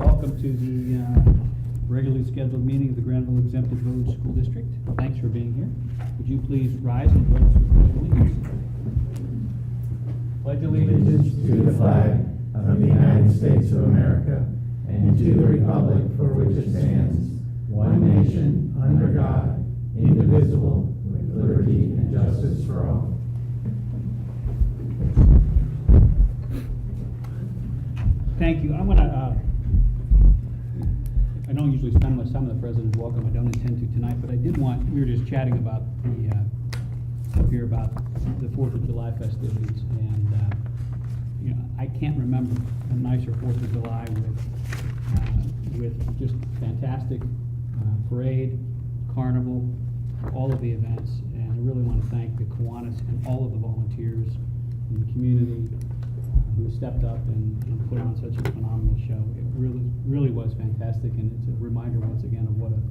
welcome to the regularly scheduled meeting of the Granville Exempted Village School District. Thanks for being here. Would you please rise and join us with pledge allegiance? Allegiance to the flag of the United States of America and to the republic for which it stands, one nation, under God, indivisible, with liberty and justice for all. Thank you. I don't usually spend much time with the President's welcome. I don't intend to tonight, but I did want, we were just chatting about the, up here about the 4th of July festivities, and, I can't remember a nicer 4th of July with just fantastic parade, carnival, all of the events, and I really want to thank the Kiwanis and all of the volunteers in the community who stepped up and put on such a phenomenal show. It really was fantastic, and it's a reminder once again of what a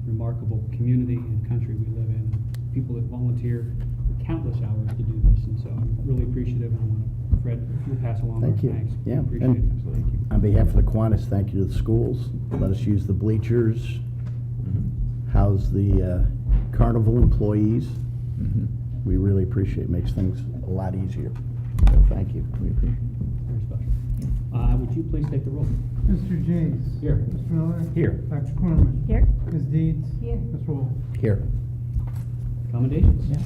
remarkable community and country we live in. People that volunteer countless hours to do this, and so I'm really appreciative, and I want to, Fred, if you'll pass along our Thank you. thanks. Yeah, Appreciate it. and Thank you. on behalf of the Kiwanis, thank you to the schools. Let us use the bleachers, house the carnival employees. We really appreciate it. Makes things a lot easier. So thank you. We appreciate it. Very special. Would you please take the roll? Mr. James. Here. Mr. Miller. Here. Dr. Cornman. Here. Ms. Deeds. Here. Mr. Wolf. Here. Commendations? Yes.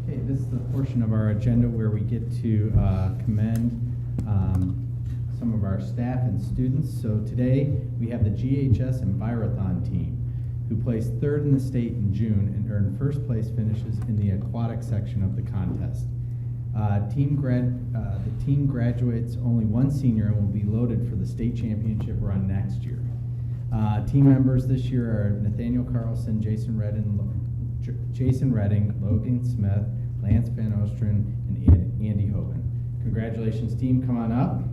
Okay, this is the portion of our agenda where we get to commend some of our staff and students. So today, we have the GHS Envirothon team, who placed 3rd in the state in June and earned 1st place finishes in the aquatic section of the contest. The team graduates only one senior and will be loaded for the state championship run next year. Team members this year are Nathaniel Carlson, Jason Redding, Logan Smith, Lance Van Ostrin, and Andy Hogan. Congratulations, team. Come on up.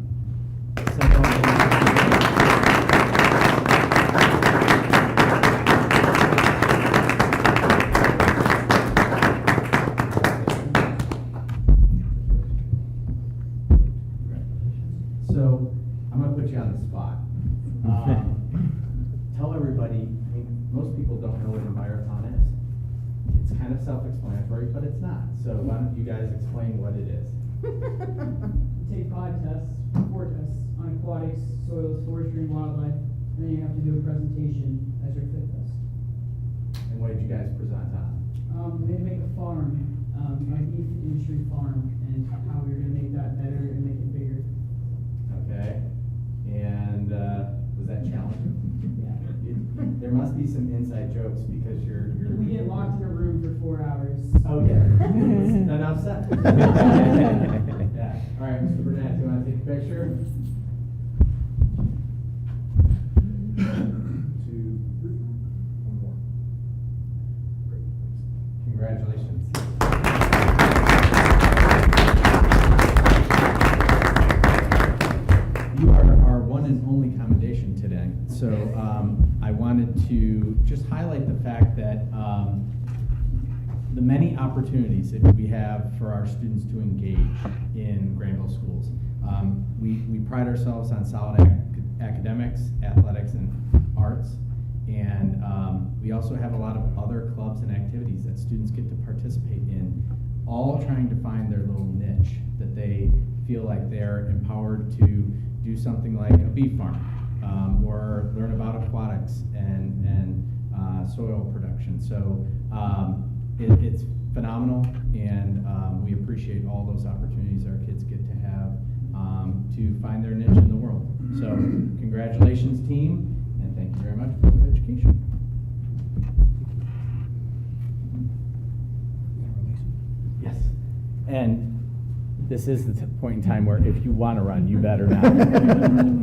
So, I'm going to put you on the spot. Tell everybody, most people don't know what Envirothon is. It's kind of self-explanatory, but it's not. So why don't you guys explain what it is? You take 4 tests on aquatics, soils, forestry, and wildlife, and then you have to do a presentation as your fifth test. And what did you guys present on? They make a farm, a beef industry farm, and how we're going to make that better and make it bigger. Okay. And was that challenging? Yeah. There must be some inside jokes because you're We get locked in a room for 4 hours. Okay. Enough said. Yeah. All right, Mr. Burnett, do you want to take a picture? 2, 3, 1 more. Great. Congratulations. You are our one and only commendation today. So I wanted to just highlight the fact that the many opportunities that we have for our students to engage in Granville schools. We pride ourselves on solid academics, athletics, and arts. And we also have a lot of other clubs and activities that students get to participate in, all trying to find their little niche that they feel like they're empowered to do something like a bee farm, or learn about aquatics and soil production. So it's phenomenal, and we appreciate all those opportunities our kids get to have to find their niche in the world. So congratulations, team, and thank you very much for your education. Yes. And this is the point in time where if you want to run, you better not.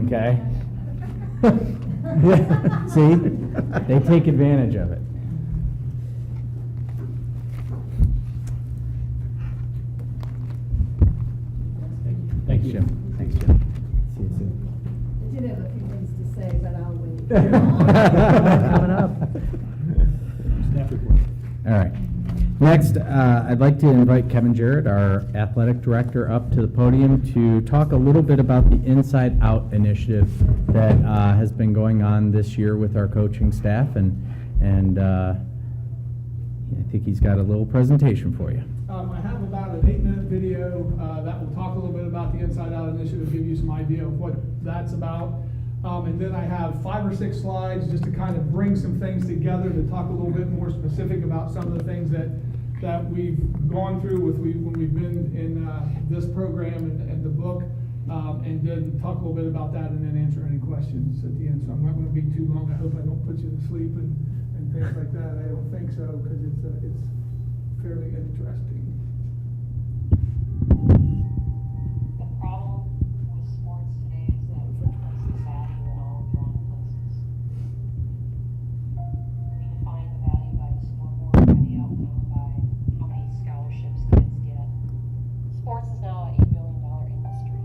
Okay? See? They take advantage of it. Thank you. Thanks, Jim. See you soon. I did have a few things to say, but I'll wait. Coming up. Staff report. All right. Next, I'd like to invite Kevin Jarrett, our athletic director, up to the podium to talk a little bit about the Inside Out initiative that has been going on this year with our coaching staff, and I think he's got a little presentation for you. I have about an 8-minute video that will talk a little bit about the Inside Out initiative, give you some idea of what that's about. And then I have 5 or 6 slides just to kind of bring some things together to talk a little bit more specific about some of the things that we've gone through when we've been in this program and the book, and then talk a little bit about that and then answer any questions at the end. So I'm not going to be too long. I hope I don't put you to sleep and things like that. I don't think so, because it's fairly interesting. The problem with sports today is that it's society in all the wrong places. We define the value by the scoreboard, by the outcome, by how many scholarships kids get. Sports is now an $8 billion industry,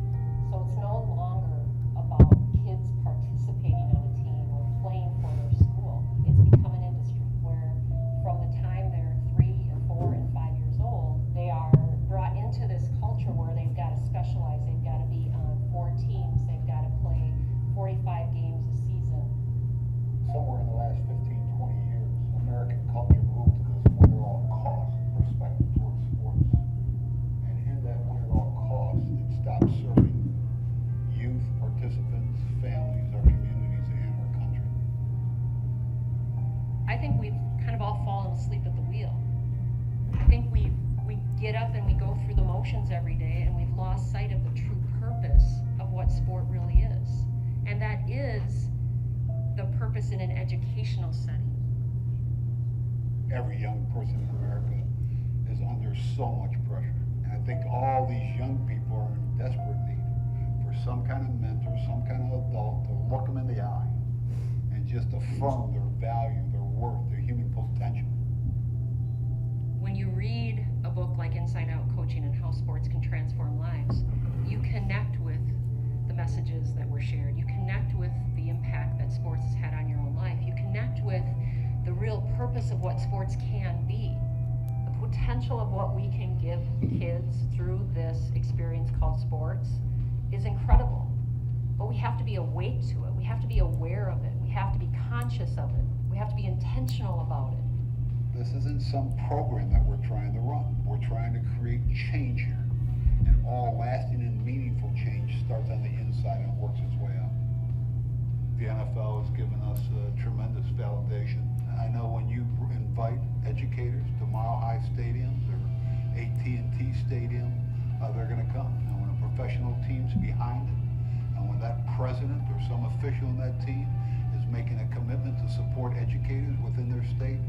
so it's no longer about kids participating on a team or playing for their school. It's become an industry where from the time they're 3 and 4 and 5 years old, they are brought into this culture where they've got to specialize, they've got to be on 4 teams, they've got to play 45 games a season. Somewhere in the last 15, 20 years, American culture moved to this win-at-all-cost perspective towards sports. And in that win-at-all-cost, it stopped serving youth, participants, families, our communities, and our country. I think we've kind of all fallen asleep at the wheel. I think we get up and we go through the motions every day, and we've lost sight of the true purpose of what sport really is. And that is the purpose in an educational setting. Every young person in America is under so much pressure. And I think all these young people are in desperate need for some kind of mentor, some kind of adult to look them in the eye and just affirm their value, their worth, their human potential. When you read a book like Inside Out Coaching and How Sports Can Transform Lives, you connect with the messages that were shared. You connect with the impact that sports has had on your own life. You connect with the real purpose of what sports can be. The potential of what we can give kids through this experience called sports is incredible. But we have to be awake to it. We have to be aware of it. We have to be conscious of it. We have to be intentional about it. This isn't some program that we're trying to run. We're trying to create change here. And all lasting and meaningful change starts on the inside and works its way out. The NFL has given us tremendous validation. I know when you invite educators to Mile High stadiums or AT&T Stadium, they're going to come. And when a professional team's behind it, and when that president or some official in that team is making a commitment to support educators within their state,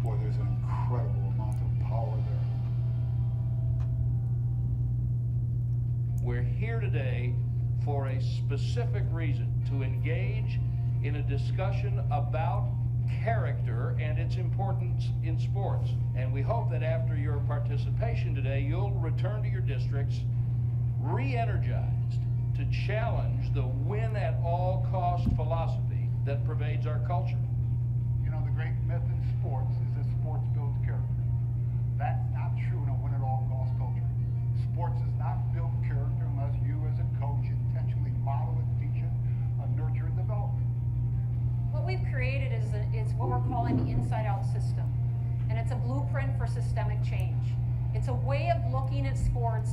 boy, there's an incredible amount of power there. We're here today for a specific reason, to engage in a discussion about character and its importance in sports. And we hope that after your participation today, you'll return to your districts re-energized to challenge the win-at-all-cost philosophy that pervades our culture. You know, the great myth in sports is that sports builds character. That's not true in a win-at-all-cost culture. Sports does not build character unless you as a coach intentionally model it, teach it, nurture and develop it. What we've created is what we're calling the Inside Out system. And it's a blueprint for systemic change. It's a way of looking at sports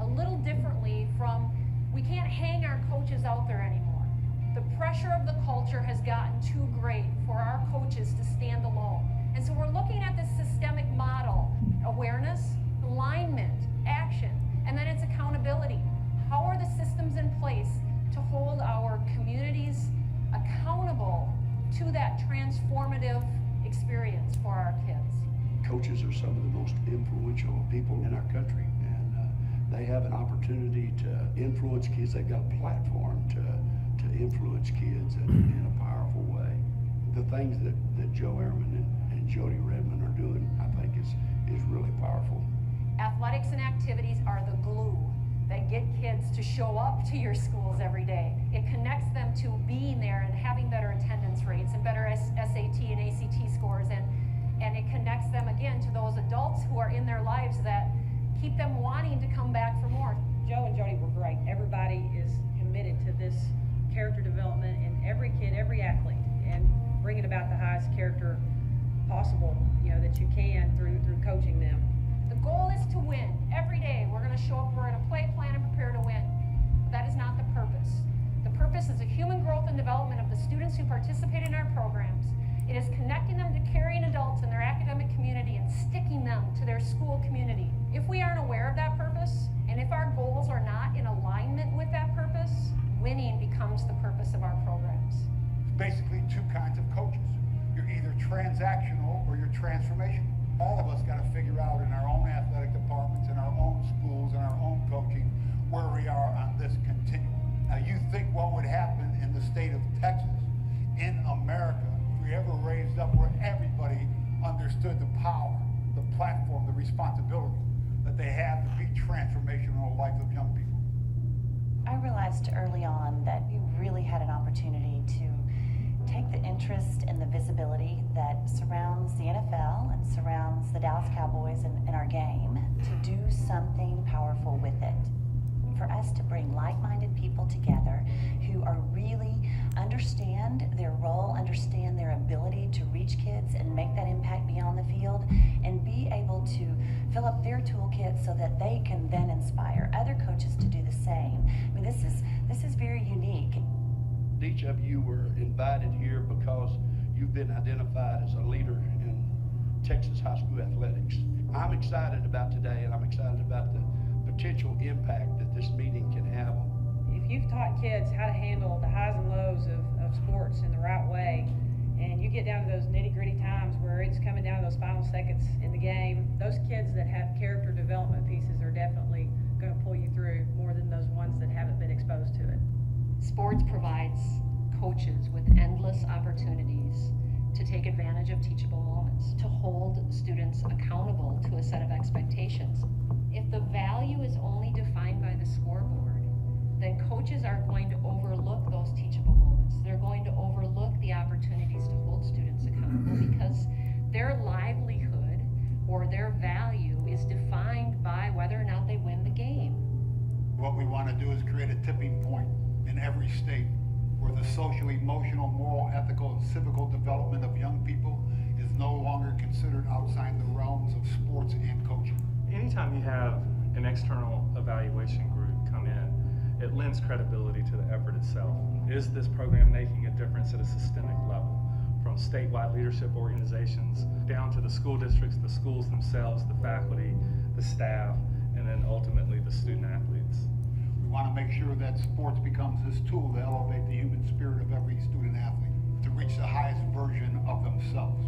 a little differently from, we can't hang our coaches out there anymore. The pressure of the culture has gotten too great for our coaches to stand alone. And so we're looking at this systemic model: awareness, alignment, action, and then it's accountability. How are the systems in place to hold our communities accountable to that transformative experience for our kids? Coaches are some of the most influential people in our country, and they have an opportunity to influence kids. They've got a platform to influence kids in a powerful way. The things that Joe Ehrman and Jody Redmond are doing, I think is really powerful. Athletics and activities are the glue that get kids to show up to your schools every day. It connects them to being there and having better attendance rates and better SAT and ACT scores, And it connects them again to those adults who are in their lives that keep them wanting to come back for more. Joe and Jody were great. Everybody is committed to this character development in every kid, every athlete, and bringing about the highest character possible, that you can through coaching them. The goal is to win. Every day we're going to show up, we're going to play, plan, and prepare to win. That is not the purpose. The purpose is the human growth and development of the students who participate in our programs. It is connecting them to caring adults in their academic community and sticking them to their school community. If we aren't aware of that purpose, and if our goals are not in alignment with that purpose, winning becomes the purpose of our programs. Basically two kinds of coaches. You're either transactional or you're transformational. All of us got to figure out in our own athletic departments, in our own schools, in our own coaching, where we are on this continuum. Now you think what would happen in the state of Texas, in America, if we ever raised up where everybody understood the power, the platform, the responsibility that they have to be transformational in the life of young people. I realized early on that we really had an opportunity to take the interest and the visibility that surrounds the NFL and surrounds the Dallas Cowboys in our game to do something powerful with it. For us to bring like-minded people together who are really understand their role, understand their ability to reach kids and make that impact beyond the field, and be able to fill up their toolkit so that they can then inspire other coaches to do the same. I mean, this is very unique. Each of you were invited here because you've been identified as a leader in Texas high school athletics. I'm excited about today, and I'm excited about the potential impact that this meeting can have. If you've taught kids how to handle the highs and lows of sports in the right way, and you get down to those nitty-gritty times where it's coming down to those final seconds in the game, those kids that have character development pieces are definitely going to pull you through more than those ones that haven't been exposed to it. Sports provides coaches with endless opportunities to take advantage of teachable moments, to hold students accountable to a set of expectations. If the value is only defined by the scoreboard, then coaches are going to overlook those teachable moments. They're going to overlook the opportunities to hold students accountable because their livelihood or their value is defined by whether or not they win the game. What we want to do is create a tipping point in every state where the social, emotional, moral, ethical, and civical development of young people is no longer considered outside the realms of sports and coaching. Anytime you have an external evaluation group come in, it lends credibility to the effort itself. Is this program making a difference at a systemic level? From statewide leadership organizations down to the school districts, the schools themselves, the faculty, the staff, and then ultimately the student athletes. We want to make sure that sports becomes this tool to elevate the human spirit of every student athlete to reach the highest version of themselves.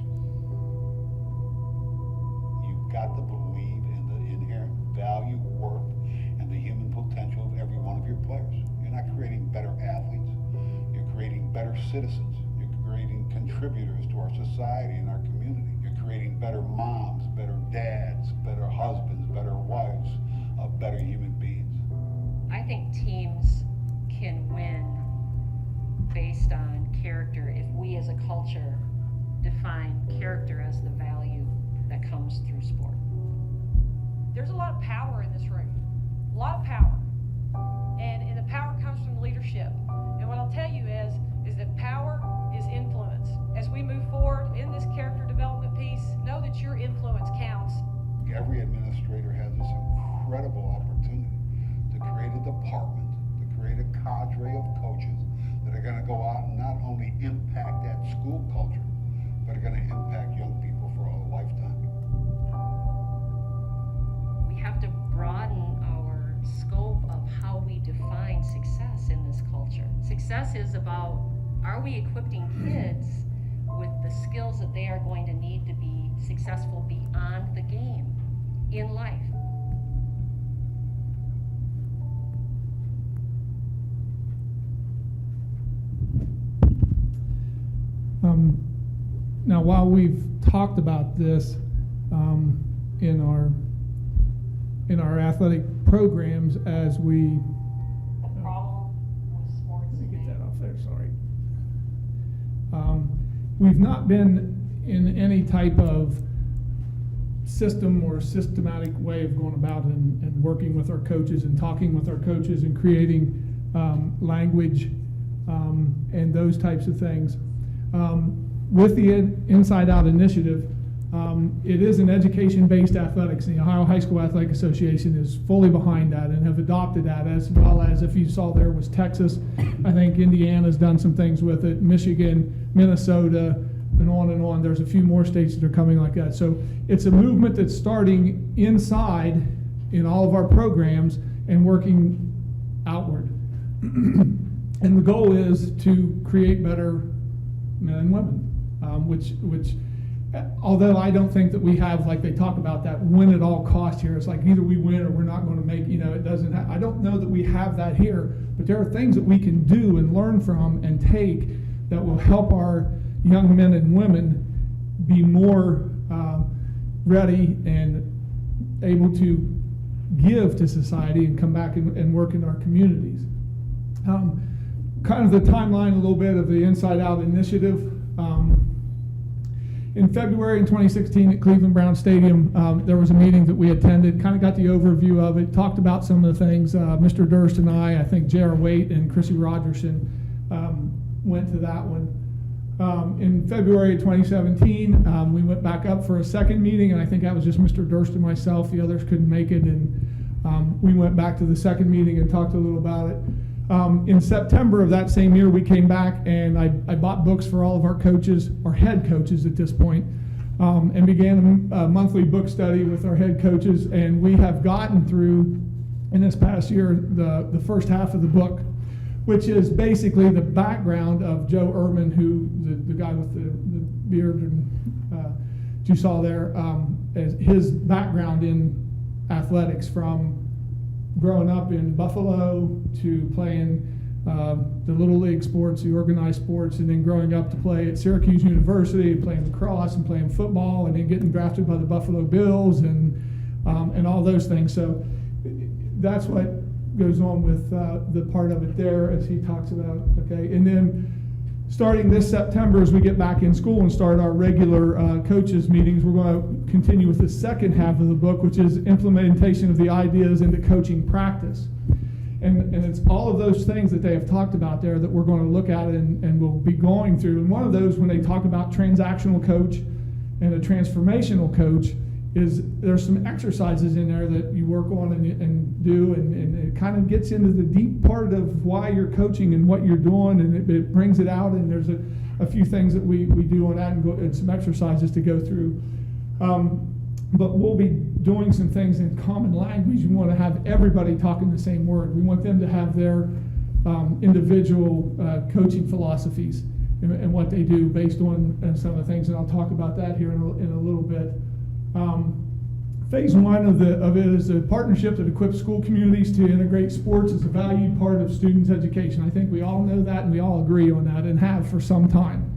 You've got to believe in the inherent value, worth, and the human potential of every one of your players. You're not creating better athletes. You're creating better citizens. You're creating contributors to our society and our community. You're creating better moms, better dads, better husbands, better wives, better human beings. I think teams can win based on character if we as a culture define character as the value that comes through sport. There's a lot of power in this room, a lot of power, and the power comes from leadership. And what I'll tell you is that power is influence. As we move forward in this character development piece, know that your influence counts. Every administrator has this incredible opportunity to create a department, to create a cadre of coaches that are going to go out and not only impact that school culture, but are going to impact young people for a lifetime. We have to broaden our scope of how we define success in this culture. Success is about, are we equipping kids with the skills that they are going to need to be successful beyond the game in life? Now, while we've talked about this in our athletic programs, as we let me get that off there. Sorry. We've not been in any type of system or systematic way of going about and working with our coaches and talking with our coaches and creating language and those types of things. With the Inside Out initiative, it is an education-based athletics. The Ohio High School Athletic Association is fully behind that and have adopted that, as well as, if you saw there was Texas. I think Indiana's done some things with it, Michigan, Minnesota, and on and on. There's a few more states that are coming like that. So it's a movement that's starting inside in all of our programs and working outward. And the goal is to create better men and women, which although I don't think that we have, like they talk about, that win at all cost here. It's like either we win or we're not going to make, it doesn't I don't know that we have that here, but there are things that we can do and learn from and take that will help our young men and women be more ready and able to give to society and come back and work in our communities. Kind of the timeline a little bit of the Inside Out initiative. In February in 2016 at Cleveland Brown Stadium, there was a meeting that we attended, kind of got the overview of it, talked about some of the things. Mr. Durst and I think J.R. Waite and Chrissy Rogerson went to that one. In February 2017, we went back up for a second meeting, and I think that was just Mr. Durst and myself. The others couldn't make it, and we went back to the second meeting and talked a little about it. In September of that same year, we came back, and I bought books for all of our coaches, our head coaches at this point, and began a monthly book study with our head coaches, and we have gotten through, in this past year, the first half of the book, which is basically the background of Joe Ehrman, who, the guy with the beard and you saw there, as his background in athletics, from growing up in Buffalo to playing the Little League sports, the organized sports, and then growing up to play at Syracuse University, playing lacrosse and playing football, and then getting drafted by the Buffalo Bills and all those things. So that's what goes on with the part of it there, as he talks about. Okay, and then starting this September, as we get back in school and start our regular coaches meetings, we're going to continue with the second half of the book, which is implementation of the ideas into coaching practice. And it's all of those things that they have talked about there that we're going to look at and we'll be going through. And one of those, when they talk about transactional coach and a transformational coach, is there's some exercises in there that you work on and do, and it kind of gets into the deep part of why you're coaching and what you're doing, and it brings it out, and there's a few things that we do on that, and some exercises to go through. But we'll be doing some things in common language. We want to have everybody talking the same word. We want them to have their individual coaching philosophies and what they do based on some of the things, and I'll talk about that here in a little bit. Phase one of it is a partnership that equips school communities to integrate sports as a valued part of students' education. I think we all know that, and we all agree on that, and have for some time.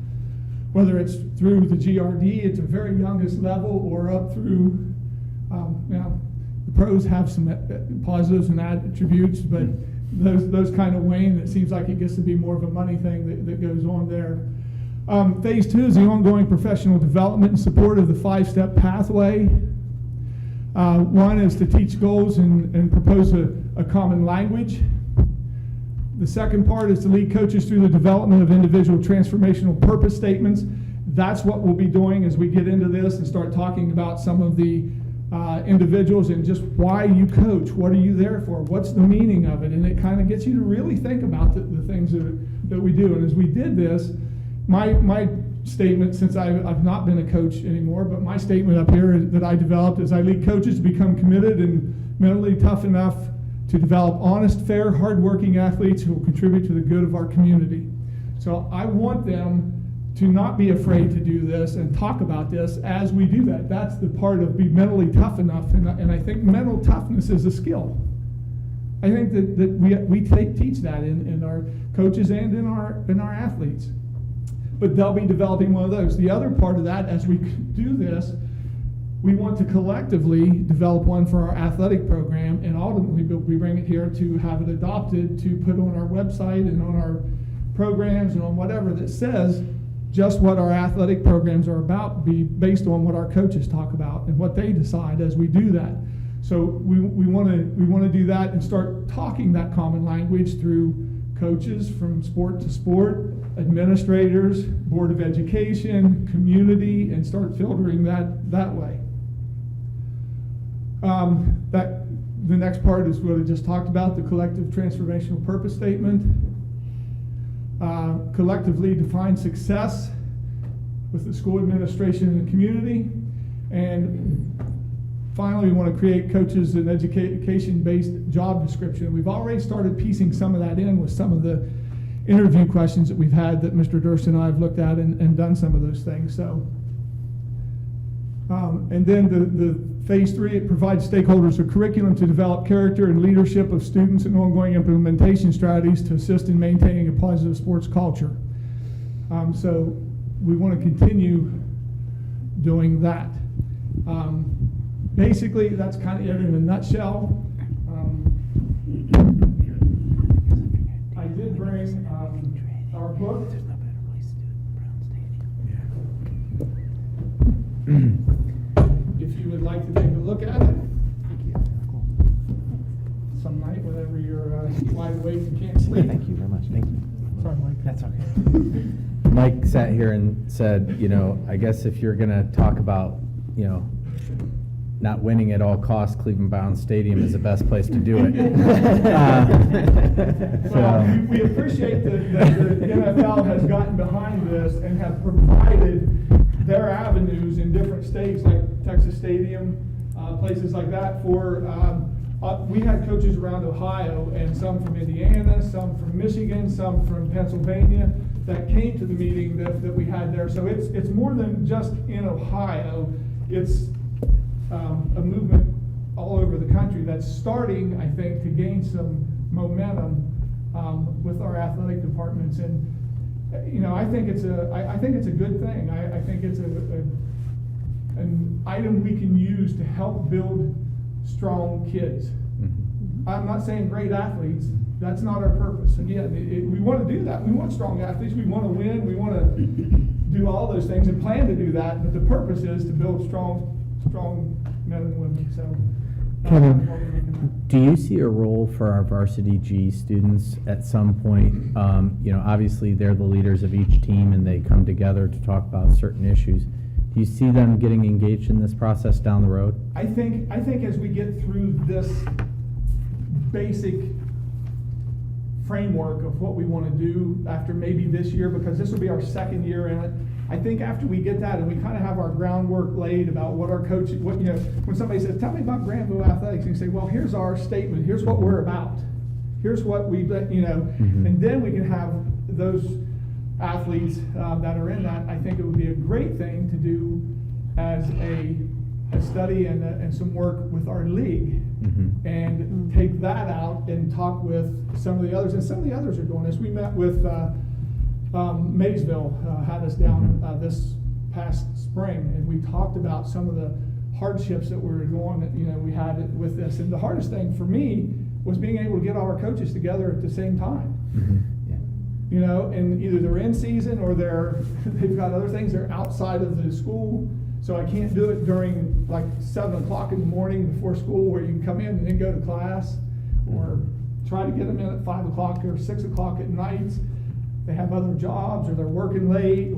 Whether it's through the GRD at the very youngest level, or up through, the pros have some positives and attributes, but those kind of wane. It seems like it gets to be more of a money thing that goes on there. Phase two is the ongoing professional development and support of the 5-step pathway. One is to teach goals and propose a common language. The second part is to lead coaches through the development of individual transformational purpose statements. That's what we'll be doing as we get into this and start talking about some of the individuals and just why you coach. What are you there for? What's the meaning of it? And it kind of gets you to really think about the things that we do. And as we did this, my statement, since I've not been a coach anymore, but my statement up here that I developed is I lead coaches to become committed and mentally tough enough to develop honest, fair, hardworking athletes who will contribute to the good of our community. So I want them to not be afraid to do this and talk about this as we do that. That's the part of be mentally tough enough, and I think mental toughness is a skill. I think that we teach that in our coaches and in our athletes. But they'll be developing one of those. The other part of that, as we do this, we want to collectively develop one for our athletic program, and ultimately we bring it here to have it adopted to put on our website and on our programs and on whatever that says just what our athletic programs are about be based on what our coaches talk about and what they decide as we do that. So we want to do that and start talking that common language through coaches from sport to sport, administrators, Board of Education, community, and start filtering that way. The next part is what I just talked about, the collective transformational purpose statement. Collectively define success with the school administration and the community. And finally, we want to create coaches and education-based job description. We've already started piecing some of that in with some of the interview questions that we've had that Mr. Durst and I have looked at and done some of those things. So, and then the phase 3, it provides stakeholders a curriculum to develop character and leadership of students and ongoing implementation strategies to assist in maintaining a positive sports culture. So we want to continue doing that. Basically, that's kind of it in a nutshell. I did bring our book. If you would like to take a look at it, some night, whenever you're wide awake and can't sleep. Thank you very much. Thank you. Sorry, Mike. That's okay. Mike sat here and said, I guess if you're going to talk about, not winning at all costs, Cleveland Browns Stadium is the best place to do it. Well, we appreciate that the NFL has gotten behind this and have provided their avenues in different states like Texas Stadium, places like that for, we had coaches around Ohio and some from Indiana, some from Michigan, some from Pennsylvania that came to the meeting that we had there. So it's more than just in Ohio. It's a movement all over the country that's starting, I think, to gain some momentum with our athletic departments. And I think it's a good thing. I think it's an item we can use to help build strong kids. Mm-hmm. I'm not saying great athletes. That's not our purpose. Again, we want to do that. We want strong athletes. We want to win. We want to do all those things and plan to do that. But the purpose is to build strong men and women. So, Kevin, do you see a role for our varsity G students at some point? Obviously they're the leaders of each team and they come together to talk about certain issues. Do you see them getting engaged in this process down the road? I think as we get through this basic framework of what we want to do after maybe this year, because this will be our second year in it, I think after we get that and we kind of have our groundwork laid about what our coach, when somebody says, tell me about Granville Athletics, and you say, well, here's our statement, here's what we're about, here's what we, Mm-hmm. and then we can have those athletes that are in that. I think it would be a great thing to do as a study and some work with our league, Mm-hmm. and take that out and talk with some of the others. And some of the others are doing this. We met with Maysville, had us down this past spring, and we talked about some of the hardships that we had with this. And the hardest thing for me was being able to get all our coaches together at the same time. Mm-hmm. Yeah. And either they're in season or they've got other things. They're outside of the school. So I can't do it during like 7 o'clock in the morning before school where you can come in and then go to class, or try to get them in at 5 o'clock or 6 o'clock at night. They have other jobs or they're working late,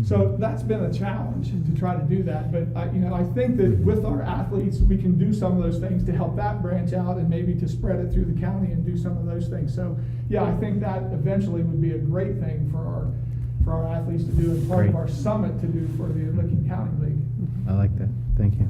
so that's been a challenge to try to do that. But I think that with our athletes, we can do some of those things to help that branch out and maybe to spread it through the county and do some of those things. So yeah, I think that eventually would be a great thing for our athletes to do, and part of our summit to do for the Licking County League. I like that. Thank you.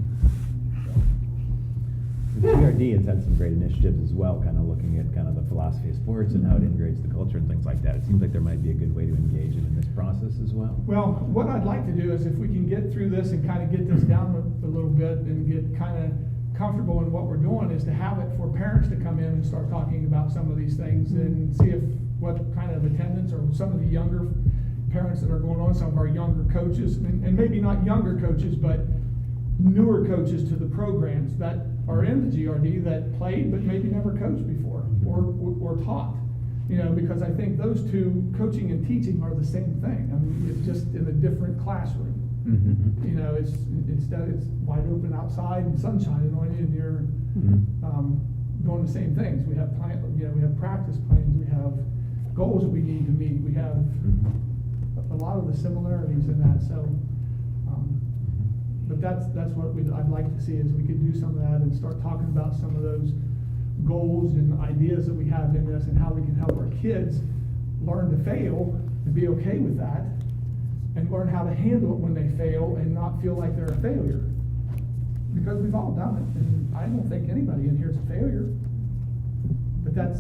The GRD has had some great initiatives as well, kind of looking at kind of the philosophy of sports and how it integrates the culture and things like that. It seems like there might be a good way to engage in this process as well. Well, what I'd like to do is if we can get through this and kind of get this down a little bit and get kind of comfortable in what we're doing, is to have it for parents to come in and start talking about some of these things and see what kind of attendance, or some of the younger parents that are going on, some of our younger coaches, and maybe not younger coaches, but newer coaches to the programs that are in the GRD that played but maybe never coached before or taught. You know, because I think those two, coaching and teaching, are the same thing. I mean, it's just in a different classroom. Mm-hmm. You know, it's wide open outside and sun shining on you, and you're doing the same things. We have we have practice plans, we have goals that we need to meet, we have a lot of the similarities in that. So, but that's what I'd like to see, is we could do some of that and start talking about some of those goals and ideas that we have in this, and how we can help our kids learn to fail and be okay with that, and learn how to handle it when they fail and not feel like they're a failure. Because we've all done it, and I don't think anybody in here is a failure. But that's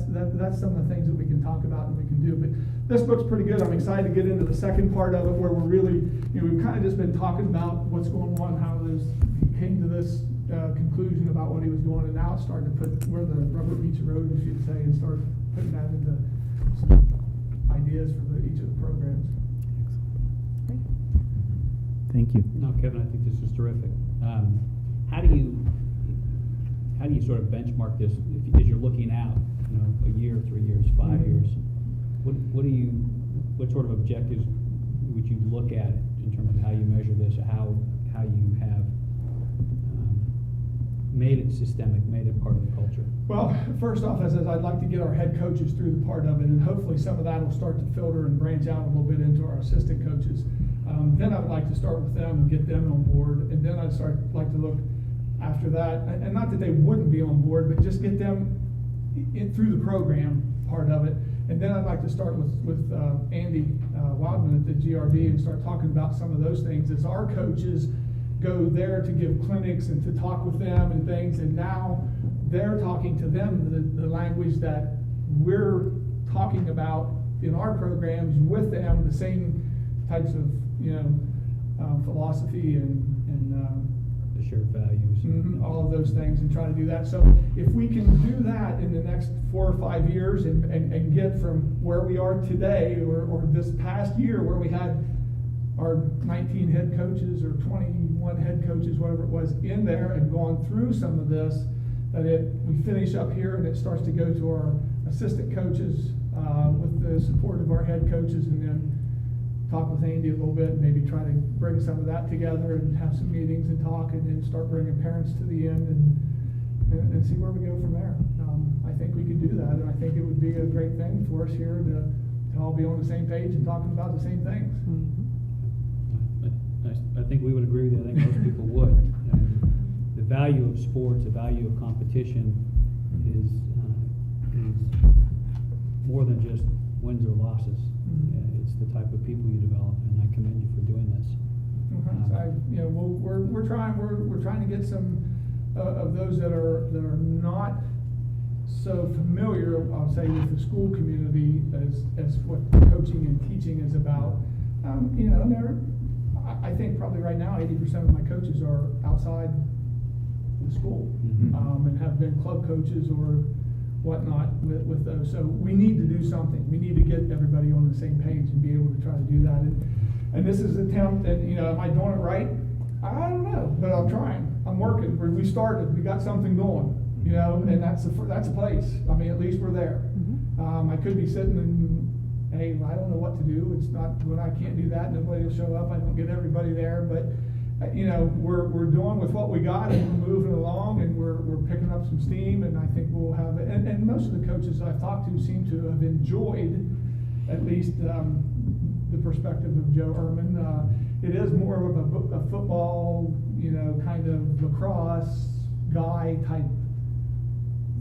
some of the things that we can talk about and we can do. But this book's pretty good. I'm excited to get into the second part of it, where we're really, we've kind of just been talking about what's going on, how he came to this conclusion about what he was doing, and now it's starting to put where the rubber meets the road, as you'd say, and start putting that into some ideas for each of the programs. Thank you. No, Kevin, I think this is terrific. How do you sort of benchmark this as you're looking out, a year, 3 years, 5 years? What sort of objectives would you look at in terms of how you measure this, or how you have made it systemic, made it part of the culture? Well, first off, as I'd like to get our head coaches through the part of it, and hopefully some of that will start to filter and branch out a little bit into our assistant coaches. Then I would like to start with them and get them on board, and then I'd like to look after that, and not that they wouldn't be on board, but just get them through the program part of it. And then I'd like to start with Andy Wildman at the GRD and start talking about some of those things as our coaches go there to give clinics and to talk with them and things, and now they're talking to them the language that we're talking about in our programs with them, the same types of philosophy and the shared values, all of those things, and try to do that. So if we can do that in the next 4 or 5 years and get from where we are today, or this past year where we had our 19 head coaches or 21 head coaches, whatever it was, in there and gone through some of this, that we finish up here and it starts to go to our assistant coaches with the support of our head coaches, and then talk with Andy a little bit and maybe try to bring some of that together and have some meetings and talk, and then start bringing parents to the end and see where we go from there. I think we could do that, and I think it would be a great thing for us here to all be on the same page and talking about the same things. I think we would agree with you. I think most people would. The value of sports, the value of competition is more than just wins or losses. It's the type of people you develop, and I commend you for doing this. We're trying to get some of those that are not so familiar, I'll say, with the school community as what coaching and teaching is about. I think probably right now 80% of my coaches are outside the school, and have been club coaches or whatnot with those. So we need to do something. We need to get everybody on the same page and be able to try to do that. And this is an attempt, and am I doing it right? I don't know, but I'm trying. I'm working. We started. We got something going, and that's a place. I mean, at least we're there. I could be sitting and, hey, I don't know what to do. It's not, when I can't do that, nobody will show up. I don't get everybody there, but we're doing with what we got, and we're moving along, and we're picking up some steam, and I think we'll have it. And most of the coaches I've talked to seem to have enjoyed, at least the perspective of Joe Ehrman. It is more of a football, kind of lacrosse guy type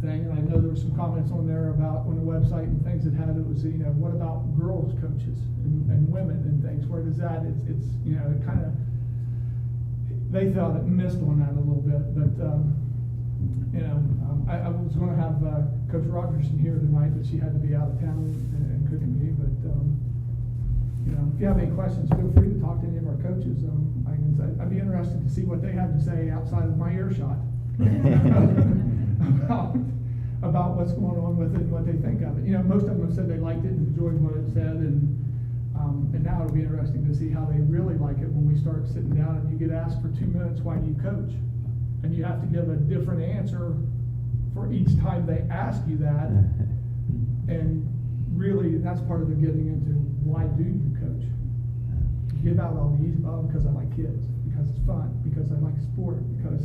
thing. And I know there were some comments on there about on the website and things that had it was, what about girls coaches and women and things? Where does that? It's it kind of. They thought it missed on that a little bit, but I was going to have Coach Rogerson here tonight, but she had to be out of town and couldn't be. But if you have any questions, feel free to talk to any of our coaches. I'd be interested to see what they have to say outside of my earshot about what's going on with it and what they think of it. Most of them have said they liked it and enjoyed what it said, and now it'll be interesting to see how they really like it when we start sitting down and you get asked for 2 minutes, why do you coach? And you have to give a different answer for each time they ask you that. And really, that's part of the getting into why do you coach? Give out all the easy, oh, because I like kids, because it's fun, because I like sport, because,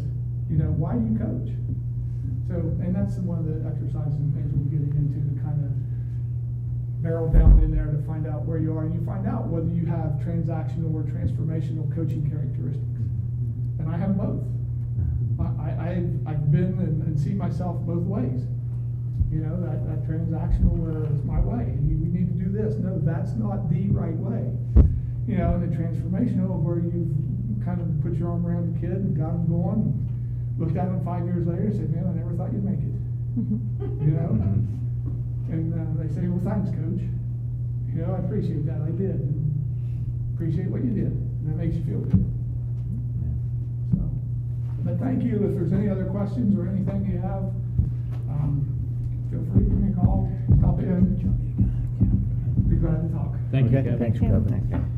why do you coach? So, and that's one of the exercises and things we're getting into to kind of barrel down in there to find out where you are, and you find out whether you have transactional or transformational coaching characteristics. And I have both. I've been and seen myself both ways. That transactional where it's my way, and we need to do this. No, that's not the right way. And the transformational where you've kind of put your arm around the kid and got him going, and looked at him 5 years later and said, man, I never thought you'd make it. And they say, well, thanks, coach. I appreciate that. I did. Appreciate what you did. And that makes you feel good. So, but thank you. If there's any other questions or anything you have, feel free to give me a call, stop in. Be glad to talk. Thank you, Okay, Kevin. thanks, Kevin.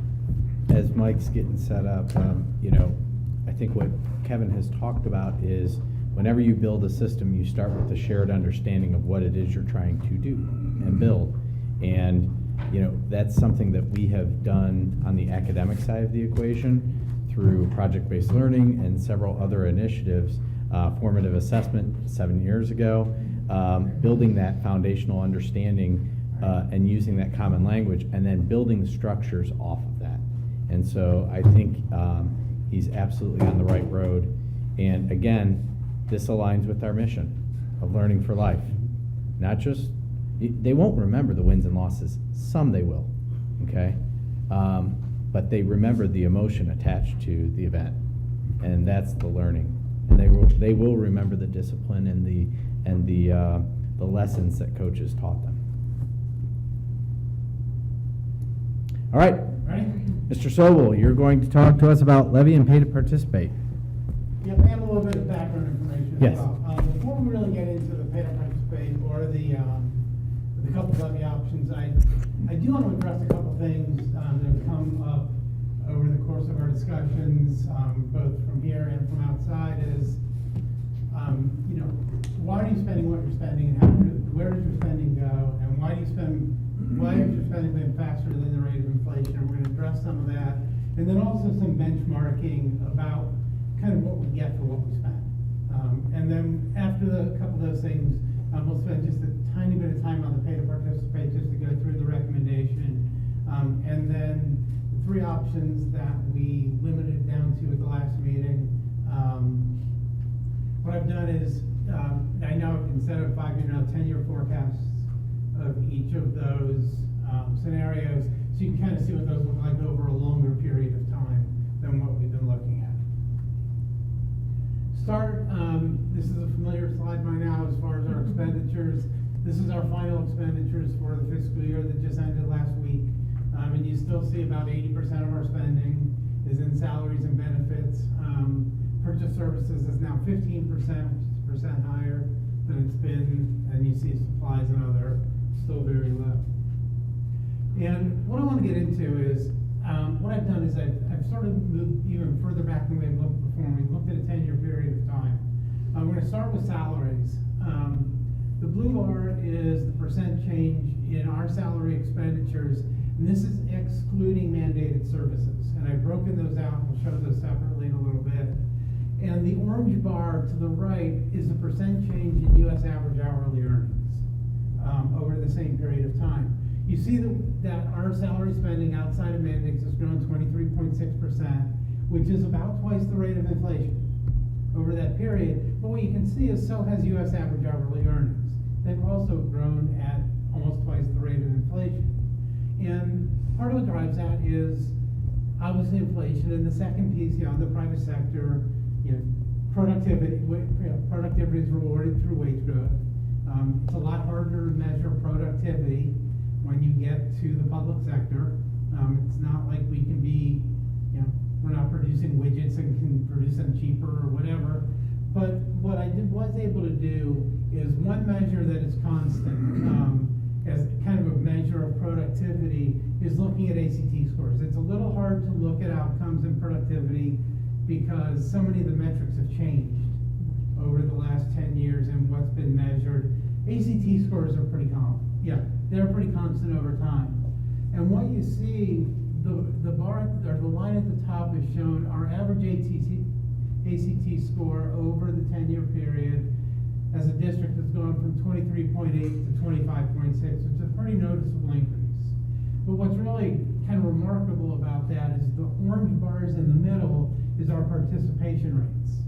As Mike's getting set up, I think what Kevin has talked about is whenever you build a system, you start with a shared understanding of what it is you're trying to do and build. And, that's something that we have done on the academic side of the equation through project-based learning and several other initiatives, formative assessment 7 years ago, building that foundational understanding and using that common language, and then building the structures off of that. And so I think he's absolutely on the right road. And again, this aligns with our mission of learning for life. Not just, they won't remember the wins and losses. Some they will, okay? But they remember the emotion attached to the event, and that's the learning. And they will remember the discipline and the lessons that coaches taught them. All right, Mr. Sobel, you're going to talk to us about levy and pay to participate. Yep, and a little bit of background information Yes. as well. Before we really get into the pay to participate or the couple levy options, I do want to address a couple things that have come up over the course of our discussions, both from here and from outside, is why are you spending what you're spending, and where does your spending go, and why is your spending going faster than the rate of inflation? And we're going to address some of that, and then also some benchmarking about kind of what we get for what we spend. And then after a couple of those things, we'll spend just a tiny bit of time on the pay to participate, just to go through the recommendation, and then the three options that we limited down to at the last meeting. What I've done is, I know instead of 5-year, now 10-year forecasts of each of those scenarios, so you can kind of see what those look like over a longer period of time than what we've been looking at. This is a familiar slide by now as far as our expenditures. This is our final expenditures for the fiscal year that just ended last week. And you still see about 80% of our spending is in salaries and benefits. Purchase services is now 15%, which is % higher than it's been, and you see supplies and other still very low. And what I want to get into is, what I've done is I've sort of moved even further back than we had looked before. We looked at a 10-year period of time. We're going to start with salaries. The blue bar is the % change in our salary expenditures, and this is excluding mandated services. And I've broken those out, and we'll show those separately in a little bit. And the orange bar to the right is the % change in U.S. average hourly earnings over the same period of time. You see that our salary spending outside of mandates has grown 23.6%, which is about twice the rate of inflation over that period. But what you can see is so has U.S. average hourly earnings. They've also grown at almost twice the rate of inflation. And part of what drives that is obviously inflation, and the second piece, the private sector, productivity. Productivity is rewarded through wage growth. It's a lot harder to measure productivity when you get to the public sector. It's not like we can be, we're not producing widgets and can produce them cheaper or whatever. But what I was able to do is one measure that is constant, as kind of a measure of productivity, is looking at ACT scores. It's a little hard to look at outcomes in productivity because so many of the metrics have changed over the last 10 years and what's been measured. ACT scores are pretty common. yeah, they're pretty constant over time. And what you see, the bar, or the line at the top is shown our average ACT score over the 10-year period as a district has gone from 23.8 to 25.6, which is a pretty noticeable increase. But what's really kind of remarkable about that is the orange bars in the middle is our participation rates.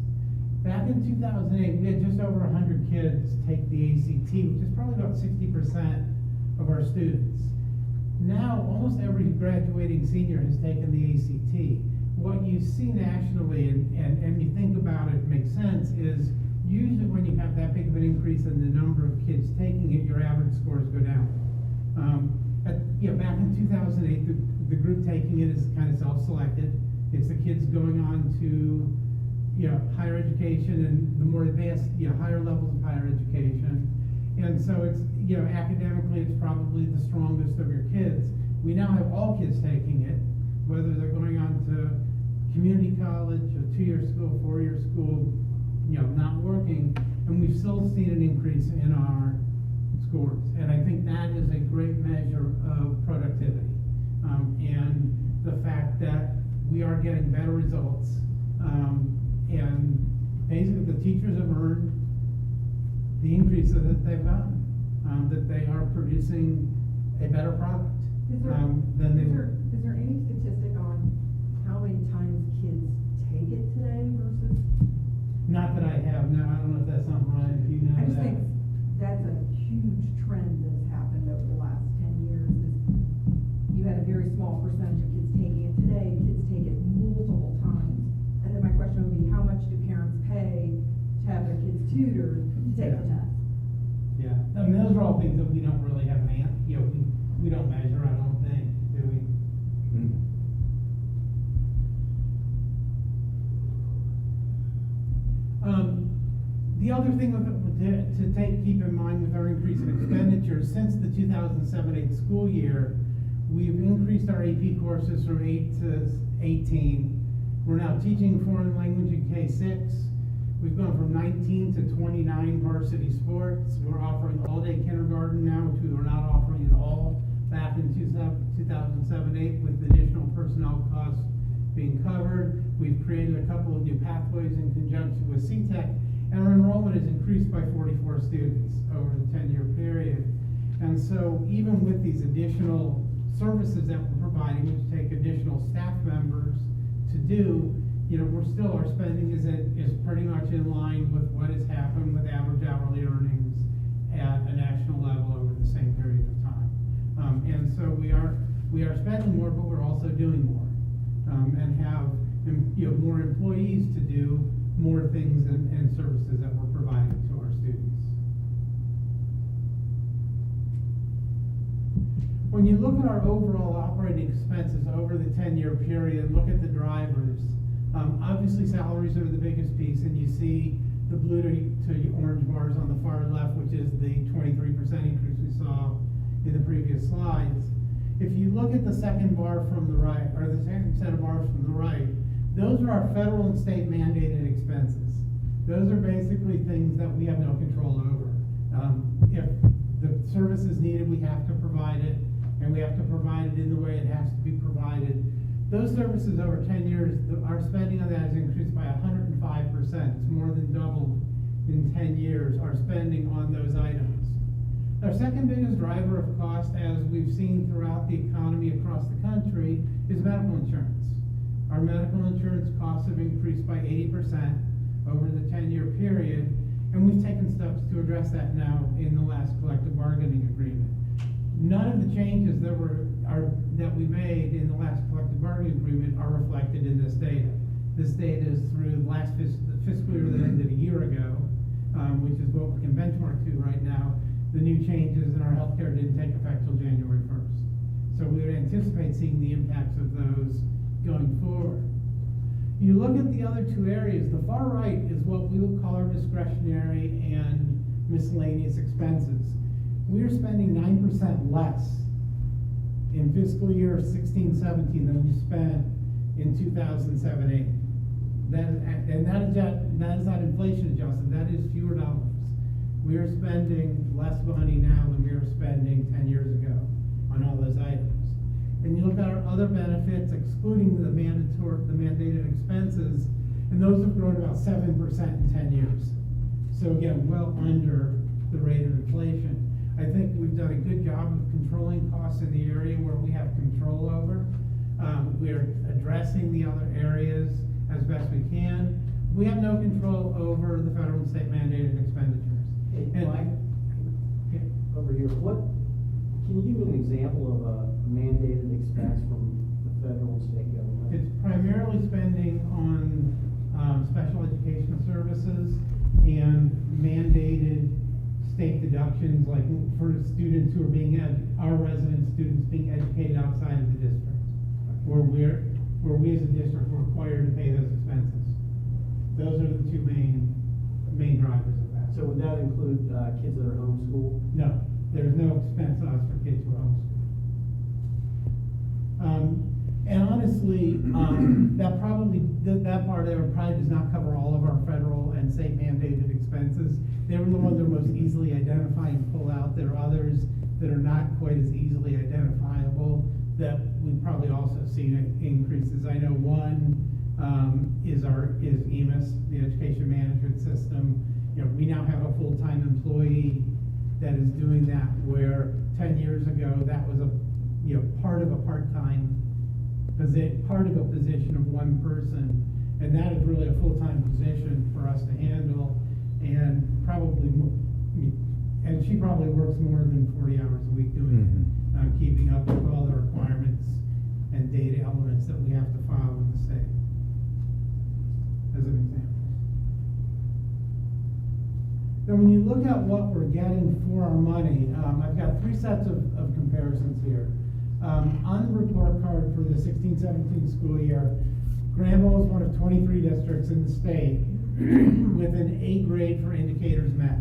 Back in 2008, we had just over 100 kids take the ACT, which is probably about 60% of our students. Now, almost every graduating senior has taken the ACT. What you see nationally, and you think about it, makes sense, is usually when you have that big of an increase in the number of kids taking it, your average scores go down. Back in 2008, the group taking it is kind of self-selected. It's the kids going on to higher education and the more advanced, higher levels of higher education. And so it's, academically, it's probably the strongest of your kids. We now have all kids taking it, whether they're going on to community college, a 2-year school, 4-year school, not working, and we've still seen an increase in our scores. And I think that is a great measure of productivity. And the fact that we are getting better results. And basically the teachers have earned the increases that they've gotten, that they are producing a better product than they were. Is there any statistic on how many times kids take it today versus? Not that I have, no, I don't know if that's something, Ryan, if you know that. I just think that's a huge trend that has happened over the last 10 years. Is you had a very small percentage of kids taking it today, kids take it multiple times. And then my question would be, how much do parents pay to have their kids tutored to take the test? Yeah, I mean, those are all things that we don't really have an answer, we don't measure, I don't think, do we? The other thing to keep in mind with our increase in expenditures, since the 2007-8 school year, we've increased our AP courses from 8 to 18. We're now teaching foreign language in K-6. We've gone from 19 to 29 varsity sports. We're offering all-day kindergarten now, which we were not offering at all back in 2007-8 with additional personnel costs being covered. We've created a couple of new pathways in conjunction with CTEC, and our enrollment has increased by 44 students over the 10-year period. And so even with these additional services that we're providing, which take additional staff members to do, we're still, our spending is pretty much in line with what has happened with average hourly earnings at a national level over the same period of time. And so we are spending more, but we're also doing more, and have more employees to do more things and services that we're providing to our students. When you look at our overall operating expenses over the 10-year period, look at the drivers. Obviously salaries are the biggest piece, and you see the blue to orange bars on the far left, which is the 23% increase we saw in the previous slides. If you look at the second bar from the right, or the second set of bars from the right, those are our federal and state mandated expenses. Those are basically things that we have no control over. If the service is needed, we have to provide it, and we have to provide it in the way it has to be provided. Those services over 10 years, our spending on that has increased by 105%. It's more than doubled in 10 years, our spending on those items. Our second biggest driver of cost, as we've seen throughout the economy across the country, is medical insurance. Our medical insurance costs have increased by 80% over the 10-year period, and we've taken steps to address that now in the last collective bargaining agreement. None of the changes that we made in the last collective bargaining agreement are reflected in this data. This data is through the last fiscal year that ended a year ago, which is what we can benchmark to right now. The new changes in our healthcare didn't take effect till January 1st. So we would anticipate seeing the impacts of those going forward. You look at the other two areas, the far right is what we would call our discretionary and miscellaneous expenses. We are spending 9% less in fiscal year 16-17 than we spent in 2007-8. That is not inflation adjusted, that is fewer dollars. We are spending less money now than we were spending 10 those items. And you look at our other benefits, excluding the mandated expenses, and those have grown about 7% in 10 years. So again, well under the rate of inflation. I think we've done a good job of controlling costs in the area where we have control over. We're addressing the other areas as best we can. We have no control over the federal and state mandated expenditures. Hey, And- Mike, over here, can you give me an example of a mandated expense from the federal and state government? It's primarily spending on special education services and mandated state deductions, like for students who are our resident students being educated outside of the district, where we as a district are required to pay those expenses. Those are the two main drivers of that. So would that include kids that are homeschooled? No, there's no expense to us for kids who are homeschooled. And honestly, that part there probably does not cover all of our federal and state mandated expenses. They were the ones that are most easily identified and pull out. There are others that are not quite as easily identifiable that we've probably also seen increases. I know one is EMIS, the Education Management System. You know, we now have a full-time employee that is doing that, where 10 years ago that was part of a part-time part of a position of one person, and that is really a full-time position for us to handle, and she probably works more than 40 hours a week doing it, keeping up with all the requirements and data elements that we have to file with the state, as an example. Now, when you look at what we're getting for our money, I've got three sets of comparisons here. On the report card for the 16-17 school year, Granville is one of 23 districts in the state with an A grade for indicators met.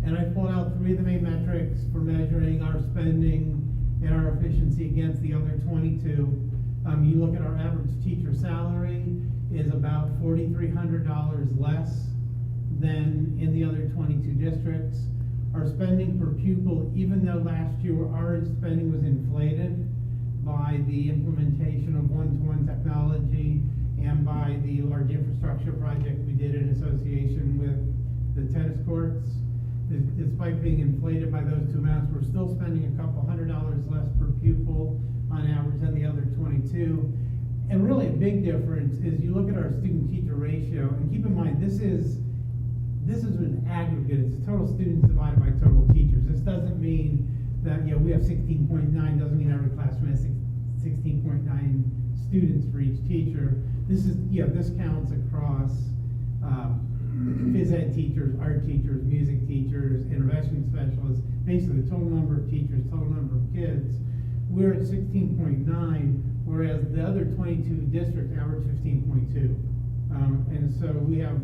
And I pulled out three of the main metrics for measuring our spending and our efficiency against the other 22. You look at our average teacher salary is about $4,300 less than in the other 22 districts. Our spending per pupil, even though last year our spending was inflated by the implementation of one-to-one technology and by the large infrastructure project we did in association with the tennis courts, despite being inflated by those two amounts, we're still spending a couple $100 less per pupil on average than the other 22. And really a big difference is you look at our student-teacher ratio, and keep in mind, this is an aggregate. It's total students divided by total teachers. This doesn't mean that, we have 16.9, doesn't mean every classroom has 16.9 students for each teacher. This counts across phys ed teachers, art teachers, music teachers, intervention specialists, basically the total number of teachers, total number of kids. We're at 16.9, whereas the other 22 districts average 15.2. And so we have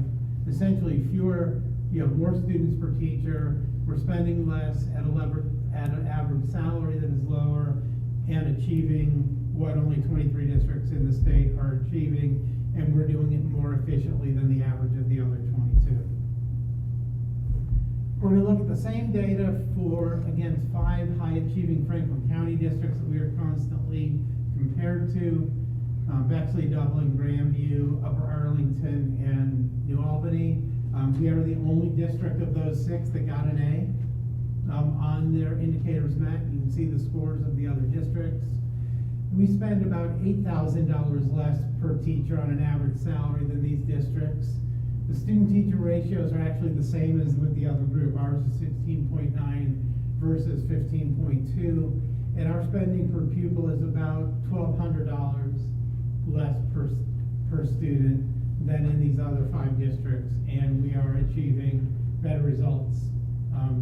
essentially more students per teacher. We're spending less at an average salary that is lower, and achieving what only 23 districts in the state are achieving, and we're doing it more efficiently than the average of the other 22. We're going to look at the same data against 5 high-achieving Franklin County districts that we are constantly compared to: Bexley, Dublin, Grandview, Upper Arlington, and New Albany. We are the only district of those 6 that got an A on their indicators met. You can see the scores of the other districts. We spend about $8,000 less per teacher on an average salary than these districts. The student-teacher ratios are actually the same as with the other group. Ours is 16.9 versus 15.2, and our spending per pupil is about $1,200 less per student than in these other 5 districts, and we are achieving better results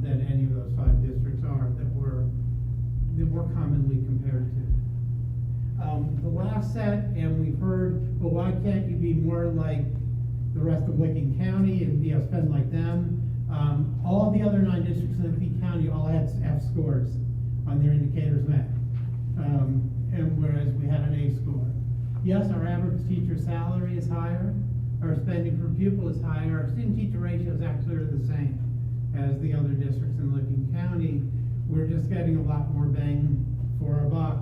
than any of those 5 districts are that we're commonly compared to. The last set, and we've heard, well, why can't you be more like the rest of Licking County and spend like them? All of the other 9 districts in Licking County all had F scores on their indicators met, and whereas we had an A score. Yes, our average teacher salary is higher, our spending per pupil is higher, our student-teacher ratios actually are the same as the other districts in Licking County. We're just getting a lot more bang for our buck.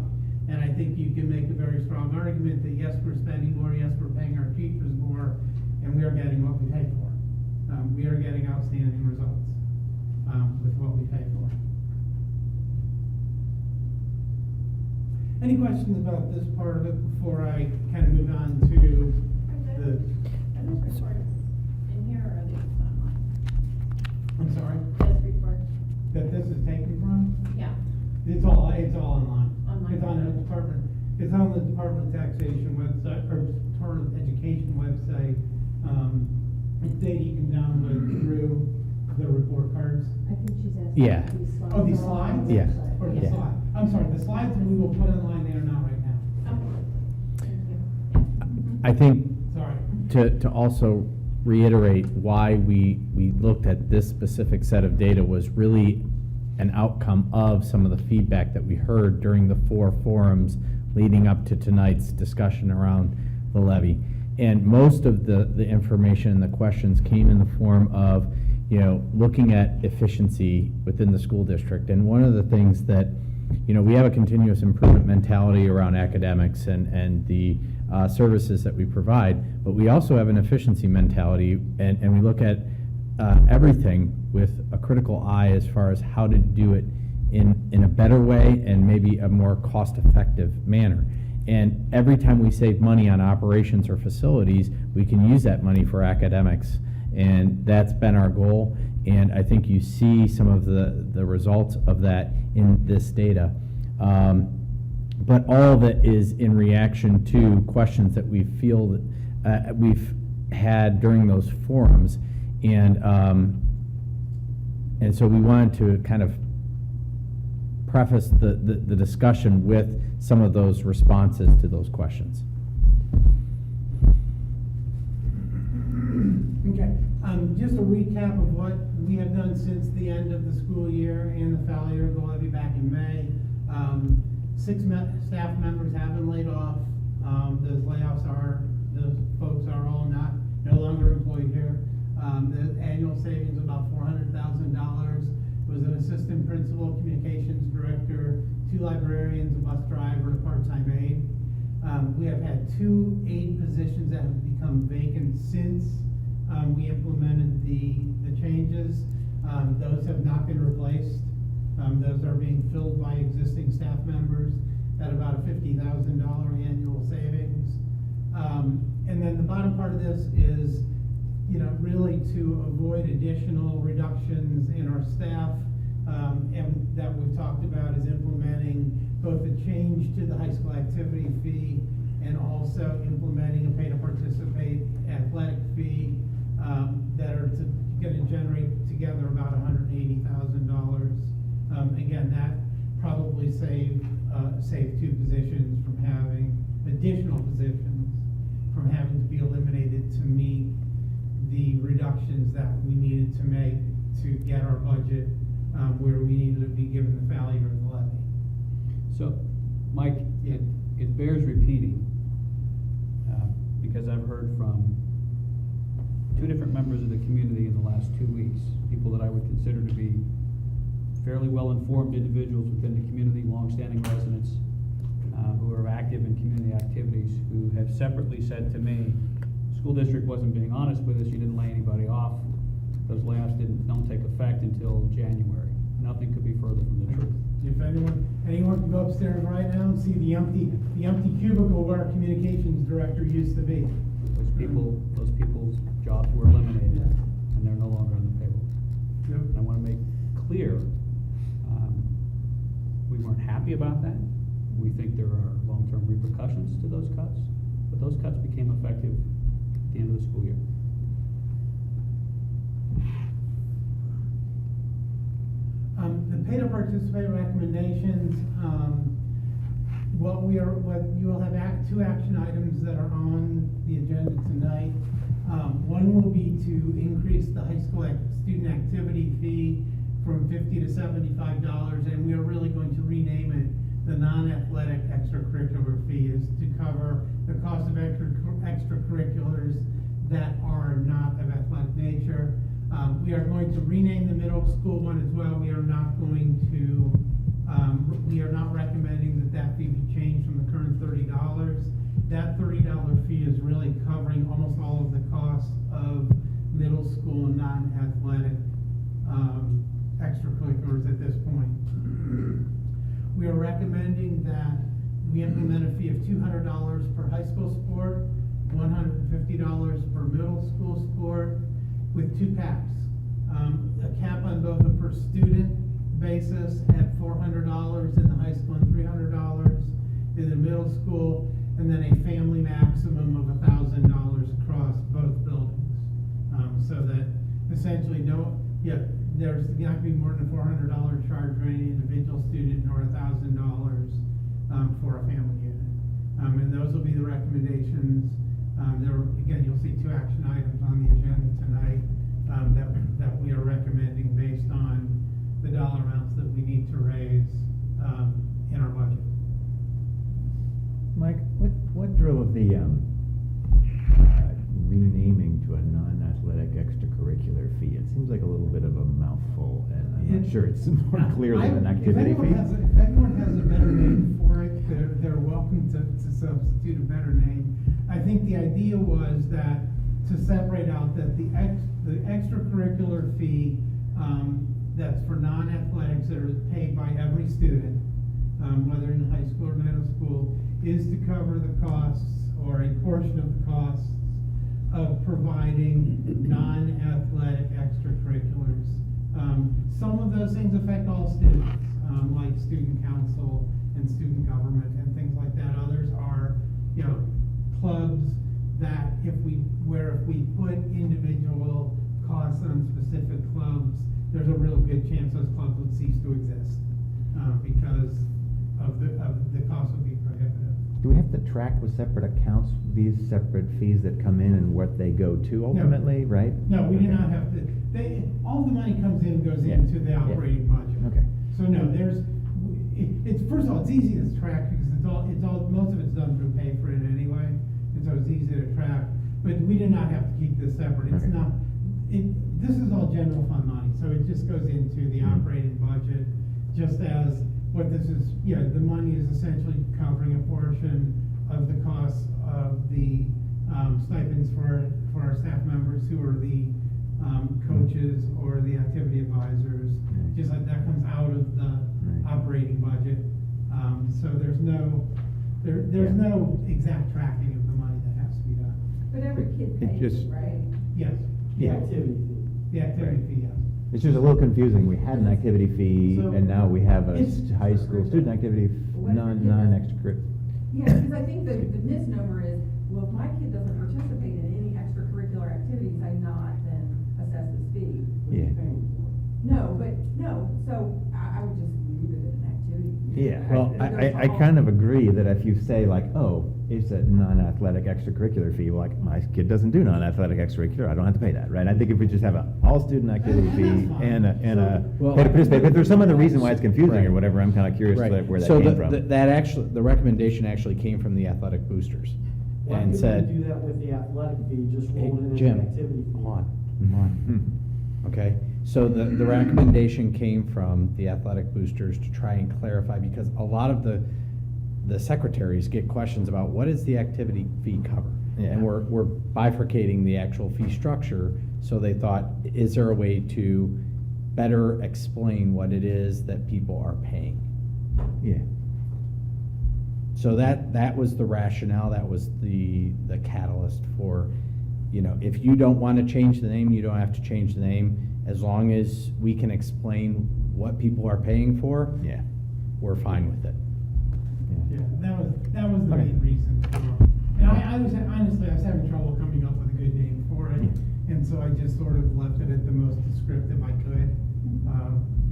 And I think you can make a very strong argument that yes, we're spending more, yes, we're paying our teachers more, and we are getting what we pay for. We are getting outstanding results with what we pay for. Any questions about this part of it before I kind of move on to the? Are those reports in here or are they just online? I'm sorry? Those reports? That this is taken from? Yeah. It's all online. Online. It's on the Department of Taxation website, or Department of Education website. It's data you can download through the report cards. I think she's asking. Yeah. if these slides Oh, these are on slides? the Yeah. website. Or the Yeah. slide. I'm sorry, the slides we will put online, they are not right now. Okay. Thank you. I think Sorry. to also reiterate why we looked at this specific set of data was really an outcome of some of the feedback that we heard during the 4 forums leading up to tonight's discussion around the levy. And most of the information and the questions came in the form of, looking at efficiency within the school district. And one of the things that, we have a continuous improvement mentality around academics and the services that we provide, but we also have an efficiency mentality, and we look at everything with a critical eye as far as how to do it in a better way and maybe a more cost-effective manner. And every time we save money on operations or facilities, we can use that money for academics. And that's been our goal. And I think you see some of the results of that in this data. But all of it is in reaction to questions that we feel that we've had during those forums. And so we wanted to kind of preface the discussion with some of those responses to those questions. Okay, just a recap of what we have done since the end of the school year and the failure of the levy back in May. 6 staff members have been laid off. Those folks are all no longer employed here. The annual savings of about $400,000 was an assistant principal, communications director, 2 librarians, a bus driver, and a part-time aide. We have had 2 aide positions that have become vacant since we implemented the changes. Those have not been replaced. Those are being filled by existing staff members at about a $50,000 annual savings. And then the bottom part of this is, really to avoid additional reductions in our staff, and that we've talked about is implementing both a change to the high school activity fee and also implementing a pay to participate athletic fee that are going to generate together about $180,000. Again, that probably save 2 positions from having additional positions from having to be eliminated to meet the reductions that we needed to make to get our budget where we needed to be given the failure of the levy. So, Mike, it bears repeating, because I've heard from 2 different members of the community in the last 2 weeks, people that I would consider to be fairly well-informed individuals within the community, long-standing residents who are active in community activities, who have separately said to me, school district wasn't being honest with us, you didn't lay anybody off. Those layoffs don't take effect until January. Nothing could be further from the truth. If anyone can go upstairs right now and see the empty cubicle where our communications director used to be. Those people's jobs were eliminated, and they're no longer on the payroll. Yep. And I want to make clear, we weren't happy about that. We think there are long-term repercussions to those cuts, but those cuts became effective at the end of the school year. The pay to participate recommendations, what you will have 2 action items that are on the agenda tonight. One will be to increase the high school student activity fee from $50 to $75, and we are really going to rename it the non-athletic extracurricular fee, is to cover the cost of extracurriculars that are not of athletic nature. We are going to rename the middle school one as well. We are not recommending non-athletic extracurriculars at this point. We are recommending that we implement a fee of $200 per high school sport, $150 per middle school sport, with 2 caps. A cap on both a per student basis at $400 in the high school and $300 in the middle school, and then a family maximum of $1,000 across both buildings. So that essentially there's not going to be more than a $400 charge for any individual student nor $1,000 for a family unit. And those will be the recommendations. Again, you'll see 2 action items on the agenda tonight that we are recommending based on the dollar amounts that we need to raise in our budget. Mike, what drove the renaming to a non-athletic extracurricular fee? It seems like a little bit of a mouthful, and I'm not sure it's more clear than an activity fee. If anyone has a better name for it, they're welcome to substitute a better name. I think the idea was that to separate out that the extracurricular fee that's for non-athletics that are paid by every student, whether in high school or middle school, is to cover the costs or a portion of the costs of providing non-athletic extracurriculars. Some of those things affect all students, like student council and student government and things like that. Others are, clubs that if we put individual costs on specific clubs, there's a real good chance those clubs would cease to exist because of the cost would be prohibitive. Do we have to track with separate accounts these separate fees that come in and what they go to ultimately, right? No, we do not have to. All the money comes in and goes into the operating budget. Okay. So no, it's first of all, it's easy to track because most of it's done through pay for it anyway, and so it's easy to track. But we do not have to keep this separate. It's not. This is all general fund money, so it just goes into the operating budget, just as what this is. The money is essentially covering a portion of the costs of the stipends for our staff members who are the coaches or the activity advisors. Just like that comes out of the operating budget. So there's no exact tracking of the money that has to be done. But every kid pays it, right? Yes. The activity fee. The activity fee, yes. It's just a little confusing. We had an activity fee, So and now we have a it's- high school student activity, non-extracurricular. Yeah, because I think the misnomer is, well, if my kid doesn't participate in any extracurricular activities, I not then assess this fee. Yeah. So I would just leave it as an activity fee. Yeah, well, I kind of agree that if you say like, oh, it's a non-athletic extracurricular fee, well, like, my kid doesn't do non-athletic extracurricular, I don't have to pay that, right? I think if we just have a all-student activity fee and a pay to participate, but if there's some other reason why it's confusing or whatever, I'm kind of curious where that So came from. the recommendation actually came from the athletic boosters Why and couldn't said, we do that with the athletic fee, just Hey, roll it in as Jim, an activity fee? hold on. Okay, so the recommendation came from the athletic boosters to try and clarify, because a lot of the secretaries get questions about what does the activity fee cover? Yeah. And we're bifurcating the actual fee structure, so they thought, is there a way to better explain what it is that people are paying? Yeah. So that was the rationale, that was the catalyst for, if you don't want to change the name, you don't have to change the name, as long as we can explain what people are paying for, Yeah. we're fine with it. Yeah, that was the main reason for it. And I was having trouble coming up with a good name for it, and so I just sort of left it at the most descriptive I could,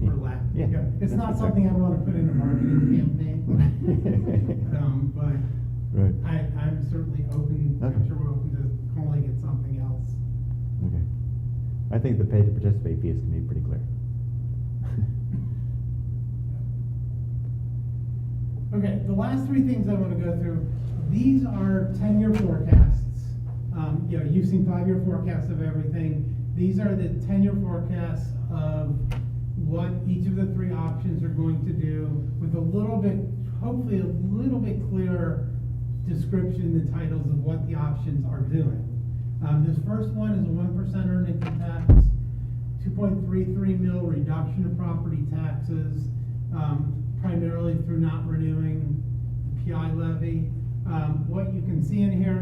for lack. Yeah. It's That's not good. something I'd want to put in a marketing campaign, but Right. I'm certainly open, I'm Okay. sure we're open to calling it something else. Okay. I think the pay to participate fee is going to be pretty clear. Okay, the last 3 things I want to go through, these are 10-year forecasts. You've seen 5-year forecasts of everything. These are the 10-year forecasts of what each of the 3 options are going to do, with hopefully a little bit clearer description, the titles of what the options are doing. This first one is a 1% earned income tax. 2.33 mil reduction of property taxes, primarily through not renewing the PI levy. What you can see in here,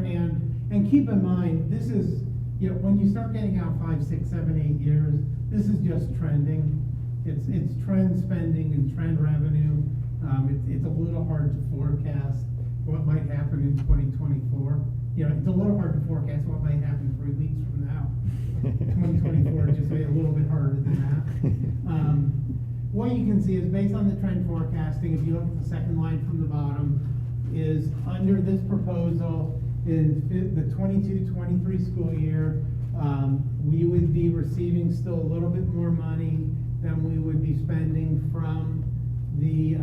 and keep in mind, this is, you know, when you start getting out 5, 6, 7, 8 years, this is just trending. It's trend spending and trend revenue. It's a little hard to forecast what might happen in 2024. You know, it's a little hard to forecast what might happen 3 weeks from now. 2024 just made it a little bit harder than that. What you can see is based on the trend forecasting, if you look at the second line from the bottom, is under this proposal in the 22-23 school year, we would be receiving still a little bit more money than we would be spending from the,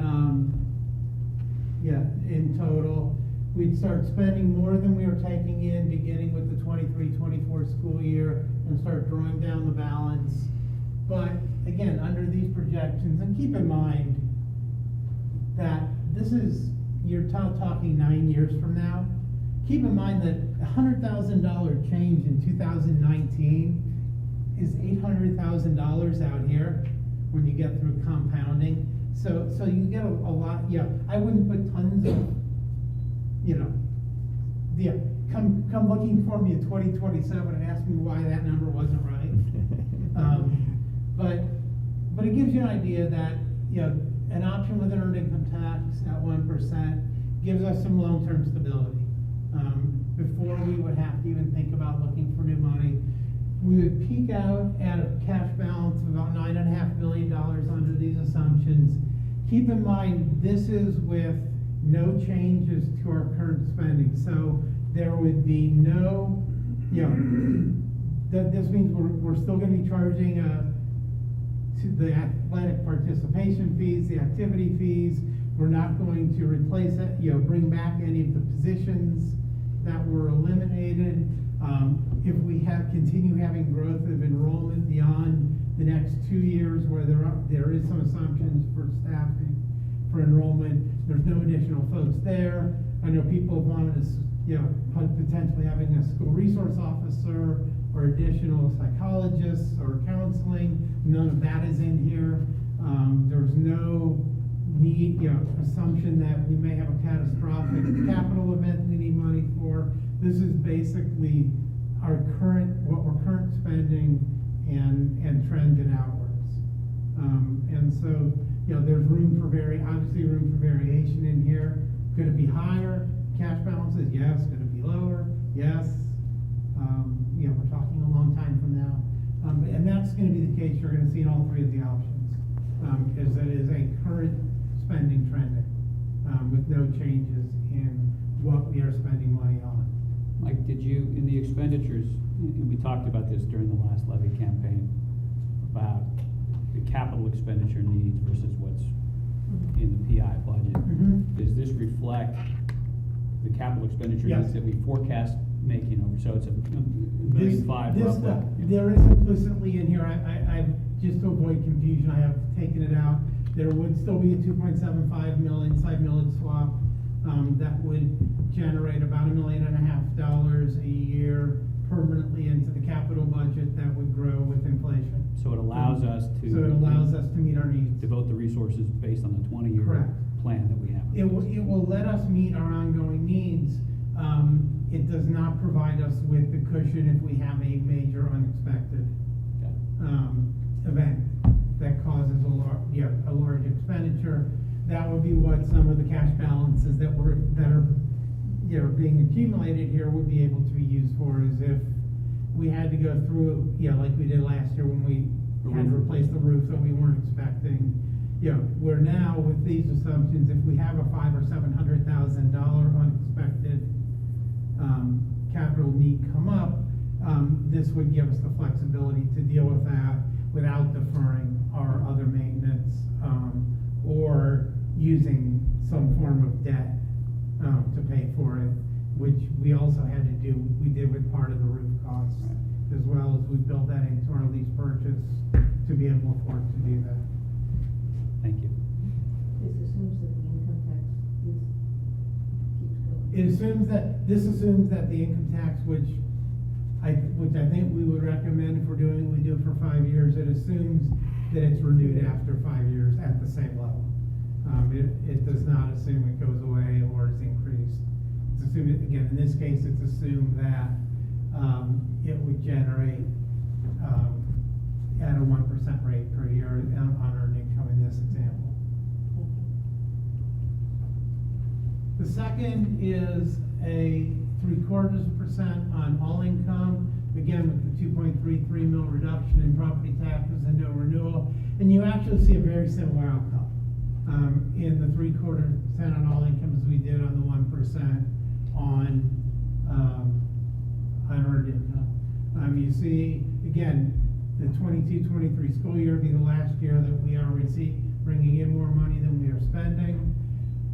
in total. We'd start spending more than we were taking in, beginning with the 23-24 school year, and start drawing down the balance. But again, under these projections, and keep in mind that this is, you're talking 9 years from now. Keep in mind that $100,000 change in 2019 is $800,000 out here when you get through compounding. So you get a lot. Yeah, I wouldn't put tons of, you know, come looking for me in 2027 and ask me why that number wasn't right. But it gives you an idea that, you know, an option with an earned income tax at 1% gives us some long-term stability. Before we would have to even think about looking for new money, we would peak out at a cash balance of about $9.5 million under these assumptions. Keep in mind, this is with no changes to our current spending. So there would be no, you know, this means we're still going to be charging to the athletic participation fees, the activity fees. We're not going to replace it, you know, bring back any of the positions that were eliminated. If we continue having growth of enrollment beyond the next 2 years, where there is some assumptions for staffing, for enrollment, there's no additional folks there. I know people have wanted us, you know, potentially having a school resource officer or additional psychologists or counseling. None of that is in here. There's no need, you know, assumption that we may have a catastrophic capital event we need money for. This is basically what we're current spending and trending outwards. And so, you know, there's obviously room for variation in here. Could it be higher cash balances? Yes. Could it be lower? Yes. You know, we're talking a long time from now. And that's going to be the case you're going to see in all three of the options, is that it is a current spending trending with no changes in what we are spending money on. Mike, did you, in the expenditures, and we talked about this during the last levy campaign, about the capital expenditure needs versus what's in the PI budget. Does this reflect the capital expenditure needs that we forecast making over? So it's a $1.5 million roughly. There is implicitly in here, I just to avoid confusion, I have taken it out. There would still be a 2.75 mil inside millage swap that would generate about $1.5 million a year permanently into the capital budget that would grow with inflation. So it allows us to meet our needs. Devote the resources based on the 20-year plan that we have. It will let us meet our ongoing needs. It does not provide us with the cushion if we have a major unexpected event that causes a large expenditure. That would be what some of the cash balances that are being accumulated here would be able to be used for, as if we had to go through, like we did last year when we had to replace the roof that we weren't expecting. Where now with these assumptions, if we have a $500,000 or $700,000 unexpected capital need come up, this would give us the flexibility to deal with that without deferring our other maintenance or using some form of debt to pay for it, which we also had to do. We did with part of the roof costs, as well as we built that into our lease purchase to be able to afford to do that. Thank you. This assumes that the income tax keeps going. This assumes that the income tax, which which I think we would recommend if we're doing it, we do it for 5 years. It assumes that it's renewed after 5 years at the same level. It does not assume it goes away or is increased. It's assumed, again, in this case, it's assumed that it would generate at a 1% rate per year on earned income in this example. The second is a 0.75% on all income, again with the 2.33 mil reduction in property taxes and no renewal. And you actually see a very similar outcome in the 0.75% on all income as we did on the 1% on unearned income. You see, again, the 22-23 school year will be the last year that we are bringing in more money than we are spending.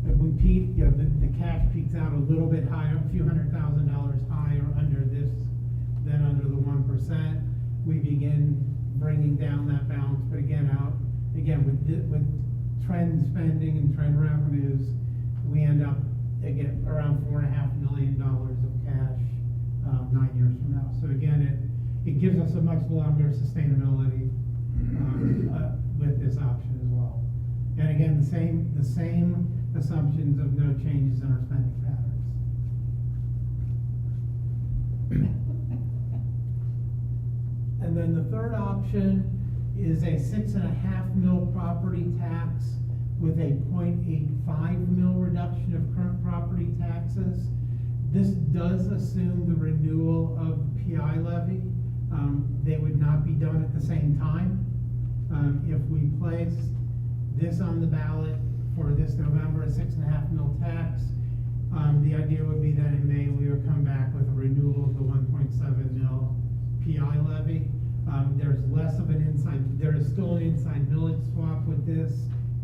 If we peak, the cash peaks out a little bit higher, a few $100,000 higher under this than under the 1%. We begin bringing down that balance, but again, with trend spending and trend revenues, we end up again around $4.5 million of cash 9 years from now. So again, it gives us a much longer sustainability with this option as well. And again, the same assumptions of no changes in our spending patterns. And then the third option is a 6.5 mil property tax with a 0.85 mil reduction of current property taxes. This does assume the renewal of the PI levy. They would not be done at the same time. If we place this on the ballot for this November, a 6.5 mil tax, the idea would be that in May we would come back with a renewal of the 1.7 mil PI levy. There's less of an there is still an inside millage swap with this.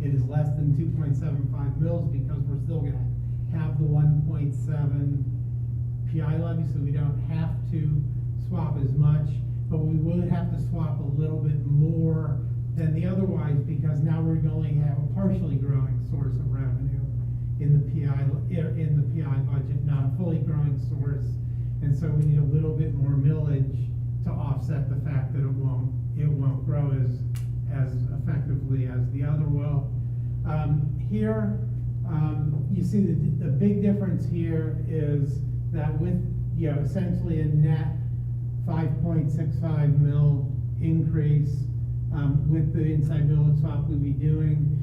It is less than 2.75 mils because we're still going to have the 1.7 PI levy, so we don't have to swap as much, but we would have to swap a little bit more than the otherwise because now we're going to have a partially growing source of revenue in the PI budget, not a fully growing source, and so we need a little bit more millage to offset the fact that it won't grow as effectively as the other will. Here, you see the big difference here is that with essentially a net 5.65 mil increase with the inside millage swap we'd be doing,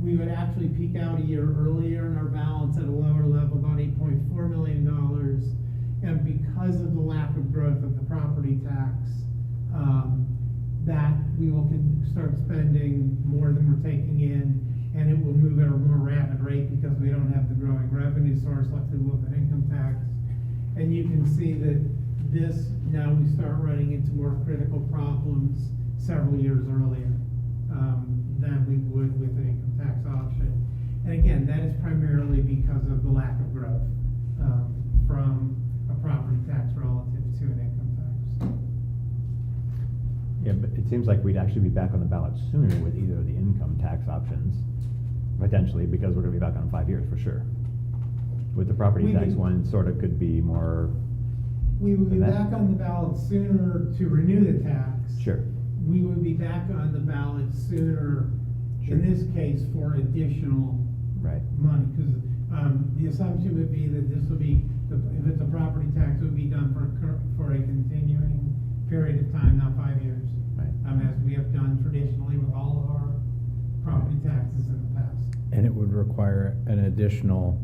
we would actually peak out a year earlier in our balance at a lower level, about $8.4 million. And because of the lack of growth of the property tax, that we will start spending more than we're taking in, and it will move at a more rapid rate because we don't have the growing revenue source like we will with income tax. And you can see that this, now we start running into more critical problems several years earlier than we would with an income tax option. And again, that is primarily because of the lack of growth from a property tax relative to an income tax. Yeah, but it seems like we'd actually be back on the ballot sooner with either of the income tax options, potentially, because we're gonna be back on 5 years for sure. With the property tax one, sort of could be more. We would be back on the ballot sooner to renew the tax. Sure. We would be back on the ballot sooner, in this case, for additional money, because the assumption would be that this will be, if it's a property tax, it would be done for a continuing period of time, not 5 years. As we have done traditionally with all of our property taxes in the past. And it would require an additional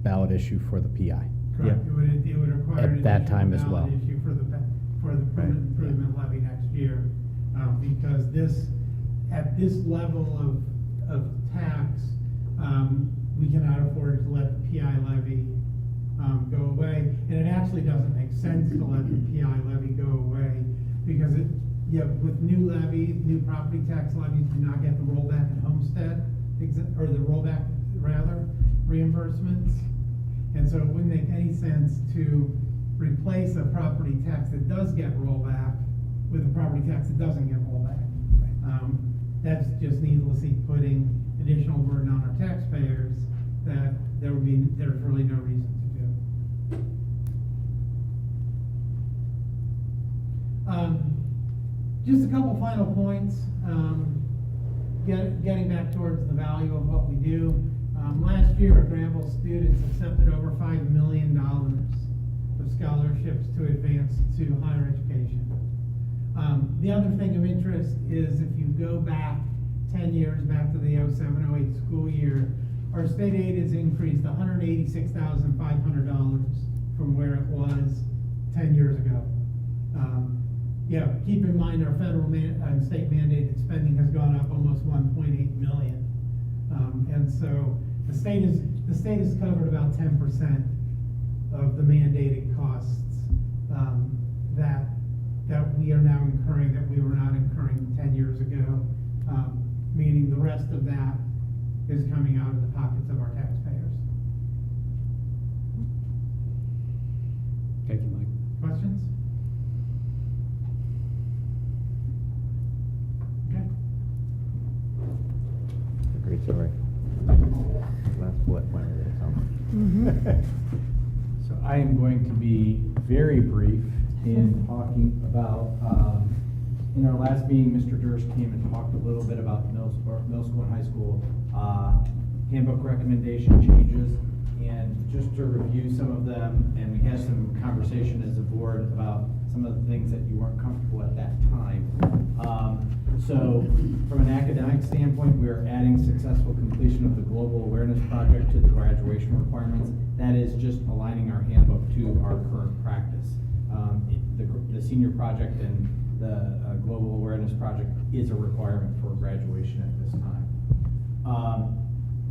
ballot issue for the PI. Correct. It would require at an that time as additional well. ballot issue for the permanent improvement levy next year, because at this level of tax, we cannot afford to let the PI levy go away, and it actually doesn't make sense to let the PI levy go away because with new levies, new property tax levies do not get the rollback in homestead, or the rollback rather reimbursements, and so it wouldn't make any sense to replace a property tax that does get rollback with a property tax that doesn't get rollback. That's just needlessly putting additional burden on our taxpayers that there's really no reason to do. Just a couple final points. Getting back towards the value of what we do. Last year, Granville students accepted over $5 million of scholarships to advance to higher education. The other thing of interest is if you go back 10 years, back to the 07-08 school year, our state aid has increased $186,500 from where it was 10 years ago. Keep in mind our federal and state mandated spending has gone up almost 1.8 million. And so the state has covered about 10% of the mandated costs that we are now incurring that we were not incurring 10 years ago, meaning the rest of that is coming out of the pockets of our taxpayers. Thank you, Mike. Questions? Okay. It's a great story. Last bullet point really, So I am going to be very brief in talking about, in our last meeting, Mr. Durst came and talked a little bit about the middle school and high school handbook recommendation changes. And just to review some of them, and we had some conversation as a board about some of the things that you weren't comfortable at that time. So from an academic standpoint, we are adding successful completion of the Global Awareness Project to the graduation requirements. That is just aligning our handbook to our current practice. The senior project and the Global Awareness Project is a requirement for graduation at this time.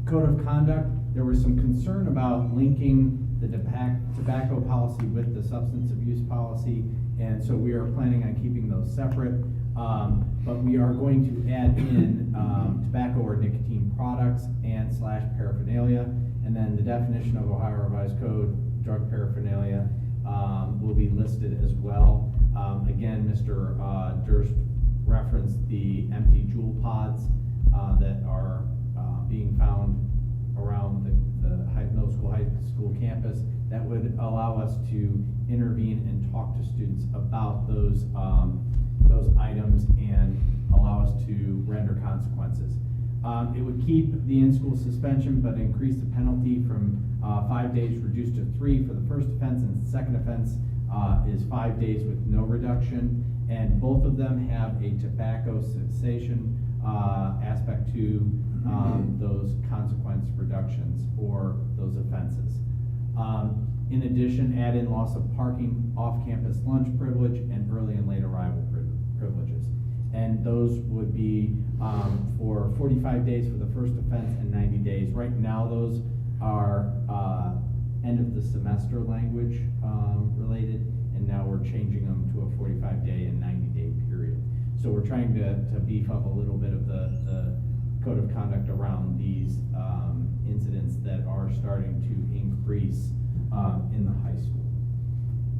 Code of conduct, there was some concern about linking the tobacco policy with the substance abuse policy, and so we are planning on keeping those separate. But we are going to add in tobacco or nicotine products and / paraphernalia, and then the definition of Ohio Revised Code, drug paraphernalia, will be listed as well. Again, Mr. Durst referenced the empty jewel pods that are being found around the middle school, high school campus. That would allow us to intervene and talk to students about those items and allow us to render consequences. It would keep the in-school suspension, but increase the penalty from 5 days reduced to 3 for the first offense, and the second offense is 5 days with no reduction. And both of them have a tobacco cessation aspect to those consequence reductions or those offenses. In addition, add in loss of parking, off-campus lunch privilege, and early and late arrival privileges. And those would be for 45 days for the first offense and 90 days. Right now, those are end of the semester language related, and now we're changing them to a 45-day and 90-day period. So we're trying to beef up a little bit of the code of conduct around these incidents that are starting to increase in the high school.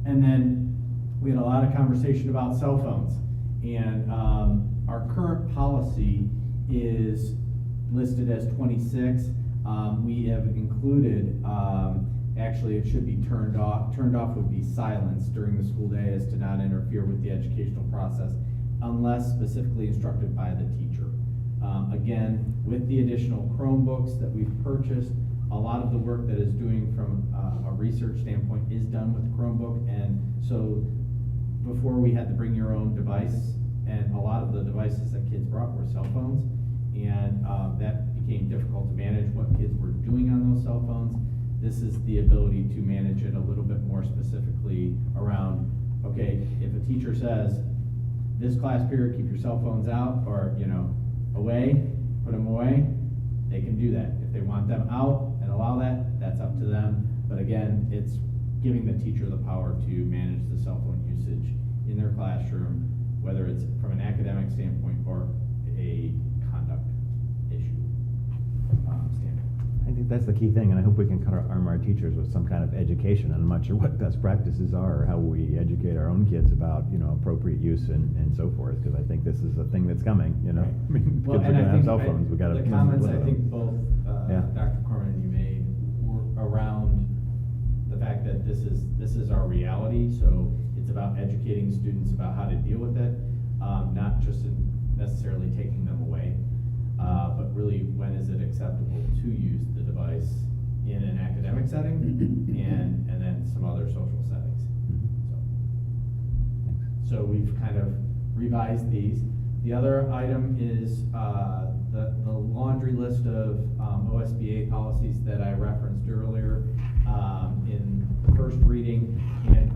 And then we had a lot of conversation about cell phones, and our current policy is listed as 26. We have included, actually it should be turned off. Turned off would be silenced during the school day as to not interfere with the educational process unless specifically instructed by the teacher. Again, with the additional Chromebooks that we've purchased, a lot of the work that is doing from a research standpoint is done with Chromebook, and so before we had to bring your own device, and a lot of the devices that kids brought were cell phones, and that became difficult to manage what kids were doing on those cell phones. This is the ability to manage it a little bit more specifically around, okay, if a teacher says, this class period, keep your cell phones out, or, away, put them away, they can do that. If they want them out and allow that, that's up to them. But again, it's giving the teacher the power to manage the cell phone usage in their classroom, whether it's from an academic standpoint or a conduct issue standpoint. I think that's the key thing, and I hope we can kind of arm our teachers with some kind of education. I'm not sure what best practices are, or how we educate our own kids about, appropriate use and so forth, because I think this is a thing that's coming, Right. I mean, Well, kids are and gonna have cell phones, we gotta. The comments I limit think them. both Dr. Corman and you made were around the fact that this is our reality, so it's It's about educating students about how to deal with it, not just in necessarily taking them away, but really when is it acceptable to use the device in an academic setting and then some other social settings. So we've kind of revised these. The other item is the laundry list of OSBA policies that I referenced earlier in the first reading. And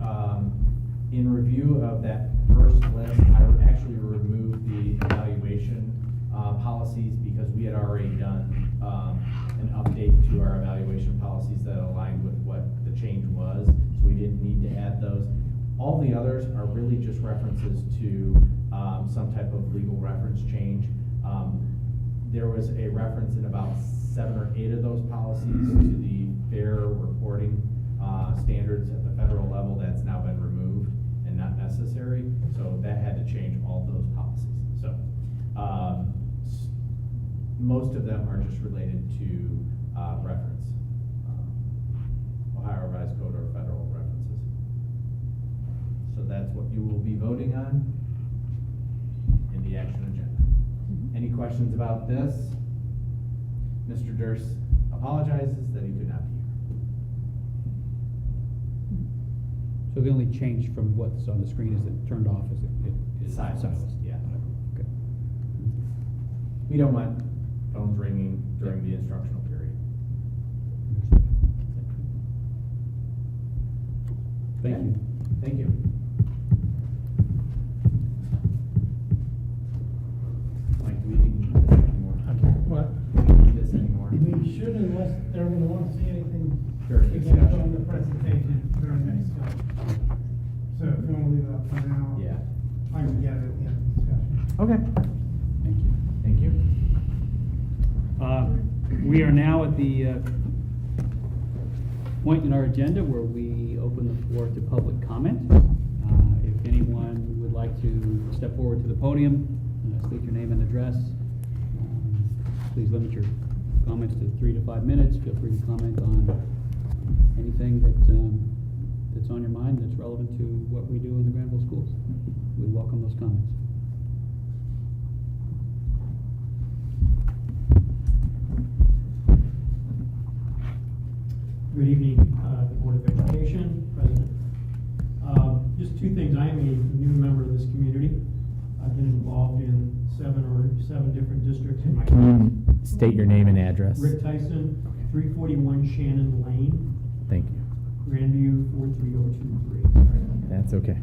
in review of that first list, I actually removed the evaluation policies because we had already done an update to our evaluation policies that aligned with what the change was, so we didn't need to add those. All the others are really just references to some type of legal reference change. There was a reference in about 7 or 8 of those policies to the fair reporting standards at the federal level. That's now been removed and not necessary, so that had to change all those policies. So most of them are just related to reference, Ohio Revised Code or federal references. So that's what you will be voting on in the action agenda. Any questions about this? Mr. Durst apologizes that he could not be here. So the only change from what's on the screen is it turned off, is it is Silenced, yeah. Okay. We don't want phones ringing during the instructional period. Thank you. Thank you. Mike, do we need this anymore? What? Do we need this anymore? We should, unless they're gonna want to see anything During again discussion. from the presentation during the discussion. So if you wanna leave it up for now. Yeah. I can get it at the end of the discussion. Okay. Thank you. Thank you. We are now at the point in our agenda where we open the floor to public comment. If anyone would like to step forward to the podium, state your name and address. Please limit your comments to 3 to 5 minutes. Feel free to comment on anything that's on your mind that's relevant to what we do in the Granville schools. We welcome those comments. Good evening, the Board of Education, President. Just 2 things. I am a new member of this community. I've been involved in 7 different districts in my Can you state your name and address? Rick Tyson, 341 Shannon Lane, Thank you. Grandview 43023. That's okay.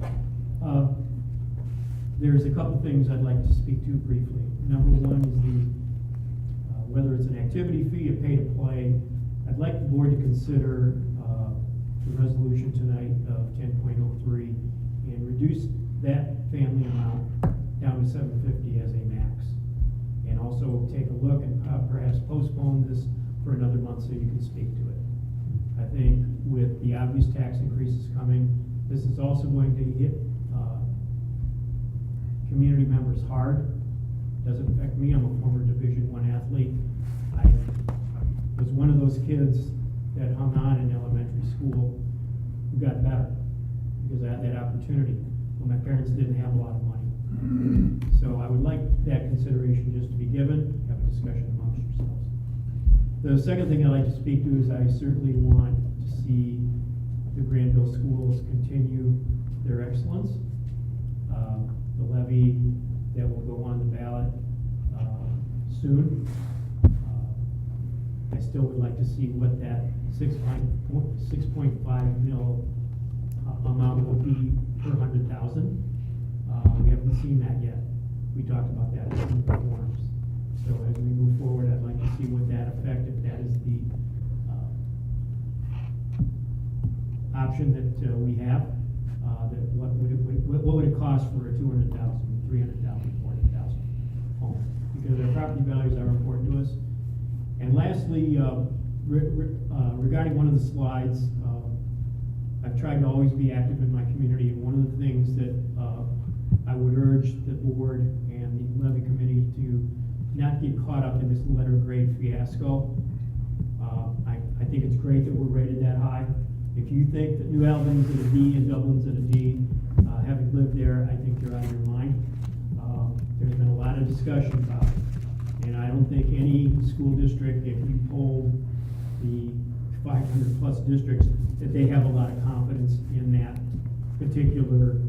There's a couple things I'd like to speak to briefly. Number 1 is whether it's an activity fee, a pay to play. I'd like the board to consider the resolution tonight of 10.03 and reduce that family amount down to $750 as a max. And also take a look and perhaps postpone this for another month so you can speak to it. I think with the obvious tax increases coming, this is also going to hit community members hard. Doesn't affect me. I'm a former Division I athlete. I was one of those kids that hung on in elementary school who got better because I had that opportunity when my parents didn't have a lot of money. So I would like that consideration just to be given, have a discussion amongst yourselves. The second thing I'd like to speak to is I certainly want to see the Granville schools continue their excellence. The levy that will go on the ballot soon. I still would like to see what that 6.5 mil amount will be per 100,000. We haven't seen that yet. We talked about that in some forums. So as we move forward, I'd like to see what that effect, if that is the option that we have, that what would it cost for a 200,000, 300,000, 400,000 home? Because our property values are important to us. And lastly, regarding one of the slides, I've tried to always be active in my community, and one of the things that I would urge the board and the levy committee to not get caught up in this letter grade fiasco. I think it's great that we're rated that high. If you think that New Albany's at a D and Dublin's at a D, having lived there, I think they're on your mind. There's been a lot of discussion about it. And I don't think any school district, if you polled the 500-plus districts, that they have a lot of confidence in that particular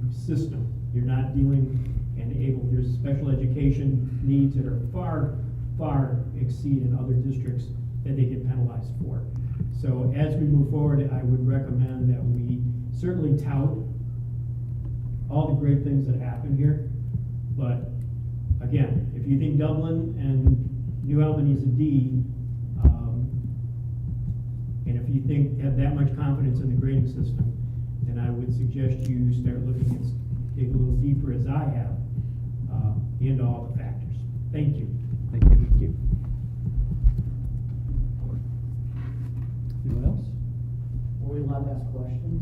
system. You're not dealing and able, there's special education needs that are far exceed in other districts that they get penalized for. So as we move forward, I would recommend that we certainly tout all the great things that happen here. But again, if you think Dublin and New Albany is a D, and if you have that much confidence in the grading system, then I would suggest you start looking at, dig a little deeper as I have, into all the factors. Thank you. Thank you. Thank you. Anyone else? Are we allowed to ask questions?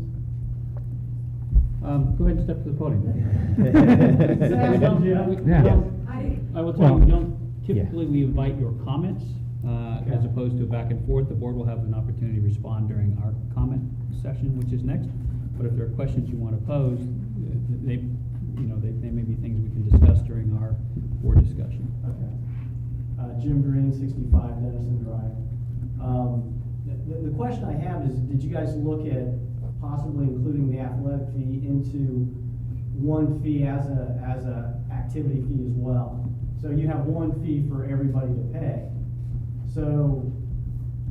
Go ahead and step to the podium. We don't- Yeah. I I will tell you, we don't, Yeah. typically we invite your comments, as Okay. opposed to back and forth. The board will have an opportunity to respond during our comment session, which is next. But if there are questions you want to pose, they may be things we can discuss during our board discussion. Okay. Jim Green, 65 Dennison Drive. The question I have is, did you guys look at possibly including the athletic fee into one fee as a activity fee as well? So you have one fee for everybody to pay. So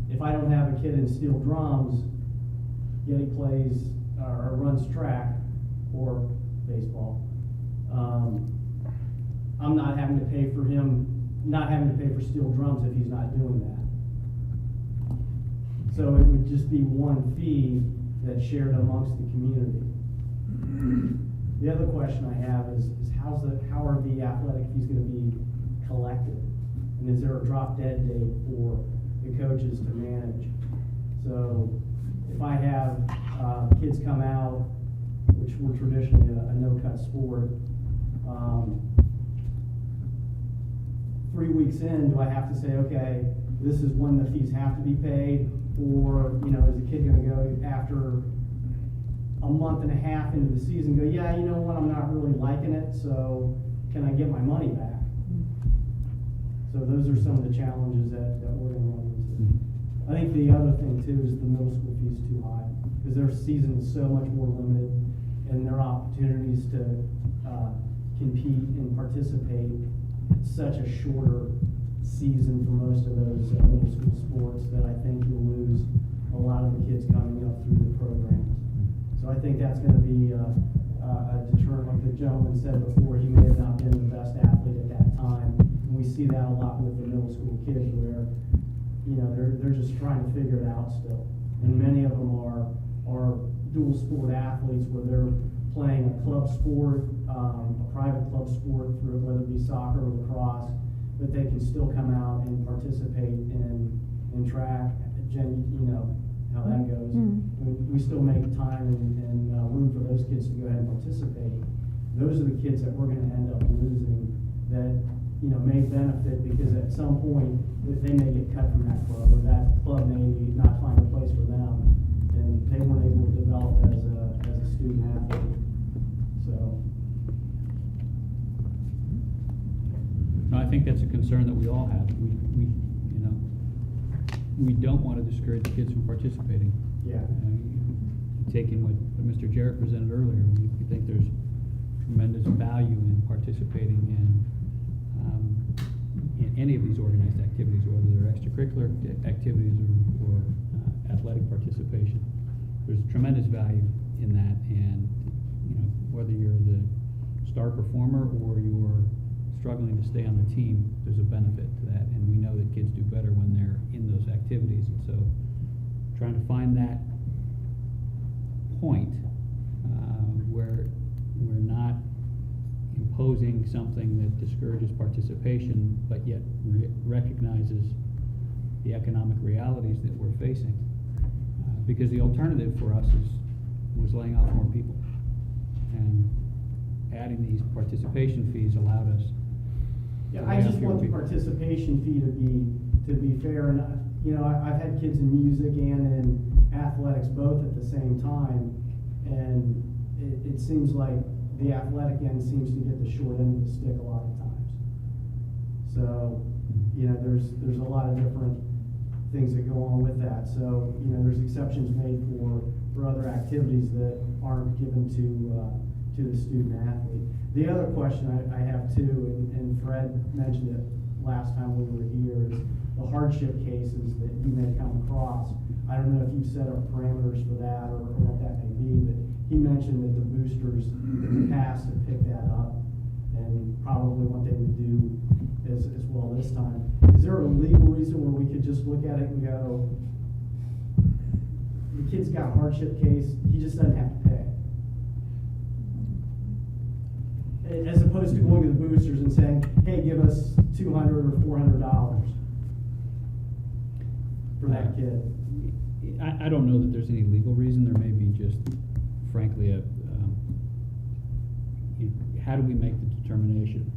if I don't have a kid in steel drums, yet he plays or runs track or baseball, I'm not having to pay for him, not having to pay for steel drums if he's not doing that. So it would just be one fee that's shared amongst the community. The other question I have is how are the athletic fees gonna be collected? And is there a drop dead date for the coaches to manage? So if I have, kids come out, which were traditionally a no-cut sport, 3 weeks in, do I have to say, okay, this is when the fees have to be paid? Or, is the kid gonna go after a month and a half into the season, go, yeah, you know what, I'm not really liking it, so can I get my money back? So those are some of the challenges that we're gonna run into. I think the other thing too is the middle school fees too high, because their season is so much more limited, and their opportunities to compete and participate, it's such a shorter season for most of those middle school sports that I think you'll lose a lot of the kids coming up through the programs. So I think that's gonna be a deterrent, like the gentleman said before, he may have not been the best athlete at that time. And we see that a lot with the middle school kids where, they're just trying to figure it out still. And many of them are dual sport athletes where they're playing a club sport, a private club sport, through whether it be soccer or lacrosse, but they can still come out and participate in track. Jen, you know how that goes. We still make time and room for those kids to go ahead and participate. Those are the kids that we're gonna end up losing that, may benefit because at some point they may get cut from that club, or that club may not find a place for them, and they weren't able to develop as a student athlete. So. No, I think that's a concern that we all have. We don't want to discourage kids from participating. Yeah. Taking what Mr. Jarrett presented earlier, we think there's tremendous value in participating in any of these organized activities, whether they're extracurricular activities or athletic participation. There's tremendous value in that, and whether you're the star performer or you're struggling to stay on the team, there's a benefit to that, and we know that kids do better when they're in those activities, and so trying to find that point where we're not imposing something that discourages participation, but yet recognizes the economic realities that we're facing, because the alternative for us was laying off more people, and adding these participation fees allowed us. Yeah, I just want the participation fee to be fair, and I've had kids in music and in athletics both at the same time, and it seems like the athletic end seems to get the short end of the stick a lot of times. So, you know, there's a lot of different things that go on with that. So, you know, there's exceptions made for other activities that aren't given to the student athlete. The other question I have too, and Fred mentioned it last time we were here, is the hardship cases that you may come across. I don't know if you've set up parameters for that or what that may be, but he mentioned that the boosters in the past have picked that up and probably what they would do as well this time. Is there a legal reason where we could just look at it and go, the kid's got a hardship case, he just doesn't have to pay? As opposed to going to the boosters and saying, hey, give us $200 or $400 for that kid. I don't know that there's any legal reason. There may be just, frankly, how do we make the determination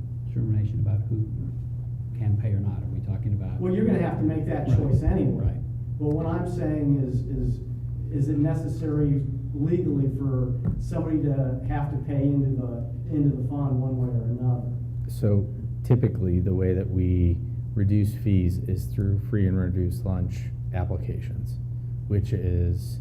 about who can pay or not? Are we talking about? Well, you're gonna have to make that choice anyway. Right. But what I'm saying is it necessary legally for somebody to have to pay into the fund one way or another? So typically, the way that we reduce fees is through free and reduced lunch applications, which is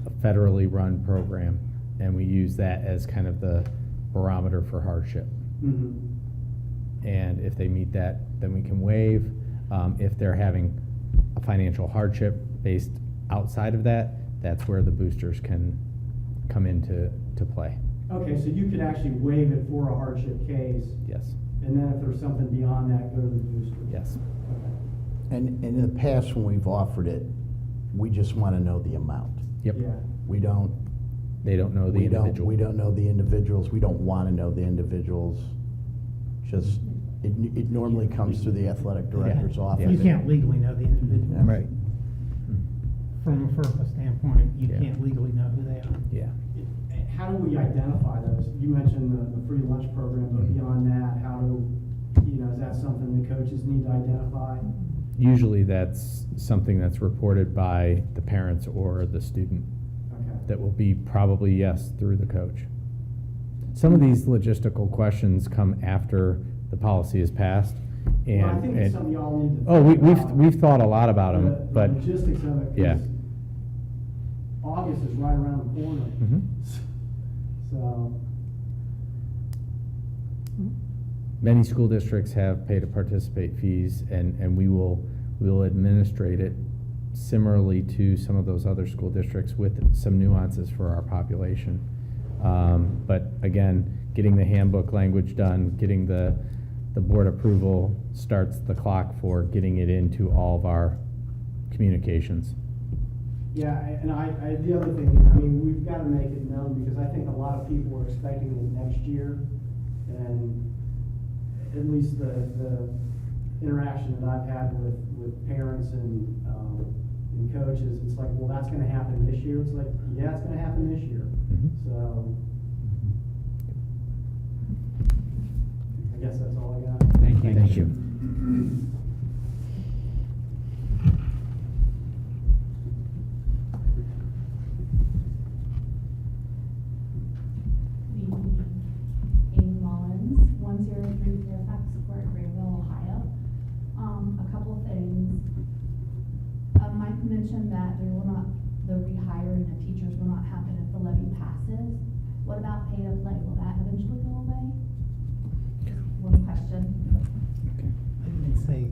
a federally run program, and we use that as kind of the barometer for hardship. Mm-hmm. And if they meet that, then we can waive. If they're having a financial hardship based outside of that, that's where the boosters can come into play. Okay, so you could actually waive it for a hardship case? Yes. And then if there's something beyond that, go to the booster? Yes. Okay. And in the past, when we've offered it, we just want to know the amount. Yep. Yeah. We don't. They don't know the individual. We don't know the individuals. We don't want to know the individuals. Just, it normally comes through the athletic director's office. You can't legally know the individual. Yeah. Right. From a FERPA standpoint, you Yeah. can't legally know who they are. Yeah. How do we identify those? You mentioned the free lunch program, but beyond that, is that something the coaches need to identify? Usually that's something that's reported by the parents or the student. Okay. That will be probably, yes, through the coach. Some of these logistical questions come after the policy is passed. And, Well, I think it's something y'all need to. oh, think about. we've thought a lot about them, The but logistics of it. 'Cause yeah. August is right around the corner. Mhm. So. Many school districts have pay to participate fees, and we will administrate it similarly to some of those other school districts with some nuances for our population. But again, getting the handbook language done, getting the board approval starts the clock for getting it into all of our communications. Yeah, and the other thing, we've got to make it known, because I think a lot of people are expecting it next year, and at least the interaction that I've had with parents and coaches, it's like, well, that's gonna happen this year. It's like, yeah, it's gonna happen this year. Mhm. So, I guess that's all I got. Thank you. Thank you. Amy Mullins, 103 Fairfax Court, Greenville, Ohio. A couple of things. Mike mentioned that the rehiring of teachers will not happen if the levy passes. What about pay to play? Will that eventually go away? One question. I didn't say,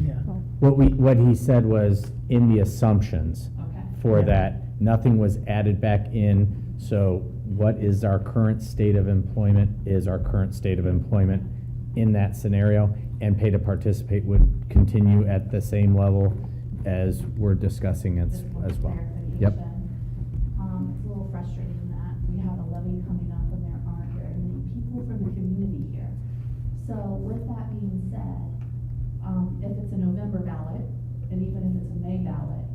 yeah. What he said was in the assumptions Okay. for Yeah. that, nothing was added back in. So what is our current state of employment is our current state of employment in that scenario, and pay to participate would continue at the same level as we're discussing as well. Yep. It's a little frustrating that we have a levy coming up and there aren't very many people from the community here. So with that being said, if it's a November ballot, and even if it's a May ballot,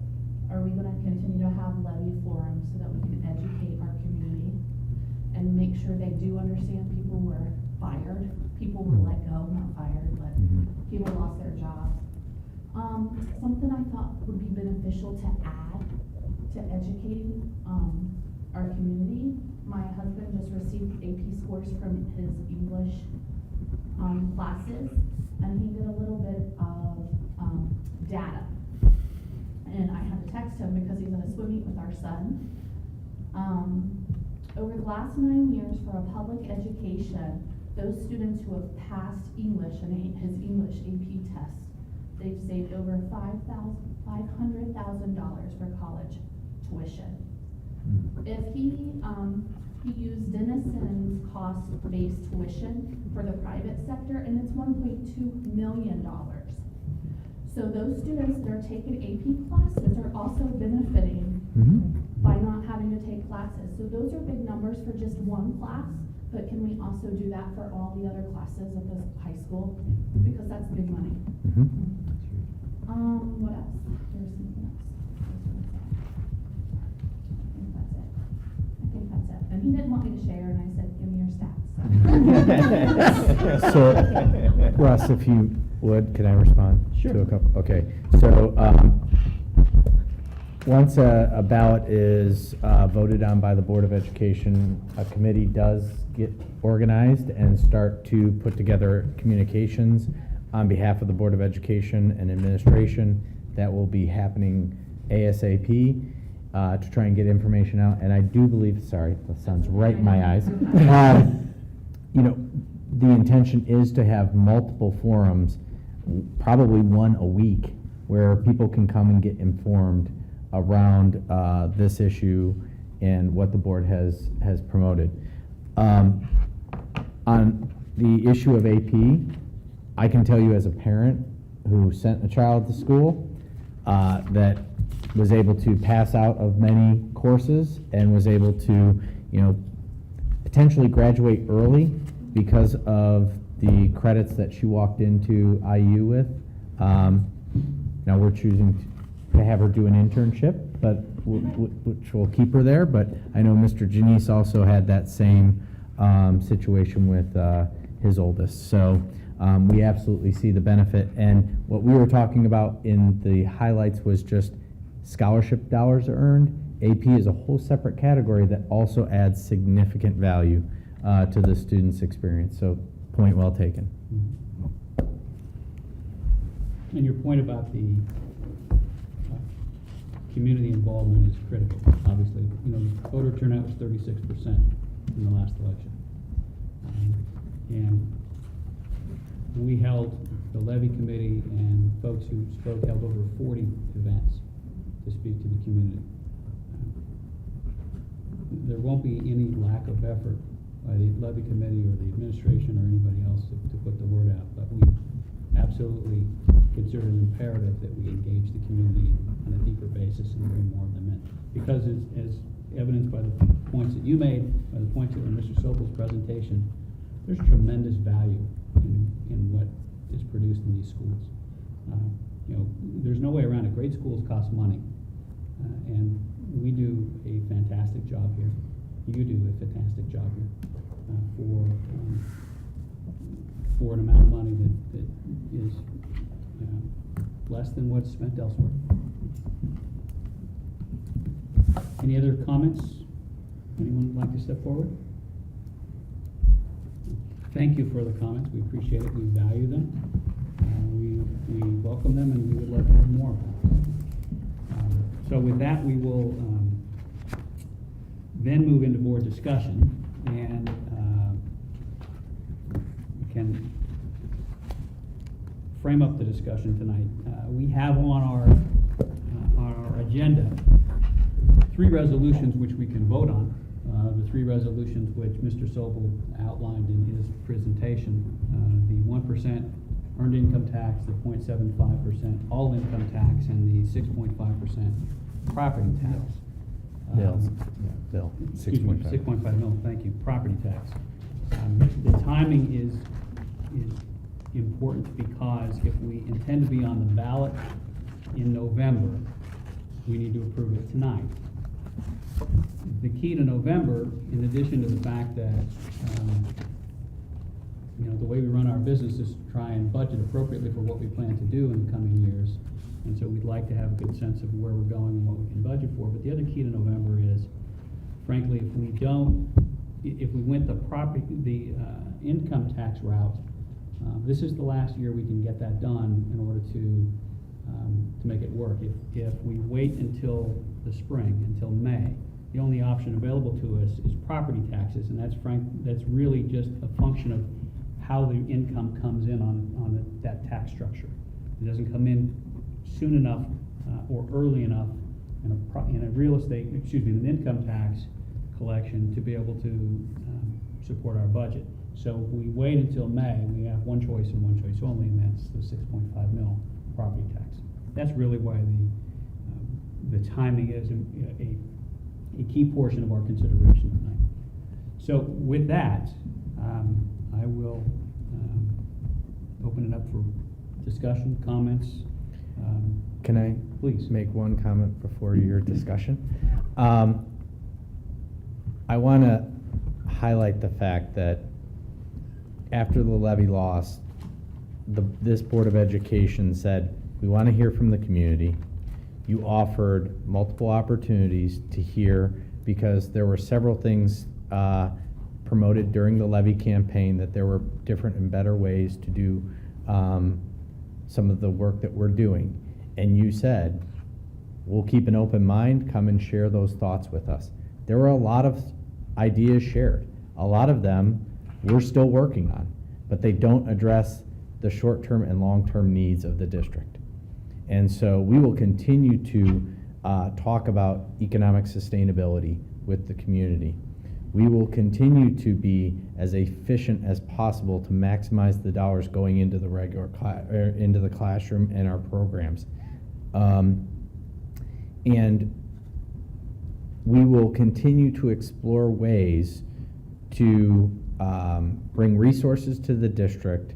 are we gonna continue to have levy forums so that we can educate our community and make sure they do understand people were fired, people were let go, not fired, but people lost their jobs? Something I thought would be beneficial to add to educating our community my husband just received AP scores from his English classes, and he did a little bit of data. And I had to text him because he's in a swim meet with our son. Over the last 9 years for a public education, those students who have passed English and his English AP test, they've saved over $500,000 for college tuition. If he used Denison's cost-based tuition for the private sector, and it's $1.2 million. So those students that are taking AP classes are also benefiting by not having to take classes. So those are big numbers for just one class, but can we also do that for all the other classes at the high school? Because that's big money. What else? There's something else. I think that's it. And he didn't want me to share, and I said, give me your stats. So, Russ, if you would, can I respond? Sure. To a couple? Okay. So, once a ballot is voted on by the Board of Education, a committee does get organized and start to put together communications on behalf of the Board of Education and Administration. That will be happening ASAP to try and get information out. And I do believe, sorry, the sun's right in my eyes. You know, the intention is to have multiple forums, probably one a week, where people can come and get informed around this issue and what the board has promoted. On the issue of AP, I can tell you as a parent who sent a child to school that was able to pass out of many courses and was able to, you know, potentially graduate early because of the credits that she walked into IU with. Now we're choosing to have her do an internship, but which will keep her there. But I know Mr. Janice also had that same situation with his oldest. So we absolutely see the benefit. And what we were talking about in the highlights was just scholarship dollars earned. AP is a whole separate category that also adds significant value to the student's experience. So point well taken. And your point about the community involvement is critical, obviously. You know, voter turnout was 36% in the last election. And we held, the levy committee and folks who spoke held over 40 events to speak to the community. There won't be any lack of effort by the levy committee or the administration or anybody else to put the word out, but we absolutely consider it imperative that we engage the community on a deeper basis and bring more of them in. Because as evidenced by the points that you made, by the points that were in Mr. Sobel's presentation, there's tremendous value in what is produced in these schools. You know, there's no way around it. Great schools cost money, and we do a fantastic job here. You do a fantastic job here for an amount of money that is less than what's spent elsewhere. Any other comments? Anyone would like to step forward? Thank you for the comments. We appreciate it. We value them. We welcome them, and we would love to have more of them. So with that, we will then move into board discussion, and we can frame up the discussion tonight. We have on our agenda 3 resolutions which we can vote on. The 3 resolutions which Mr. Sobel outlined in his presentation, the 1% earned income tax, the 0.75% all income tax, and the 6.5% property tax. Bill. 6.5 mil, thank you, property tax. The timing is important because if we intend to be on the ballot in November, we need to approve it tonight. The key to November, in addition to the fact that you know, the way we run our business is to try and budget appropriately for what we plan to do in the coming years. And so we'd like to have a good sense of where we're going and what we can budget for. But the other key to November is frankly, if we don't, if we went the income tax route, this is the last year we can get that done in order to make it work. If we wait until the spring, until May, the only option available to us is property taxes, and that's really just a function of how the income comes in on that tax structure. It doesn't come in soon enough or early enough in a real estate, an income tax collection to be able to support our budget. So if we wait until May, we have one choice and one choice only, and that's the 6.5 mil property tax. That's really why the timing is a key portion of our consideration tonight. So with that, I will open it up for discussion, comments. Can I please make one comment before your discussion? I want to highlight the fact that after the levy loss, this Board of Education said, we want to hear from the community. You offered multiple opportunities to hear, because there were several things promoted during the levy campaign that there were different and better ways to do some of the work that we're doing. And you said, we'll keep an open mind, come and share those thoughts with us. There were a lot of ideas shared. A lot of them we're still working on, but they don't address the short-term and long-term needs of the district. And so we will continue to talk about economic sustainability with the community. We will continue to be as efficient as possible to maximize the dollars going into the into the classroom and our programs. And we will continue to explore ways to bring resources to the district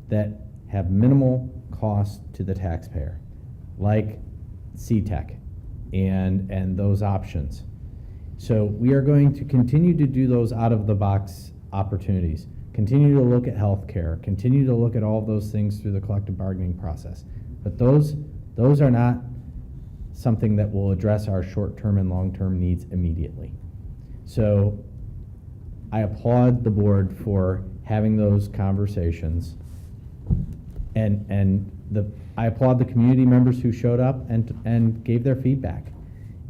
that have minimal cost to the taxpayer, like CTEC and those options. So we are going to continue to do those out-of-the-box opportunities, continue to look at healthcare, continue to look at all of those things through the collective bargaining process. But those are not something that will address our short-term and long-term needs immediately. So I applaud the board for having those conversations, and I applaud the community members who showed up and gave their feedback.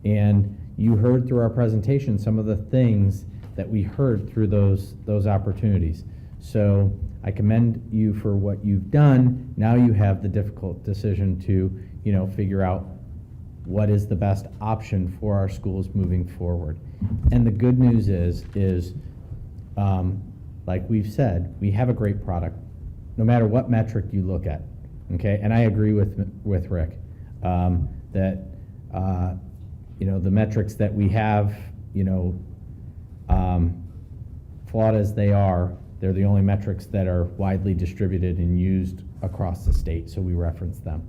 And you heard through our presentation some of the things that we heard through those opportunities. So I commend you for what you've done. Now you have the difficult decision to, figure out what is the best option for our schools moving forward. And the good news is like we've said, we have a great product, no matter what metric you look at. Okay, and I agree with Rick that the metrics that we have, flawed as they are, they're the only metrics that are widely distributed and used across the state, so we reference them.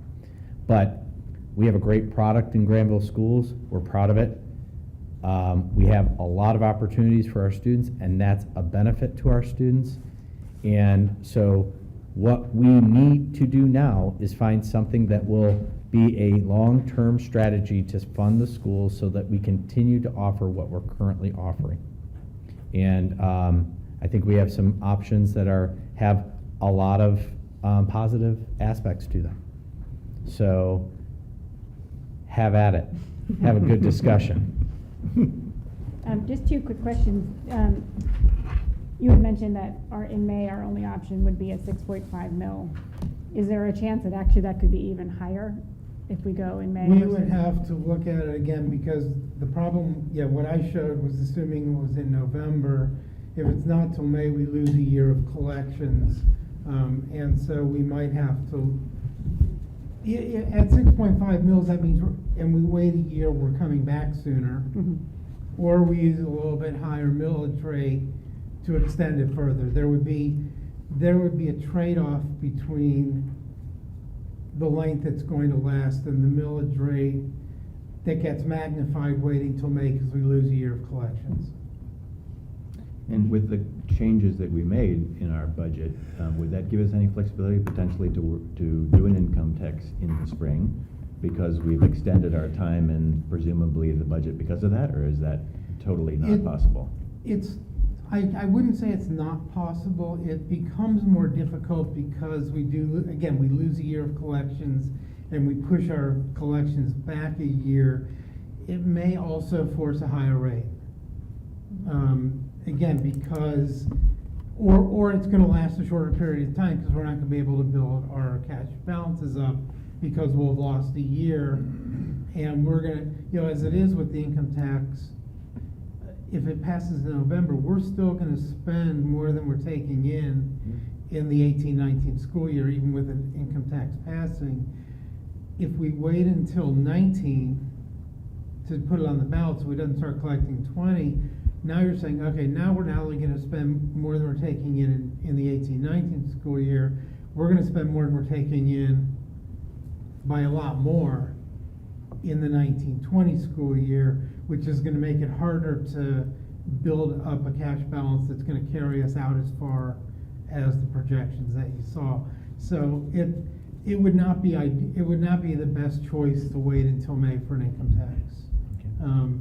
But we have a great product in Granville Schools. We're proud of it. We have a lot of opportunities for our students, and that's a benefit to our students. And so what we need to do now is find something that will be a long-term strategy to fund the schools so that we continue to offer what we're currently offering. And I think we have some options that have a lot of positive aspects to them. So have at it. Have a good discussion. Just two quick questions. You had mentioned that in May, our only option would be a 6.5 mil. Is there a chance that actually that could be even higher if we go in May? We would have to look at it again, because the problem, what I showed was assuming it was in November. If it's not till May, we lose a year of collections. And so we might have to, at 6.5 mils, that means, and we wait a year, we're coming back sooner. Mm-hmm. Or we use a little bit higher millage rate to extend it further. There would be a trade-off between the length it's going to last and the millage rate that gets magnified waiting till May because we lose a year of collections. And with the changes that we made in our budget, would that give us any flexibility potentially to do an income tax in the spring? Because we've extended our time and presumably the budget because of that, or is that totally not possible? I wouldn't say it's not possible. It becomes more difficult because we lose a year of collections and we push our collections back a year. It may also force a higher rate. Again, because, or it's gonna last a shorter period of time because we're not gonna be able to build our cash balances up because we'll have lost a year. And we're gonna, as it is with the income tax, if it passes in November, we're still gonna spend more than we're taking in the 18-19 school year, even with an income tax passing. If we wait until 19 to put it on the ballot, so we don't start collecting 20, now you're saying, okay, now we're not only gonna spend more than we're taking in the 18-19 school year, we're gonna spend more than we're taking in by a lot more in the 19-20 school year, which is gonna make it harder to build up a cash balance that's gonna carry us out as far as the projections that you saw. So it would not be the best choice to wait until May for an income tax. Okay.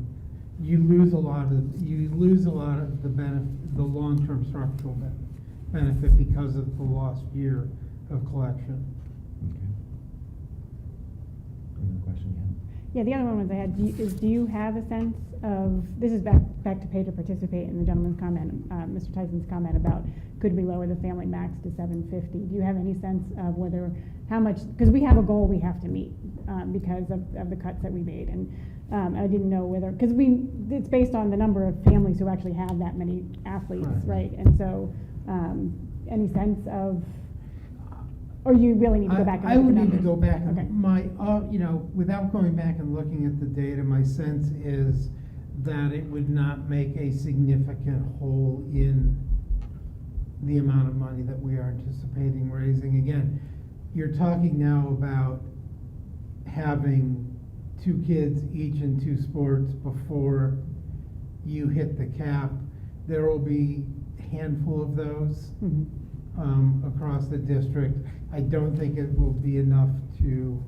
You lose a lot of the long-term structural benefit because of the lost year of collection. Okay. Any question, Ken? Yeah, the other one was I had, do you have a sense of, this is back to pay to participate in the gentleman's comment, Mr. Tyson's comment about could we lower the family max to $750? Do you have any sense of how much, because we have a goal we have to meet because of the cuts that we made, and I didn't know whether, because it's based on the number of families who actually have that many athletes, right? And so, any sense of, or you really need to go back and look I would at the need to numbers? go back and Okay. without going back and looking at the data, my sense is that it would not make a significant hole in the amount of money that we are anticipating raising. Again, you're talking now about having 2 kids each in 2 sports before you hit the cap. There will be a handful of those across the district. I don't think it will be enough to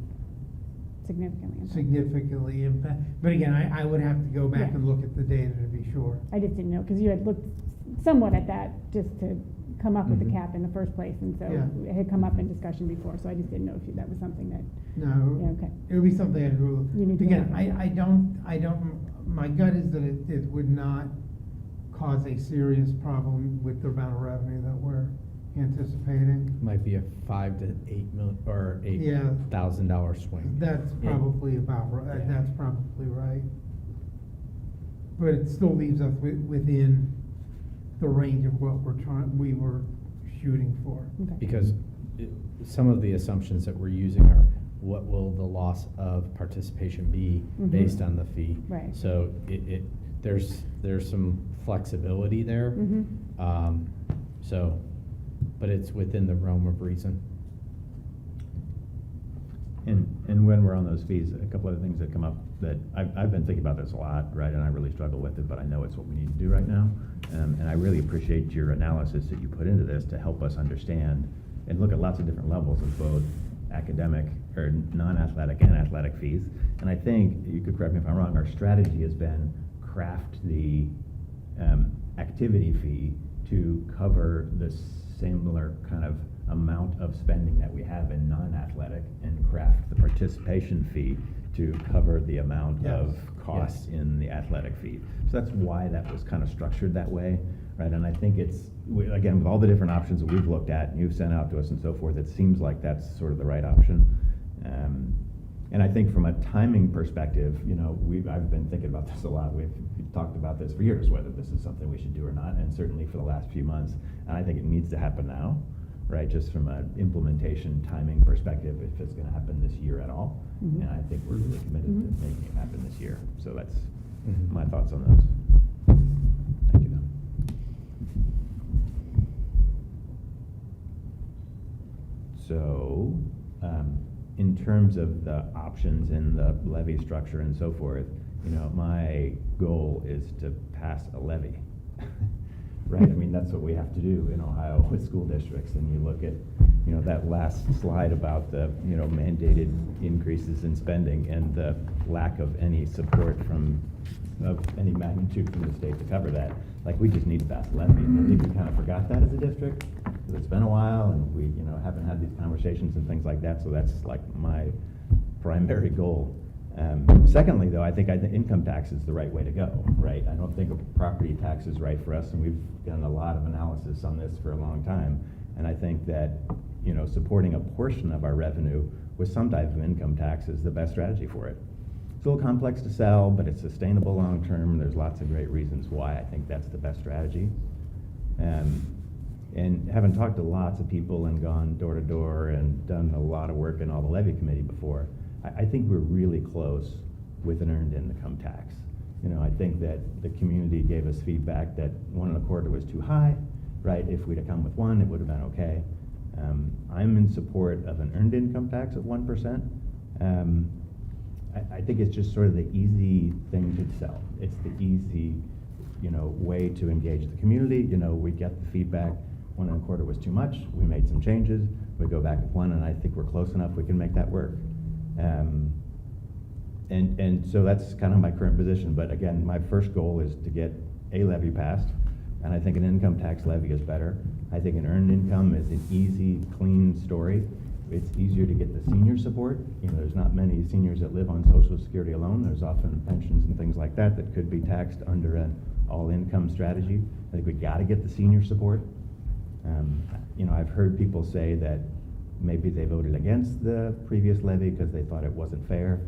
significantly impact. But again, I would have to go back and look at the data to be sure. I just didn't know, because you had looked somewhat at that just to come up with the cap in the first place, and so it had come up in discussion before, so I just didn't know if that was something that. No. Yeah, okay. It would be something I'd go. You need to Again, look at. I don't, my gut is that it would not cause a serious problem with the amount of revenue that we're anticipating. Might be a $5 to $8 million or $8,000 swing. That's probably about right. That's probably right. But it still leaves us within the range of what we were shooting for. Okay. Because some of the assumptions that we're using are what will the loss of participation be based on the fee. Right. So there's some flexibility there. But it's within the realm of reason. And when we're on those fees, a couple other things that come up that I've been thinking about this a lot, right? And I really struggle with it, but I know it's what we need to do right now. And I really appreciate your analysis that you put into this to help us understand and look at lots of different levels of both academic or non-athletic and athletic fees. And I think, you could correct me if I'm wrong, our strategy has been craft the activity fee to cover the similar kind of amount of spending that we have in non-athletic, and craft the participation fee to cover the amount of cost in the athletic fee. So that's why that was kind of structured that way, right? And I think again, with all the different options that we've looked at and you've sent out to us and so forth, it seems like that's sort of the right option. And I think from a timing perspective, I've been thinking about this a lot. We've talked about this for years, whether this is something we should do or not, and certainly for the last few months. And I think it needs to happen now, right? Just from an implementation timing perspective, if it's going to happen this year at all. And I think we're really committed to making it happen this year. So that's my thoughts on those. Thank you, though. So, in terms of the options in the levy structure and so forth, my goal is to pass a levy, right? I mean, that's what we have to do in Ohio with school districts. And you look at you know, that last slide about the, you know, mandated increases in spending and the lack of any support of any magnitude from the state to cover that. Like, we just need to pass a levy, and I think we kind of forgot that as a district, because it's been a while, and we, you know, haven't had these conversations and things like that, so that's like my primary goal. Secondly, though, I think income tax is the right way to go, right? I don't think a property tax is right for us, and we've done a lot of analysis on this for a long time, and I think that, you know, supporting a portion of our revenue with some type of income tax is the best strategy for it. It's a little complex to sell, but it's sustainable long term. There's lots of great reasons why I think that's the best strategy. And having talked to lots of people and gone door to door and done a lot of work in all the levy committee before, I think we're really close with an earned income tax. You know, I think that the community gave us feedback that 1 1/4 was too high, right? If we'd have come with 1, it would have been okay. I'm in support of an earned income tax of 1%. I think it's just sort of the easy thing to sell. It's the easy, you know, way to engage the community. You know, we get the feedback, 1 1/4 was too much. We made some changes. We go back with 1, and I think we're close enough. We can make that work. And so that's kind of my current position. But again, my first goal is to get a levy passed, and I think an income tax levy is better. I think an earned income is an easy, clean story. It's easier to get the senior support. You know, there's not many seniors that live on Social Security alone. There's often pensions and things like that that could be taxed under an all-income strategy. I think we got to get the senior support. You know, I've heard people say that maybe they voted against the previous levy because they thought it wasn't fair,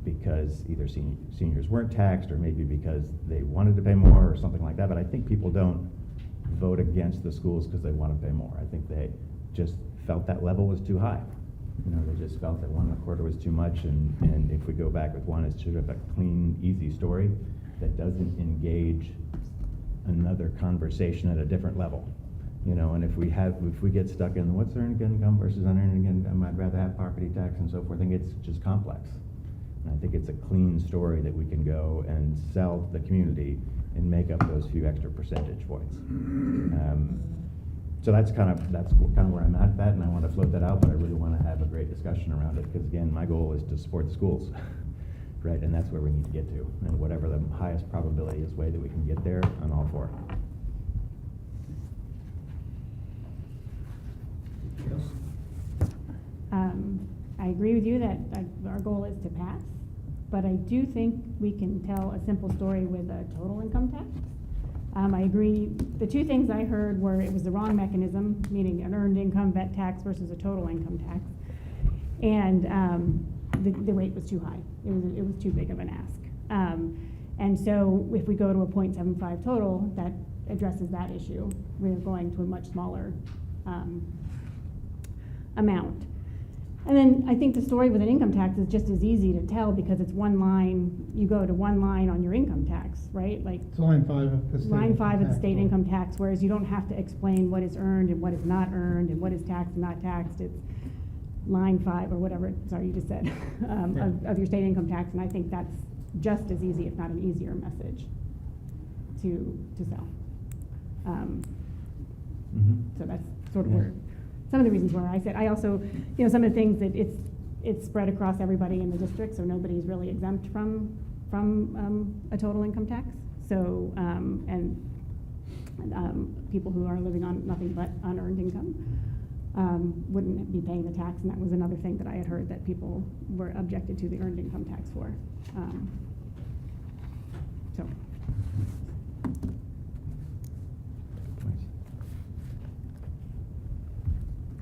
because either seniors weren't taxed or maybe because they wanted to pay more or something like that. But I think people don't vote against the schools because they want to pay more. I think they just felt that level was too high. You know, they just felt that 1 1/4 was too much, and if we go back with 1, it's sort of a clean, easy story that doesn't engage another conversation at a different level. You know, and if we get stuck in what's earned income versus unearned income, I'd rather have property tax and so forth, I think it's just complex. And I think it's a clean story that we can go and sell the community and make up those few extra percentage points. So that's kind of where I'm at that, and I want to float that out, but I really want to have a great discussion around it, because again, my goal is to support the schools, right? And that's where we need to get to, and whatever the highest probability is way that we can get there, I'm all for. I agree with you that our goal is to pass, but I do think we can tell a simple story with a total income tax. I agree, the two things I heard were it was the wrong mechanism, meaning an earned income vet tax versus a total income tax, and the rate was too high. It was too big of an ask. And so if we go to a 0.75 total, that addresses that issue. We're going to a much smaller amount. And then I think the story with an income tax is just as easy to tell because it's one line, you go to one line on your income tax, right? Like It's line 5 of the state. line 5 of the tax state law. income tax, whereas you don't have to explain what is earned and what is not earned and what is taxed and not taxed. It's line 5 or whatever, sorry, you just said, of your state income tax. And I think that's just as easy, if not an easier message to sell. So that's sort of where some of the reasons where I said, I also, you know, some of the things that it's spread across everybody in the district, so nobody's really exempt from a total income tax. So, people who are living on nothing but unearned income wouldn't be paying the tax, and that was another thing that I had heard that people were objected to the earned income tax for. So.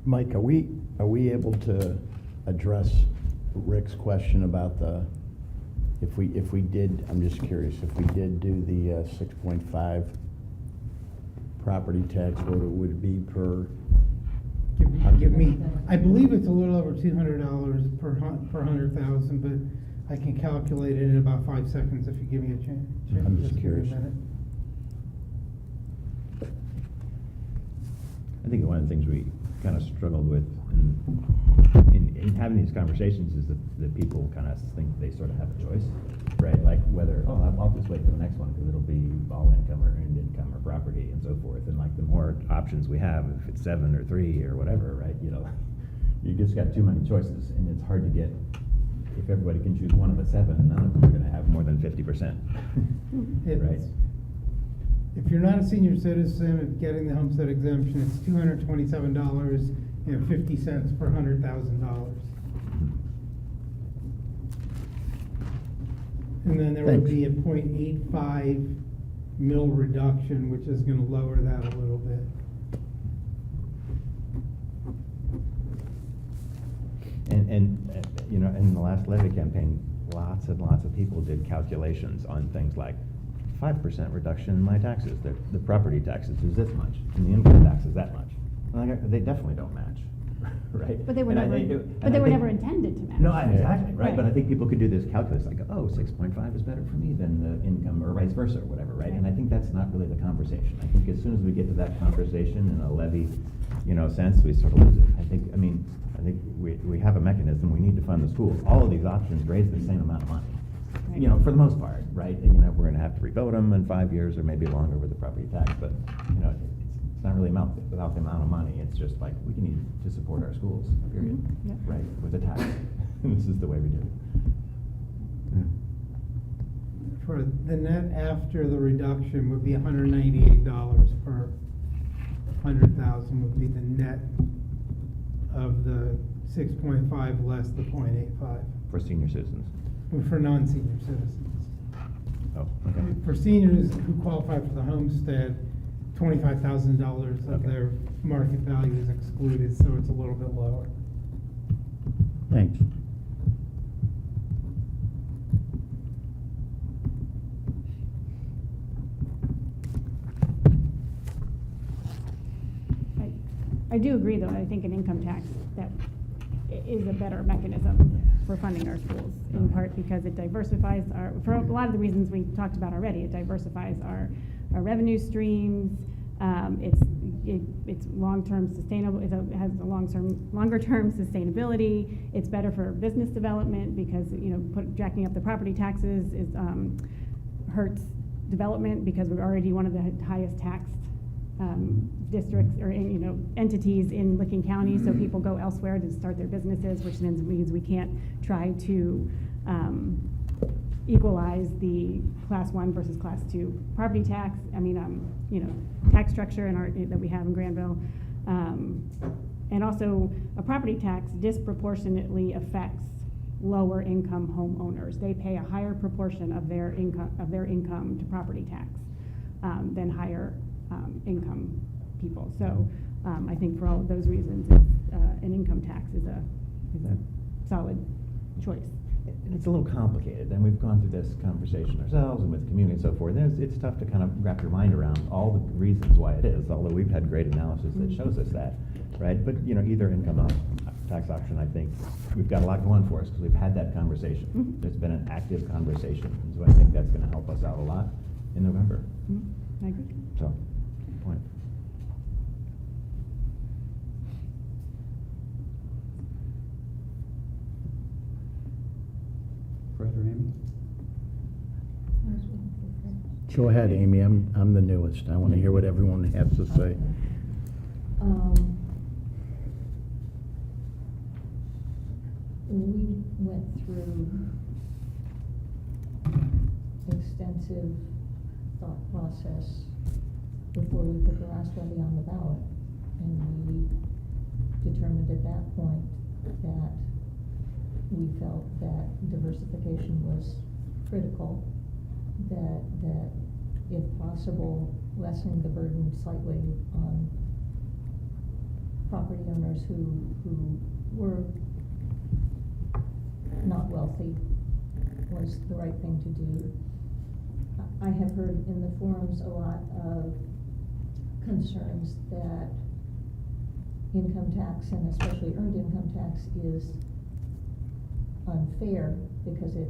Mike, are we able to address Rick's question about if we did, I'm just curious, if we did do the 6.5 property tax, what would it be per? Give me, I believe it's a little over $200 per 100,000, but I can calculate it in about 5 seconds if you give me a chance. I'm just give me a curious. minute. I think one of the things we kind of struggled with in having these conversations is that people kind of think they sort of have a choice, right? Like whether, oh, I'll just wait for the next one because it'll be all income or earned income or property and so forth. And like the more options we have, if it's 7 or 3 or whatever, right? You know, you just got too many choices, and it's hard to get. If everybody can choose one of the 7, none of them are going to have more than 50%, right? If you're not a senior citizen and getting the homestead exemption, it's $227.50 per $100,000. And then there would Thanks. be a 0.85 mil reduction, which is gonna lower that a little bit. And you know, in the last levy campaign, lots and lots of people did calculations on things like 5% reduction in my taxes. The property taxes is this much, and the income tax is that much. Well, they definitely don't match, right? But they were And I never, think- but and they I were think- never intended to match. No, exactly, right? But I Right. think people could do this calculus, like, oh, 6.5 is better for me than the income, or vice versa, or whatever, right? And I think that's not really the conversation. I think as soon as we get to that conversation in a levy, you know, sense, we sort of lose it. I think we have a mechanism, we need to fund the schools. All of these options raise the same amount of money. You know, for the most part, right? You know, we're gonna have to revote them in 5 years or maybe longer with the property tax, but, you know, it's not really about the amount of money. It's just like, we need to support our schools, period, Mhm, yeah. right, with a tax. And this is the way we do it. Yeah. For the net after the reduction would be $198 per 100,000 would be the net of the 6.5 less the 0.85. For senior citizens. For non-senior citizens. Oh, okay. For seniors who qualify for the homestead, $25,000 of their market value is excluded, so it's a little bit lower. Thanks. I do agree, though, I think an income tax that is a better mechanism for funding our schools, in part because it diversifies for a lot of the reasons we talked about already, it diversifies our revenue streams, it's long-term sustainable, it has a longer-term sustainability, it's better for business development because, you know, jacking up the property taxes hurts development because we're already one of the highest taxed districts or entities in Licking County, so people go elsewhere to start their businesses, which then means we can't try to equalize the Class 1 versus Class 2 property tax. Tax structure that we have in Granville, and also a property tax disproportionately affects lower income homeowners. They pay a higher proportion of their income to property tax than higher income people. So I think for all of those reasons, an income tax is a solid choice. And it's a little complicated, and we've gone through this conversation ourselves and with the community and so forth. And it's tough to kind of wrap your mind around all the reasons why it is, although we've had great analysis that shows us that, right? But, you know, either income tax option, I think we've got a lot going for us because we've had that conversation. Mm-hmm. It's been an active conversation, and so I think that's going to help us out a lot in November. Mm-hmm. I agree. So, good point. Fred or Amy? Go ahead, Amy. I'm the newest. I want to hear what everyone has to say. We went through extensive thought process before we put the last levy on the ballot. And we determined at that point that we felt that diversification was critical, that if possible, lessening the burden slightly on property owners who were not wealthy was the right thing to do. I have heard in the forums a lot of concerns that income tax, and especially earned income tax, is unfair because it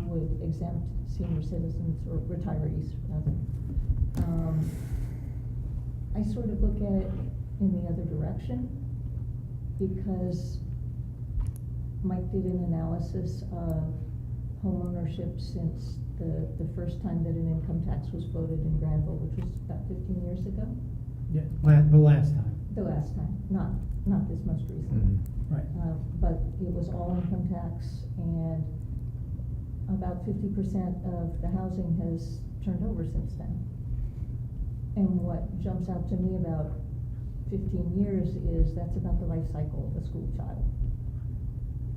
would exempt senior citizens or retirees rather. I sort of look at it in the other direction, because Mike did an analysis of homeownership since the first time that an income tax was voted in Granville, which was about 15 years ago. Yeah, the last time. The last time, not this most recent. Right. But it was all income tax, and about 50% of the housing has turned over since then. And what jumps out to me about 15 years is that's about the life cycle of a school child.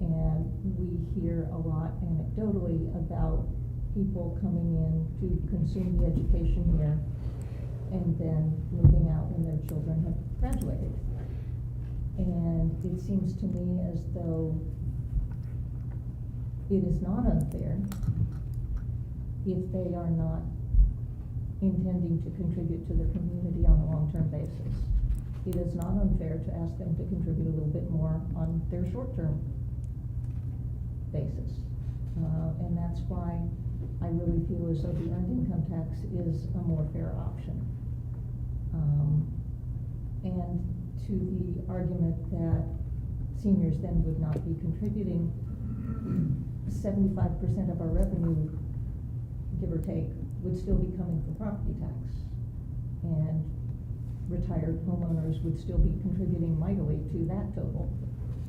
And we hear a lot anecdotally about people coming in to consume the education here and then moving out when their children have graduated. And it seems to me as though it is not unfair if they are not intending to contribute to the community on a long-term basis. It is not unfair to ask them to contribute a little bit more on their short-term basis. And that's why I really feel as though the earned income tax is a more fair option. And to the argument that seniors then would not be contributing, 75% of our revenue, give or take, would still be coming from property tax. And retired homeowners would still be contributing mightily to that total.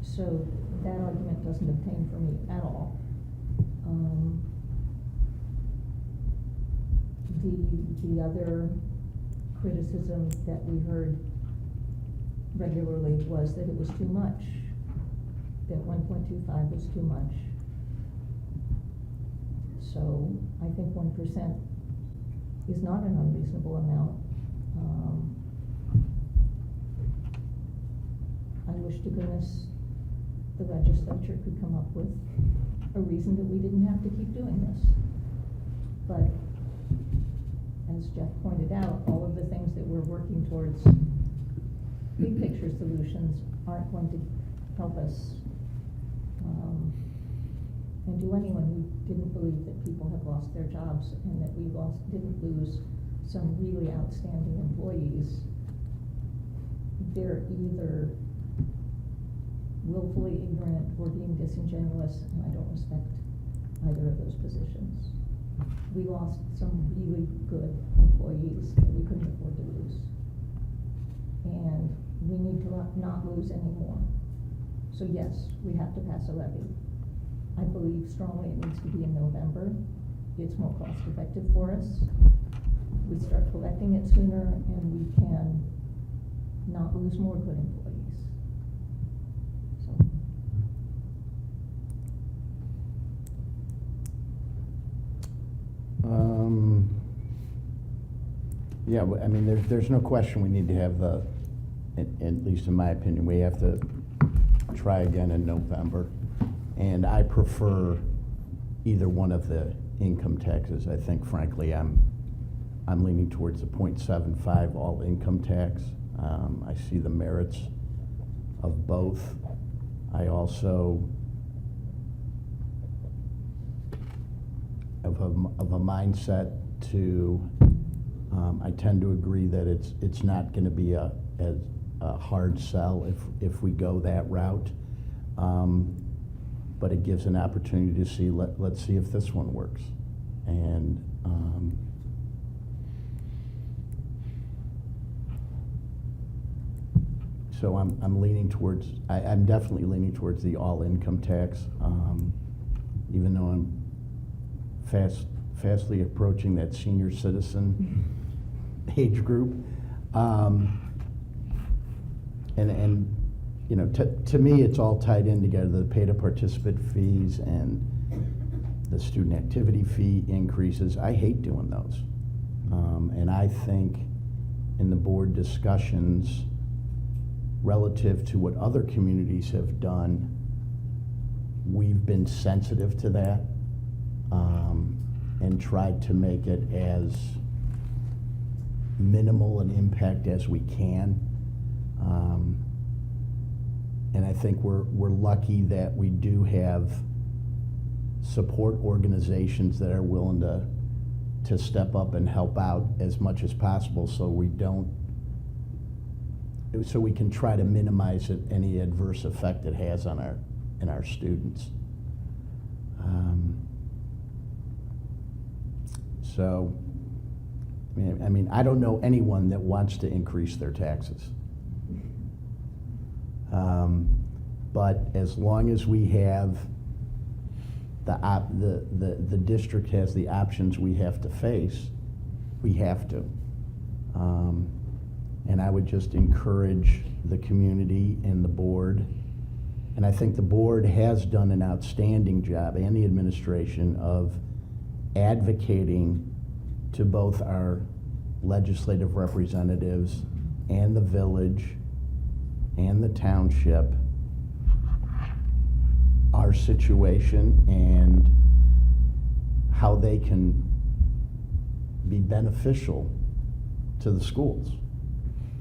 So that argument doesn't obtain for me at all. The other criticism that we heard regularly was that it was too much, that 1.25 was too much. So I think 1% is not an unreasonable amount. I wish to goodness the legislature could come up with a reason that we didn't have to keep doing this. But as Jeff pointed out, all of the things that we're working towards, big picture solutions, aren't going to help us. And to anyone who didn't believe that people have lost their jobs and that we didn't lose some really outstanding employees, they're either willfully ignorant or being disingenuous, and I don't respect either of those positions. We lost some really good employees that we couldn't afford to lose. And we need to not lose any more. So yes, we have to pass a levy. I believe strongly it needs to be in November. It's more cost effective for us. We start collecting it sooner and we can not lose more good employees. So. Yeah, I mean, there's no question we need to have at least in my opinion, we have to try again in November. And I prefer either one of the income taxes. I think frankly, I'm leaning towards the 0.75 all income tax. I see the merits of both. I also of a mindset to, I tend to agree that it's not going to be a hard sell if we go that route. But it gives an opportunity to see, let's see if this one works. And so I'm leaning towards, I'm definitely leaning towards the all income tax, even though I'm fastly approaching that senior citizen age group. And you know, to me, it's all tied in together, the pay to participant fees and the student activity fee increases. I hate doing those. And I think in the board discussions relative to what other communities have done, we've been sensitive to that and tried to make it as minimal an impact as we can. And I think we're lucky that we do have support organizations that are willing to step up and help out as much as possible, so we don't so we can try to minimize any adverse effect it has on our students. So, I mean, I don't know anyone that wants to increase their taxes. But as long as we have the district has the options we have to face, we have to. And I would just encourage the community and the board, and I think the board has done an outstanding job, and the administration, of advocating to both our legislative representatives and the village and the township our situation and how they can be beneficial to the schools.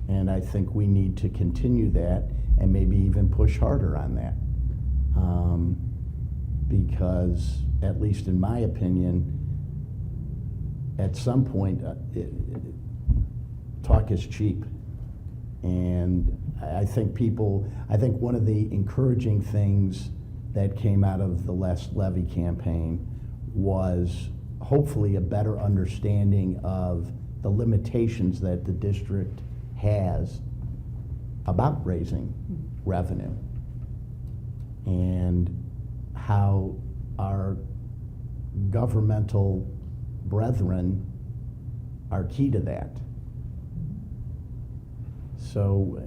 And I think we need to continue that and maybe even push harder on that. Because, at least in my opinion, at some point, talk is cheap. And I think one of the encouraging things that came out of the last levy campaign was hopefully a better understanding of the limitations that the district has about raising revenue and how our governmental brethren are key to that. So,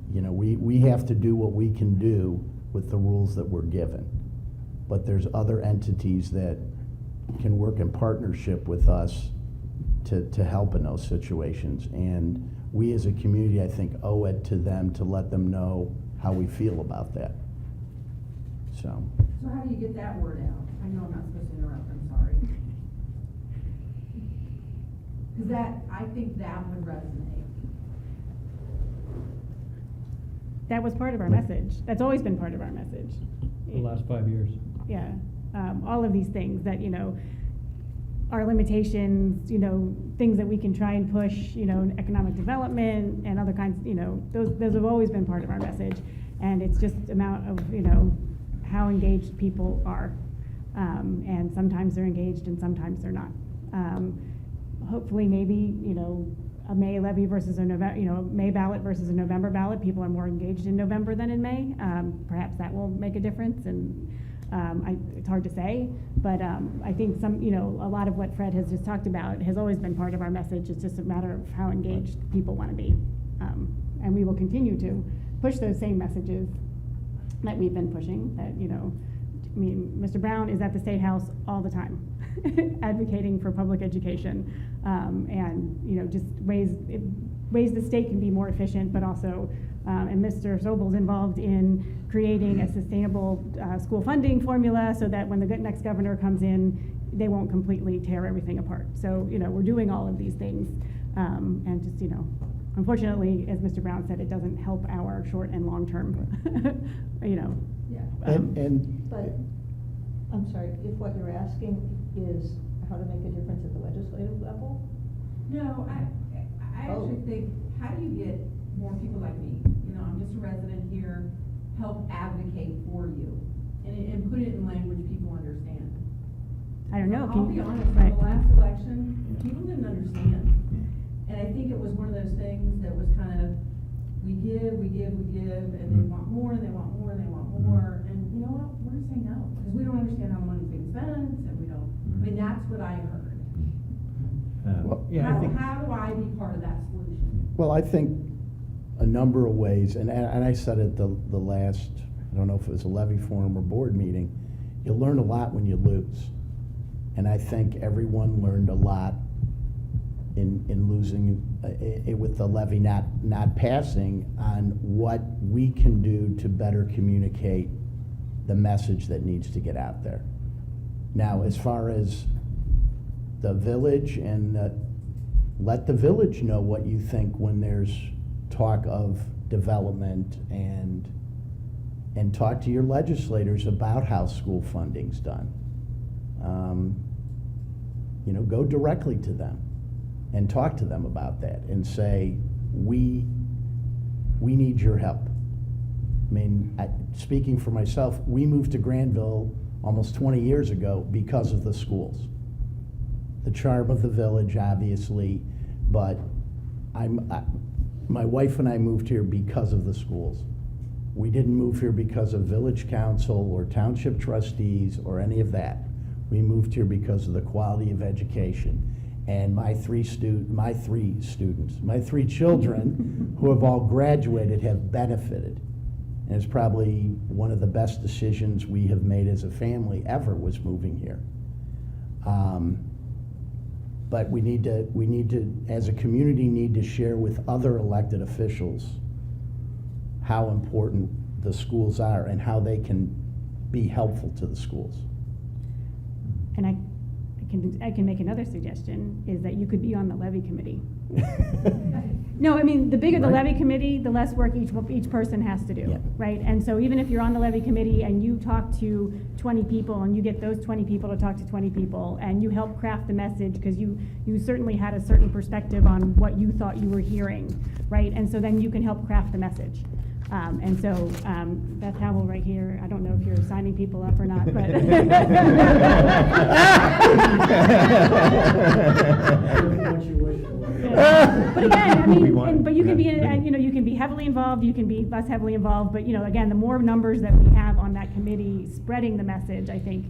we have to do what we can do with the rules that we're given. But there's other entities that can work in partnership with us to help in those situations. And we as a community, I think, owe it to them to let them know how we feel about that. So how do you get that word out? I know I'm not supposed to interrupt, I'm sorry. Because I think that would resonate. That was part of our message. That's always been part of our message. The last 5 years. Yeah, all of these things that, our limitations, things that we can try and push, economic development and other kinds, those have always been part of our message. And it's just amount of, how engaged people are. And sometimes they're engaged and sometimes they're not. Hopefully maybe, a May levy versus a November, May ballot versus a November ballot, people are more engaged in November than in May. Perhaps that will make a difference, and it's hard to say, but I think a lot of what Fred has just talked about has always been part of our message. It's just a matter of how engaged people want to be, and we will continue to push those same messages that we've been pushing. That Mr. Brown is at the State House all the time, advocating for public education, and just ways the state can be more efficient, but also, and Mr. Sobel's involved in creating a sustainable school funding formula so that when the next governor comes in, they won't completely tear everything apart. So, we're doing all of these things, and just, unfortunately, as Mr. Brown said, it doesn't help our short and long term, Yeah. But, I'm sorry, if what you're asking is how to make a difference at the legislative level? No, I actually think, how do you get more people like me? I'm just a resident here, help advocate for you, and put it in language people understand. I don't know. I'll be honest, in the last election, people didn't understand. And I think it was one of those things that was kind of, we give, and they want more, and they want more, and they want more. And you know what? We're gonna say no, because we don't understand how the money's being spent, and we don't, that's what I heard. How do I be part of that solution? Well, I think a number of ways, and I said it the last, I don't know if it was a levy forum or board meeting, you learn a lot when you lose. And I think everyone learned a lot in losing with the levy not passing on what we can do to better communicate the message that needs to get out there. Now, as far as the village, and let the village know what you think when there's talk of development, and talk to your legislators about how school funding's done. Go directly to them and talk to them about that and say, we we need your help. I mean, speaking for myself, we moved to Granville almost 20 years ago because of the schools. The charm of the village, obviously, but my wife and I moved here because of the schools. We didn't move here because of village council or township trustees or any of that. We moved here because of the quality of education. And my three children who have all graduated have benefited. And it's probably one of the best decisions we have made as a family ever was moving here. But we need to, as a community, need to share with other elected officials how important the schools are and how they can be helpful to the schools. And I can make another suggestion, is that you could be on the levy committee. No, I mean, the bigger the Right. levy committee, the less work each person has to do, Yeah. right? And so even if you're on the levy committee and you talk to 20 people and you get those 20 people to talk to 20 people and you help craft the message because you certainly had a certain perspective on what you thought you were hearing, right? And so then you can help craft the message. And so Beth Howell right here, I don't know if you're signing people up or not, but. But again, I mean, but you can be, you can be heavily involved, you can be less heavily involved, but again, the more numbers that we have on that committee spreading the message, I think,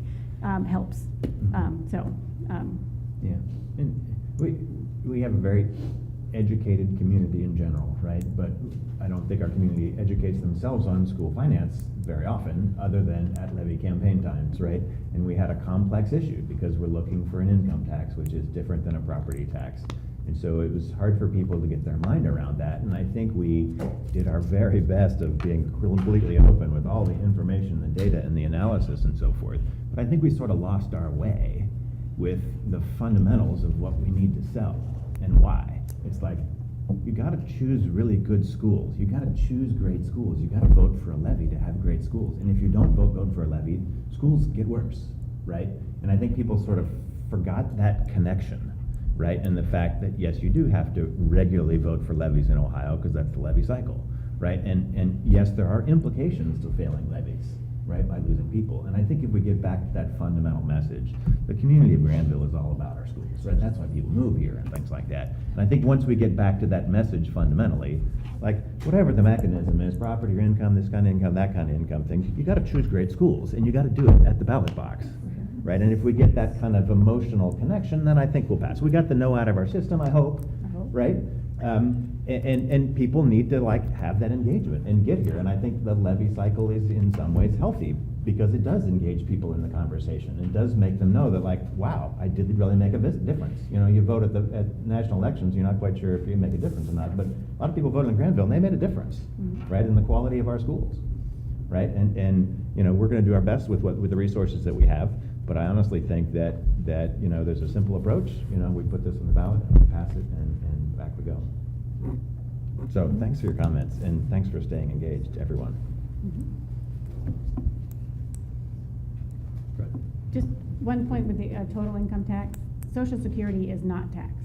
helps. Yeah, and we have a very educated community in general, right? But I don't think our community educates themselves on school finance very often, other than at levy campaign times, right? And we had a complex issue because we're looking for an income tax, which is different than a property tax. And so it was hard for people to get their mind around that. And I think we did our very best of being completely open with all the information, the data, and the analysis and so forth. But I think we sort of lost our way with the fundamentals of what we need to sell and why. It's like, you gotta choose really good schools. You gotta choose great schools. You gotta vote for a levy to have great schools. And if you don't vote for a levy, schools get worse, right? And I think people sort of forgot that connection, right? And the fact that, yes, you do have to regularly vote for levies in Ohio because that's the levy cycle, right? And yes, there are implications to failing levies, right, by losing people. And I think if we get back to that fundamental message, the community of Granville is all about our schools, right? That's why people move here and things like that. And I think once we get back to that message fundamentally, like whatever the mechanism is, property or income, this kind of income, that kind of income thing, you gotta choose great schools and you gotta do it at the ballot box, right? And if we get that kind of emotional connection, then I think we'll pass. We got the no out of our system, I hope. Right? And people need to have that engagement and get here. And I think the levy cycle is in some ways healthy because it does engage people in the conversation. It does make them know that wow, I did really make a difference. You vote at national elections, you're not quite sure if you make a difference or not, but a lot of people voted in Granville and they made a difference, right, in the quality of our schools, right? And we're gonna do our best with the resources that we have, but I honestly think that there's a simple approach. We put this on the ballot, and we pass it, and back we go. So thanks for your comments, and thanks for staying engaged, everyone. Just one point with the total income tax, Social Security is not taxed.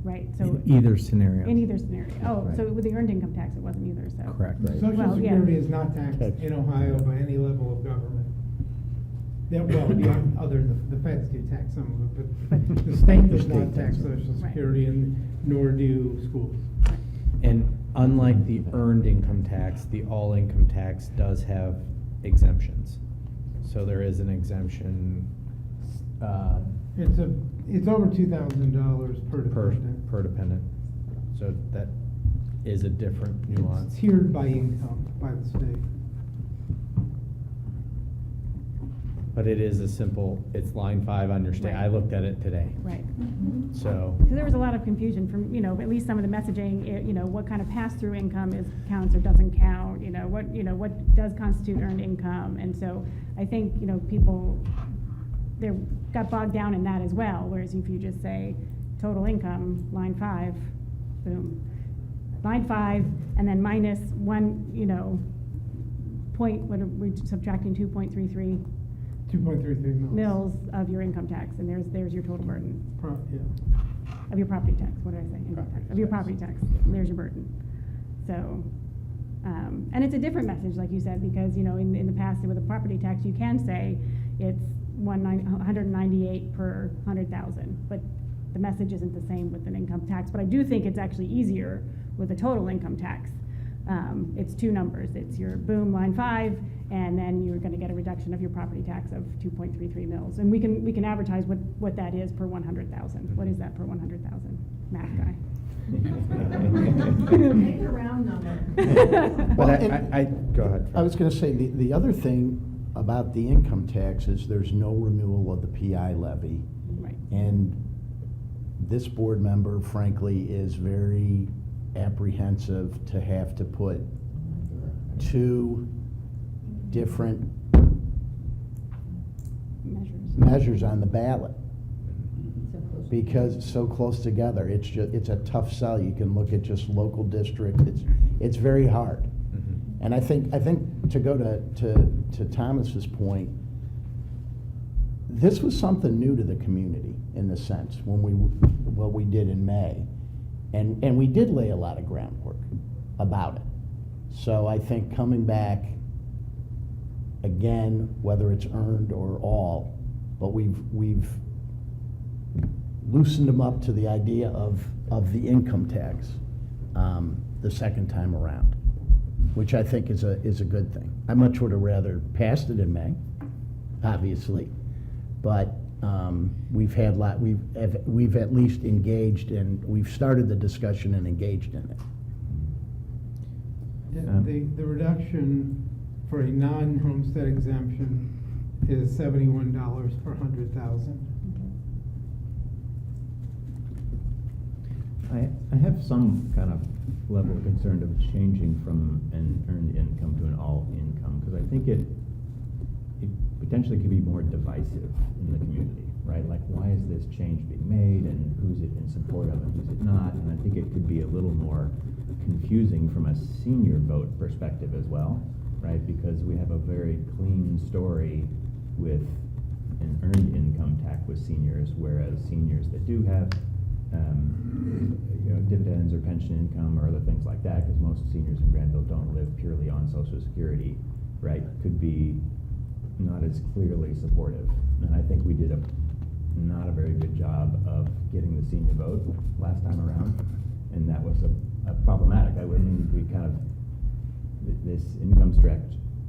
Right, so. In either scenario. In either scenario. Oh, Right. so with the earned income tax, it wasn't either, so. Correct. Right. Social Well, yeah. Security is not taxed in Ohio by any level of government. Beyond other, the feds do tax some of it, but the state does not tax Social Security, and nor do schools. And unlike the earned income tax, the all income tax does have exemptions. So there is an exemption. It's over $2,000 per dependent. Per dependent. So that is a different nuance. It's tiered by income by the state. But it is it's line 5 on your state. Right. I looked at it today. Right. So. Because there was a lot of confusion from, at least some of the messaging, what kind of pass-through income counts or doesn't count, what does constitute earned income. And so I think, people, they got bogged down in that as well. Whereas if you just say total income, line 5, boom. Line 5, and then minus one, point, what are we subtracting 2.33? 2.33 mils of your income tax, and there's your total burden. Yeah. Of your property tax, what did I say? Income tax. Of your property tax, there's your burden. So, And it's a different message, like you said, because, in the past with a property tax, you can say it's 198 per 100,000, but the message isn't the same with an income tax. But I do think it's actually easier with a total income tax. It's two numbers. It's your boom, line 5, and then you're going to get a reduction of your property tax of 2.33 mils. And we can advertise what that is per 100,000. What is that per 100,000? Math guy. Make it a round number. Well, I go ahead. I was going to say, the other thing about the income tax is there's no renewal of the PI levy. Right. And this board member, frankly, is very apprehensive to have to put two different measures on the ballot. Because it's so close together, it's a tough sell. You can look at just local district. It's very hard. Mm-hmm. And I think to go to Thomas's point, this was something new to the community in the sense what we did in May, and we did lay a lot of groundwork about it. So I think coming back again, whether it's earned or all, but we've loosened them up to the idea of the income tax the second time around, which I think is a good thing. I much would have rather passed it in May, obviously, but we've at least engaged and we've started the discussion and engaged in it. The reduction for a non-homestead exemption is $71 per 100,000. I have some kind of level of concern of changing from an earned income to an all income, because I think it potentially could be more divisive in the community, right? Like, why is this change being made, and who's it in support of and who's it not? And I think it could be a little more confusing from a senior vote perspective as well, right? Because we have a very clean story with an earned income tax with seniors, whereas seniors that do have dividends or pension income or other things like that, because most seniors in Granville don't live purely on Social Security, right, could be not as clearly supportive. And I think we did not a very good job of getting the senior vote last time around, and that was a problematic. I mean, we kind of, this income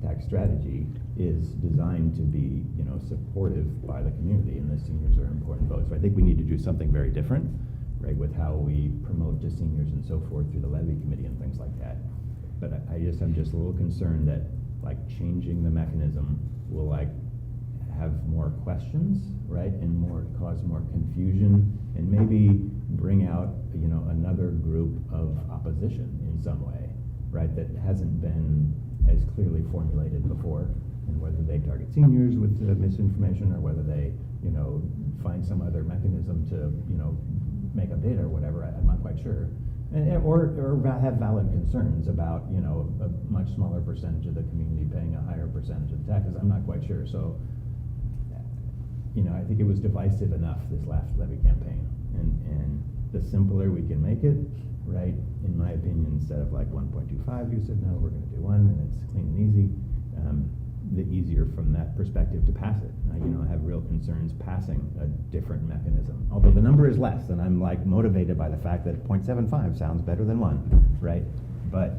tax strategy is designed to be, supportive by the community, and the seniors are important votes. So I think we need to do something very different, right, with how we promote to seniors and so forth through the levy committee and things like that. But I'm just a little concerned that, like, changing the mechanism will, like, have more questions, right, and cause more confusion, and maybe bring out, another group of opposition in some way, right, that hasn't been as clearly formulated before. And whether they target seniors with misinformation, or whether they, find some other mechanism to, make up data or whatever, I'm not quite sure. Or have valid concerns about, a much smaller percentage of the community paying a higher percentage of taxes. I'm not quite sure. So, I think it was divisive enough this last levy campaign. And the simpler we can make it, right, in my opinion, instead of like 1.25, you said, no, we're going to do 1, and it's clean and easy. The easier from that perspective to pass it. I have real concerns passing a different mechanism. Although the number is less, and I'm like motivated by the fact that 0.75 sounds better than 1, right? But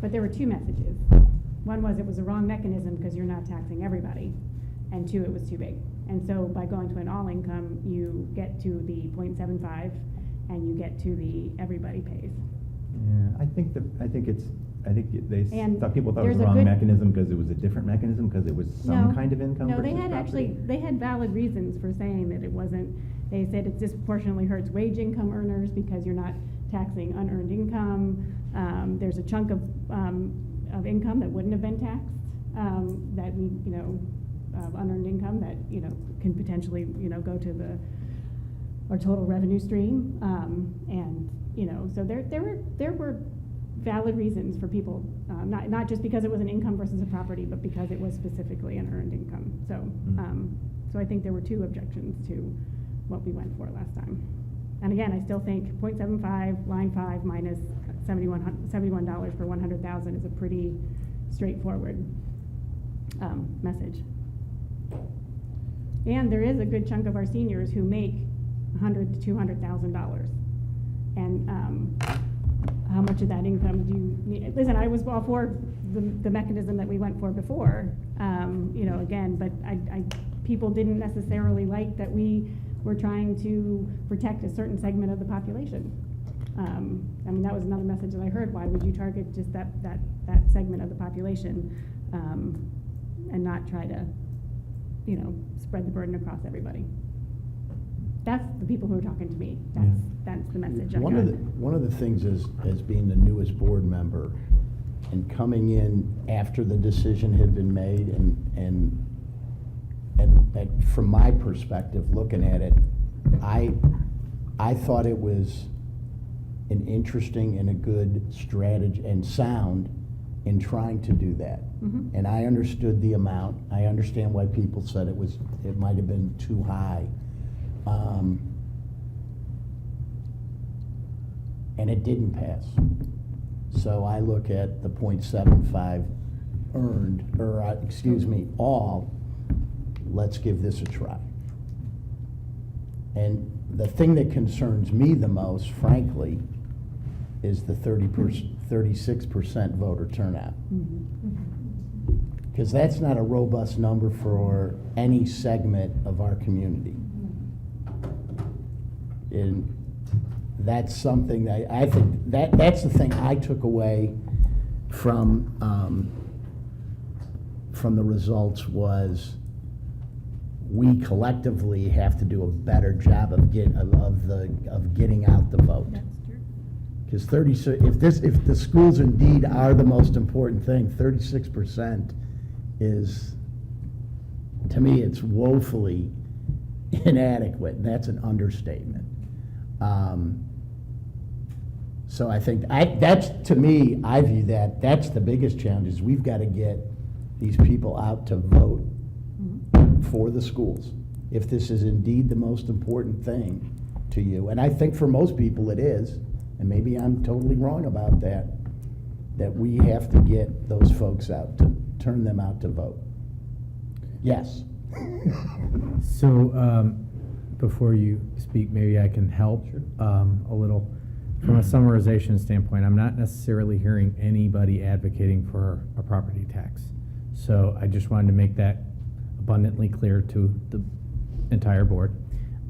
there were two messages. One was it was a wrong mechanism because you're not taxing everybody, and 2, it was too big. And so by going to an all income, you get to the 0.75, and you get to the everybody pays. Yeah, I think people thought it was there's a a wrong good mechanism because it was a different mechanism, because it was some kind of income. No, they versus had property. they had valid reasons for saying that it wasn't. They said it disproportionately hurts wage income earners because you're not taxing unearned income. There's a chunk of income that wouldn't have been taxed that we unearned income that can potentially go to our total revenue stream, and so there were valid reasons for people, not just because it was an income versus a property, but because it was specifically an earned income. So, so I think there were 2 objections to what we went for last time. And again, I still think 0.75, line 5 minus $71 for 100,000 is a pretty straightforward message. And there is a good chunk of our seniors who make $100,000 to $200,000. And how much of that income do you need? Listen, I was all for the mechanism that we went for before, you know, again, but people didn't necessarily like that we were trying to protect a certain segment of the population. I mean, that was another message that I heard. Why would you target just that segment of the population and not try to, you know, spread the burden across everybody? That's the people who are talking to me. That's the message I got. One of the things is, as being the newest board member and coming in after the decision had been made and from my perspective, looking at it, I thought it was an interesting and a good strategy and sound in trying to do that. Mm-hmm. And I understood the amount. I understand why people said it might have been too high. And it didn't pass. So I look at the 0.75 earned, or excuse me, all, let's give this a try. And the thing that concerns me the most, frankly, is the 36% voter turnout. Because that's not a robust number for any segment of our community. And that's something that I think that's the thing I took away from the results was we collectively have to do a better job of getting out the vote. Because if the schools indeed are the most important thing, 36% is, to me, it's woefully inadequate, and that's an understatement. So I think that's, to me, I view that's the biggest challenge is we've got to get these people out to vote for the schools. If this is indeed the most important thing to you, and I think for most people it is, and maybe I'm totally wrong about that we have to get those folks out, to turn them out to vote. Yes. So, before you speak, maybe I can help a little. From a summarization standpoint, I'm not necessarily hearing anybody advocating for a property tax. So I just wanted to make that abundantly clear to the entire board.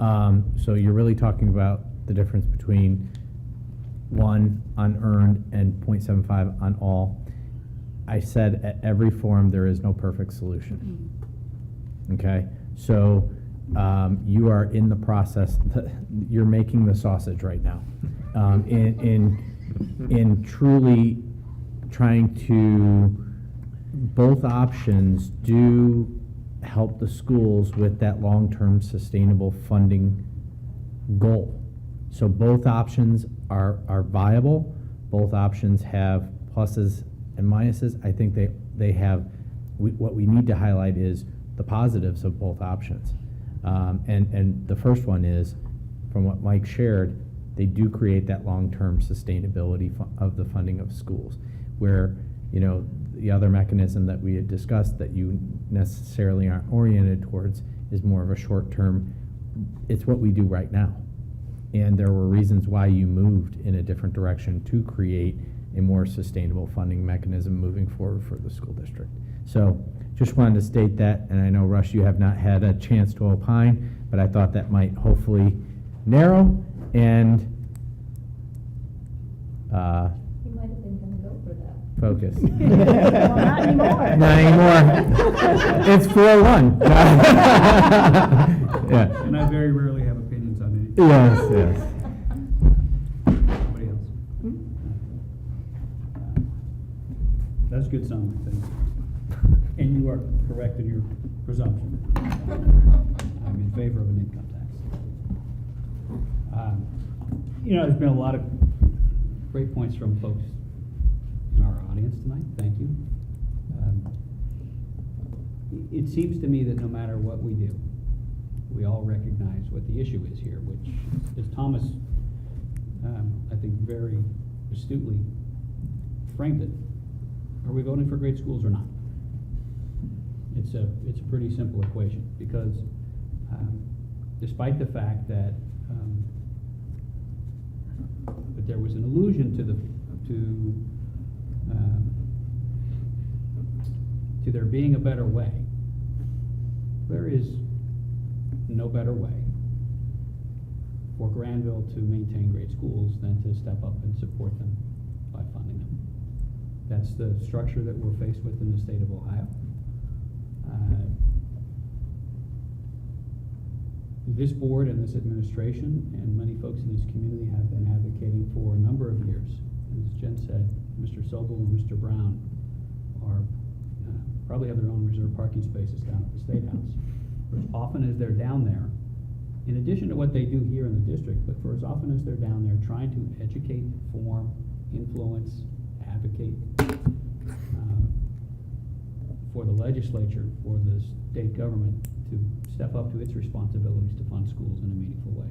So you're really talking about the difference between 1 unearned and 0.75 on all. I said at every forum there is no perfect solution. Okay, so you are in the process. You're making the sausage right now, in truly trying to. Both options do help the schools with that long-term sustainable funding goal. So both options are viable. Both options have pluses and minuses. I think they have. What we need to highlight is the positives of both options. And the first one is, from what Mike shared, they do create that long-term sustainability of the funding of schools, where, you know, the other mechanism that we had discussed that you necessarily aren't oriented towards is more of a short-term. It's what we do right now. And there were reasons why you moved in a different direction to create a more sustainable funding mechanism moving forward for the school district. So just wanted to state that, and I know, Rush, you have not had a chance to opine, but I thought that might hopefully narrow and You might have been gonna go for that. focus. Well, not anymore. Not anymore. It's 4-1. Yeah. And I very rarely have opinions on anything. Yes, yes. Anybody else? That's good summary, thank you. And you are correct in your presumption. I'm in favor of an income tax. You know, there's been a lot of great points from folks in our audience tonight. Thank you. It seems to me that no matter what we do, we all recognize what the issue is here, which is Thomas, I think, very astutely framed it. Are we voting for great schools or not? It's a pretty simple equation, because despite the fact that there was an allusion to there being a better way, there is no better way for Granville to maintain great schools than to step up and support them by funding them. That's the structure that we're faced with in the state of Ohio. This board and this administration and many folks in this community have been advocating for a number of years. As Jen said, Mr. Sobel and Mr. Brown are probably have their own reserved parking spaces down at the State House. For as often as they're down there, in addition to what they do here in the district, but for as often as they're down there trying to educate, inform, influence, advocate for the legislature, for the state government to step up to its responsibilities to fund schools in a meaningful way.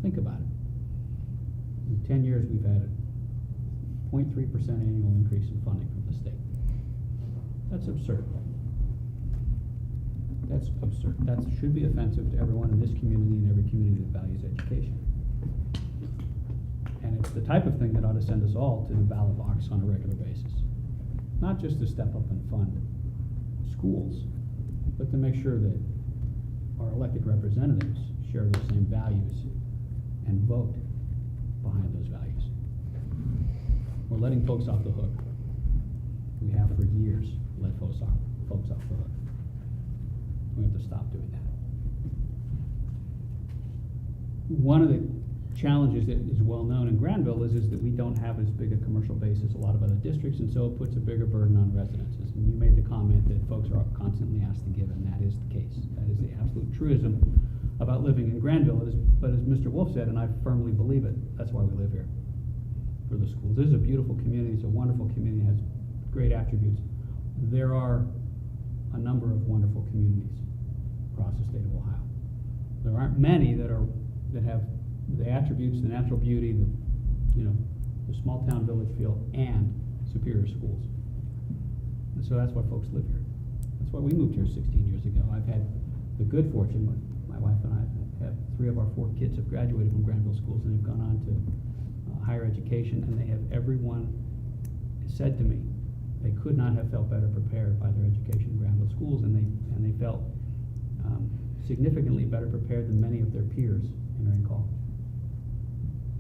Think about it. In 10 years, we've had a 0.3% annual increase in funding from the state. That's absurd. That's absurd. That should be offensive to everyone in this community and every community that values education. And it's the type of thing that ought to send us all to the ballot box on a regular basis. Not just to step up and fund schools, but to make sure that our elected representatives share those same values and vote behind those values. We're letting folks off the hook. We have for years let folks off the hook. We have to stop doing that. One of the challenges that is well known in Granville is that we don't have as big a commercial base as a lot of other districts, and so it puts a bigger burden on residences. And you made the comment that folks are constantly asked to give, and that is the case. That is the absolute truism about living in Granville. But as Mr. Wolf said, and I firmly believe it, that's why we live here, for the schools. This is a beautiful community. It's a wonderful community. It has great attributes. There are a number of wonderful communities across the state of Ohio. There aren't many that have the attributes, the natural beauty, the small town village feel, and superior schools. And so that's why folks live here. That's why we moved here 16 years ago. I've had the good fortune, my wife and I have 3 of our 4 kids have graduated from Granville schools and have gone on to higher education, and they have everyone said to me they could not have felt better prepared by their education in Granville schools, and they felt significantly better prepared than many of their peers entering college.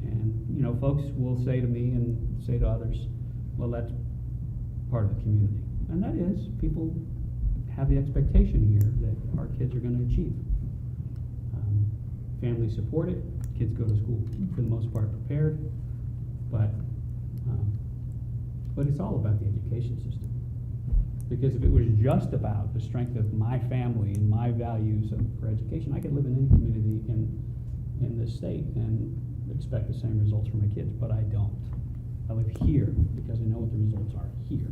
And folks will say to me and say to others, well, that's part of the community. And that is, people have the expectation here that our kids are going to achieve. Families support it, kids go to school for the most part prepared, but it's all about the education system. Because if it was just about the strength of my family and my values for education, I could live in any community in this state and expect the same results for my kids, but I don't. I live here because I know what the results are here.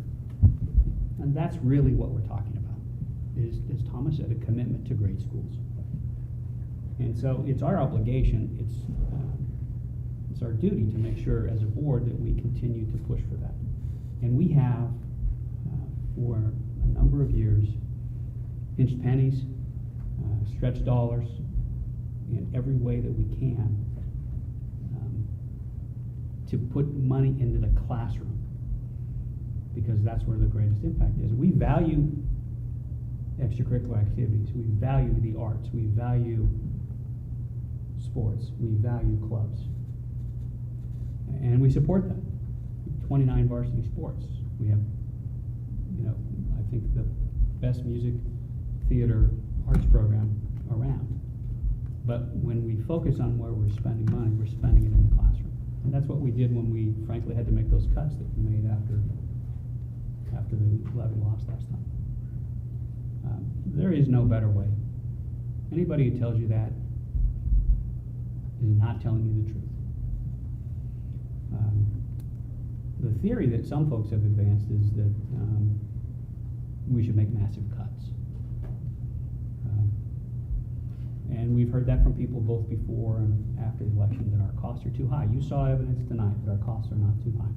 And that's really what we're talking about, is, as Thomas said, a commitment to great schools. And so it's our obligation, it's our duty to make sure as a board that we continue to push for that. And we have, for a number of years, pinched pennies, stretched dollars in every way that we can to put money into the classroom, because that's where the greatest impact is. We value extracurricular activities, we value the arts, we value sports, we value clubs, and we support them. 29 varsity sports. We have, I think the best music, theater, arts program around. But when we focus on where we're spending money, we're spending it in the classroom. And that's what we did when we, frankly, had to make those cuts that we made after the levy lost last time. There is no better way. Anybody who tells you that is not telling you the truth. The theory that some folks have advanced is that we should make massive cuts. And we've we've heard that from people both before and after the election, that our costs are too high. You saw evidence tonight that our costs are not too high.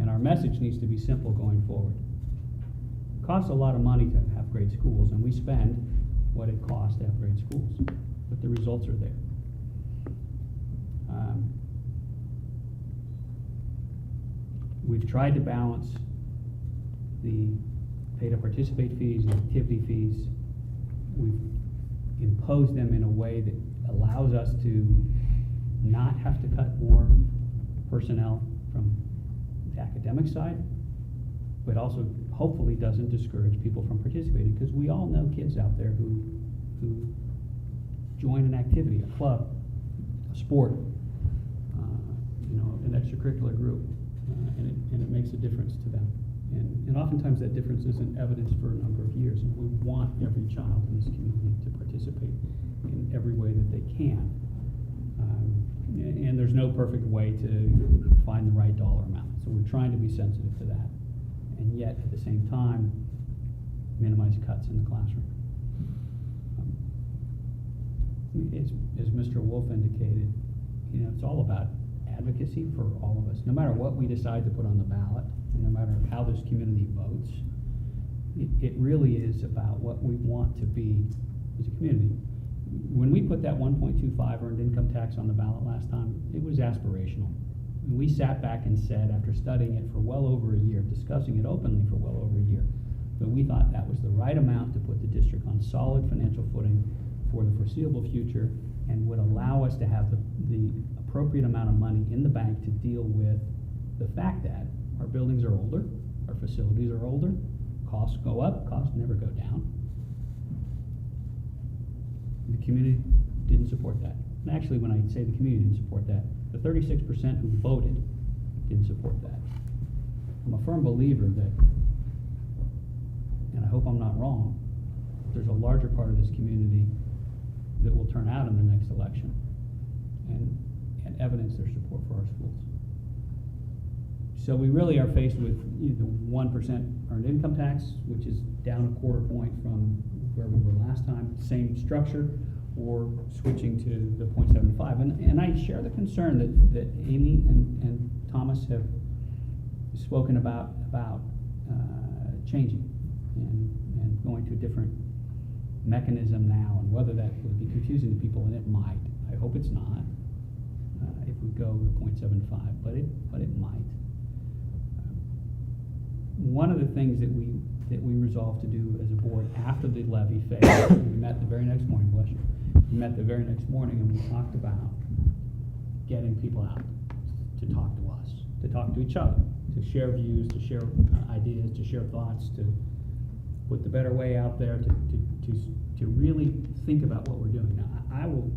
And our message needs to be simple going forward. It costs a lot of money to have great schools, and we spend what it costs to have great schools, but the results are there. We've tried to balance the pay-to-participate fees and activity fees. We've imposed them in a way that allows us to not have to cut more personnel from the academic side, but also hopefully doesn't discourage people from participating, because we all know kids out there who join an activity, a club, a sport, an extracurricular group, and it makes a difference to them. And oftentimes that difference isn't evidenced for a number of years, and we want every child in this community to participate in every way that they can. And there's no perfect way to find the right dollar amount, so we're trying to be sensitive to that, and yet at the same time minimize cuts in the classroom. As Mr. Wolf indicated, it's all about advocacy for all of us. No matter what we decide to put on the ballot, and no matter how this community votes, it really is about what we want to be as a community. When we put that 1.25 earned income tax on the ballot last time, it was aspirational. We sat back and said, after studying it for well over a year, discussing it openly for well over a year, that we thought that was the right amount to put the district on solid financial footing for the foreseeable future, and would allow us to have the appropriate amount of money in the bank to deal with the fact that our buildings are older, our facilities are older, costs go up, costs never go down. The community didn't support that. And actually, when I say the community didn't support that, the 36% who voted didn't support that. I'm a firm believer that, and I hope I'm not wrong, there's a larger part of this community that will turn out in the next election and evidence their support for our schools. So we really are faced with either 1% earned income tax, which is down a quarter point from where we were last time, same structure, or switching to the 0.75. And I share the concern that Amy and Thomas have spoken about changing and going to a different mechanism now, and whether that would be confusing to people, and it might. I hope it's not, if we go to 0.75, but it might. One of the things that we resolved to do as a board after the levy phase, we met the very next morning, bless you, we met the very next morning, and we talked about getting people out to talk to us, to talk to each other, to share views, to share ideas, to share thoughts, to put the better way out there, to really think about what we're doing. Now, I will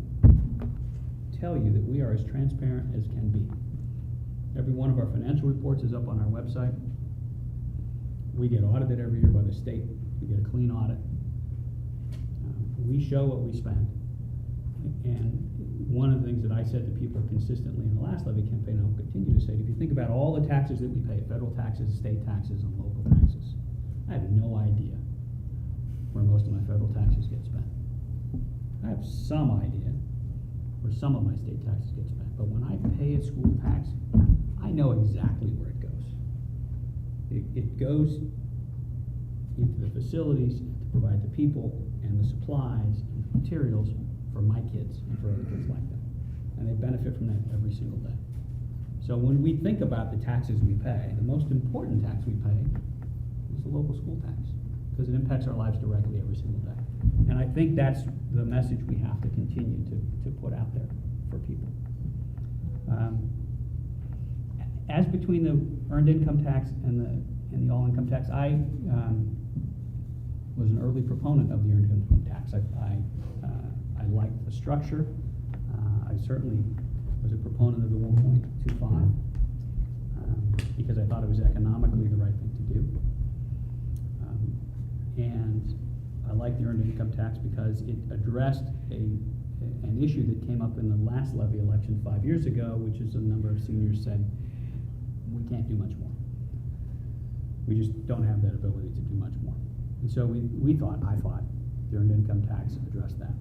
tell you that we are as transparent as can be. Every one of our financial reports is up on our website. We get audited every year by the state. We get a clean audit. We show what we spend. And one of the things that I said to people consistently in the last levy campaign, and I'll continue to say, if you think about all the taxes that we pay, federal taxes, state taxes, and local taxes, I have no idea where most of my federal taxes get spent. I have some idea where some of my state taxes get spent, but when I pay a school tax, I know exactly where it goes. It goes into the facilities to provide the people and the supplies and the materials for my kids and for other kids like them. And they benefit from that every single day. So when we think about the taxes we pay, the most important tax we pay is the local school tax, because it impacts our lives directly every single day. And I think that's the message we have to continue to put out there for people. As between the earned income tax and the all income tax, I was an early proponent of the earned income tax. I liked the structure. I certainly was a proponent of the 1.25 because I thought it was economically the right thing to do. And I like the earned income tax because it addressed an issue that came up in the last levy election 5 years ago, which is a number of seniors said, we can't do much more. We just don't have that ability to do much more. And so I thought the earned income tax addressed that.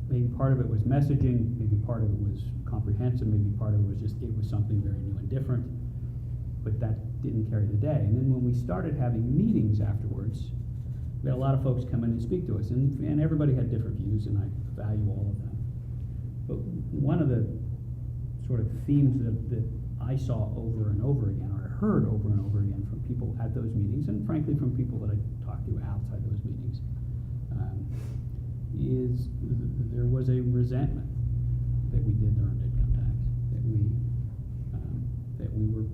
Maybe part of it was messaging, maybe part of it was comprehensive, maybe part of it was just, it was something very new and different, but that didn't carry the day. And then when we started having meetings afterwards, we had a lot of folks come in and speak to us, and everybody had different views, and I value all of them. But one of the sort of themes that I saw over and over again, or I heard over and over again from people at those meetings, and frankly from people that I talked to outside those meetings, is there was a resentment that we did the earned income tax, that we were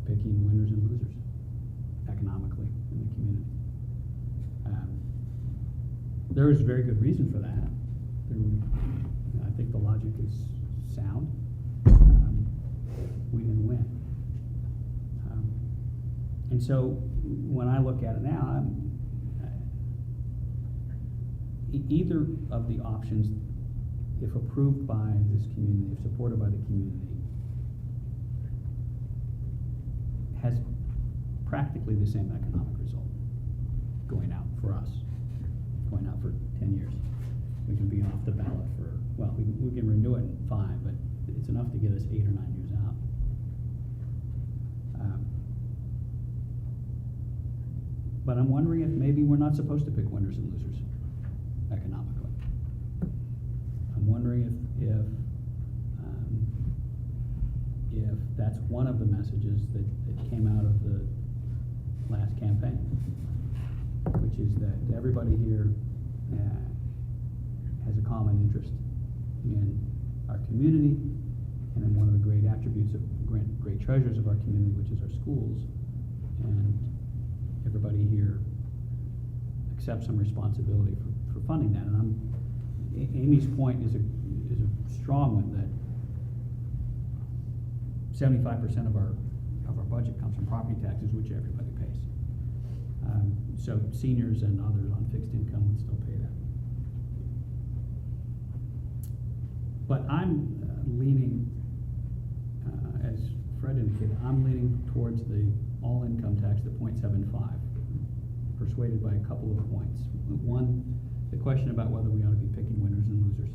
picking winners and losers economically in the community. There is very good reason for that. I think the logic is sound. We didn't win. And so when I look at it now, either of the options, if approved by this community, if supported by the community, has practically the same economic result going out for us, going out for 10 years. We can be off the ballot for, well, we can renew it in 5, but it's enough to get us 8 or 9 years out. But I'm wondering if maybe we're not supposed to pick winners and losers economically. I'm wondering if that's one of the messages that came out of the last campaign, which is that everybody here has a common interest in our community and in one of the great attributes of great treasures of our community, which is our schools, and everybody here accepts some responsibility for funding that. And Amy's point is a strong one, that 75% of our budget comes from property taxes, which everybody pays. So seniors and others on fixed income would still pay that. But I'm leaning, as Fred indicated, I'm leaning towards the all income tax, the 0.75, persuaded by a couple of points. One, the question about whether we ought to be picking winners and losers.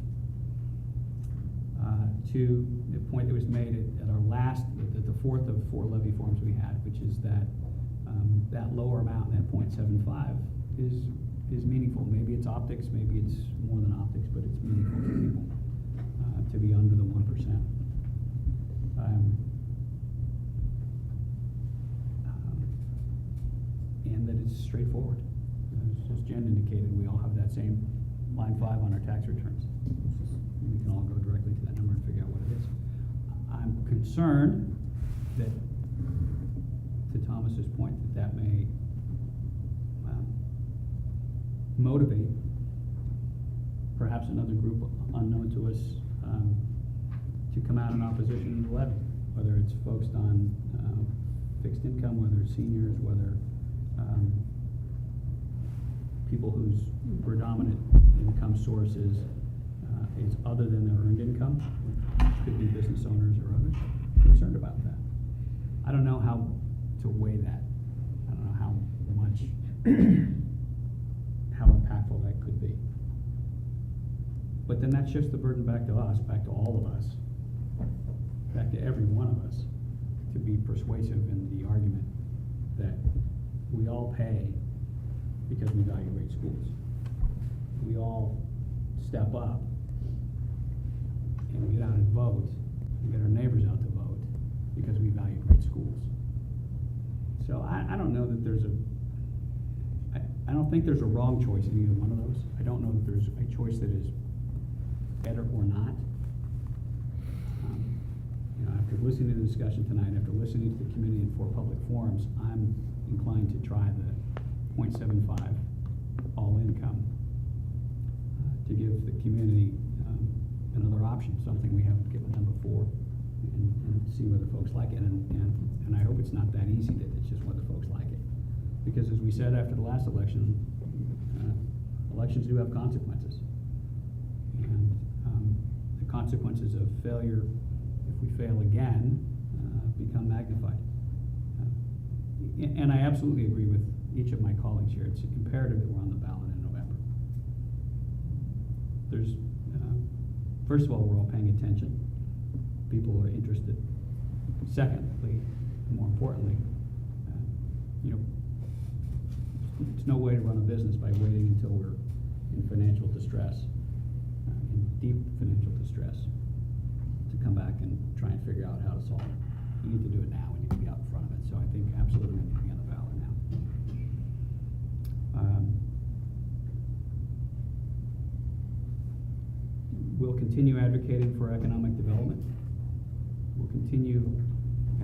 Two, the point that was made at our last, the fourth of 4 levy forms we had, which is that that lower amount, that 0.75, is meaningful. Maybe it's optics, maybe it's more than optics, but it's meaningful to people to be under the 1%. And that it's straightforward. As Jen indicated, we all have that same line 5 on our tax returns. We can all go directly to that number and figure out what it is. I'm concerned that, to Thomas's point, that may motivate perhaps another group unknown to us to come out in opposition to the levy, whether it's focused on fixed income, whether it's seniors, whether people whose predominant income source is other than their earned income, could be business owners or others, concerned about that. I don't know how to weigh that. I don't know how much, how impactful that could be. But then that shifts the burden back to us, back to all of us, back to every one of us, to be persuasive in the argument that we all pay because we value great schools. We all step up and we get out and vote, and get our neighbors out to vote because we value great schools. So I don't know that there's I don't think there's a wrong choice in either one of those. I don't know that there's a choice that is better or not. After listening to the discussion tonight, after listening to the committee in 4 public forums, I'm inclined to try the 0.75 all income to give the community another option, something we haven't given them before, and see whether folks like it. And I hope it's not that easy, that it's just whether folks like it. Because as we said after the last election, elections do have consequences. And the consequences of failure, if we fail again, become magnified. And I absolutely agree with each of my colleagues here. It's imperative that we're on the ballot in November. there's, first of all, we're all paying attention. People are interested. Secondly, more importantly, you know, there's no way to run a business by waiting until we're in financial distress, in deep financial distress, to come back and try and figure out how to solve it. We need to do it now. We need to be out in front of it. So I think absolutely we need to be on the ballot now. We'll continue advocating for economic development. We'll continue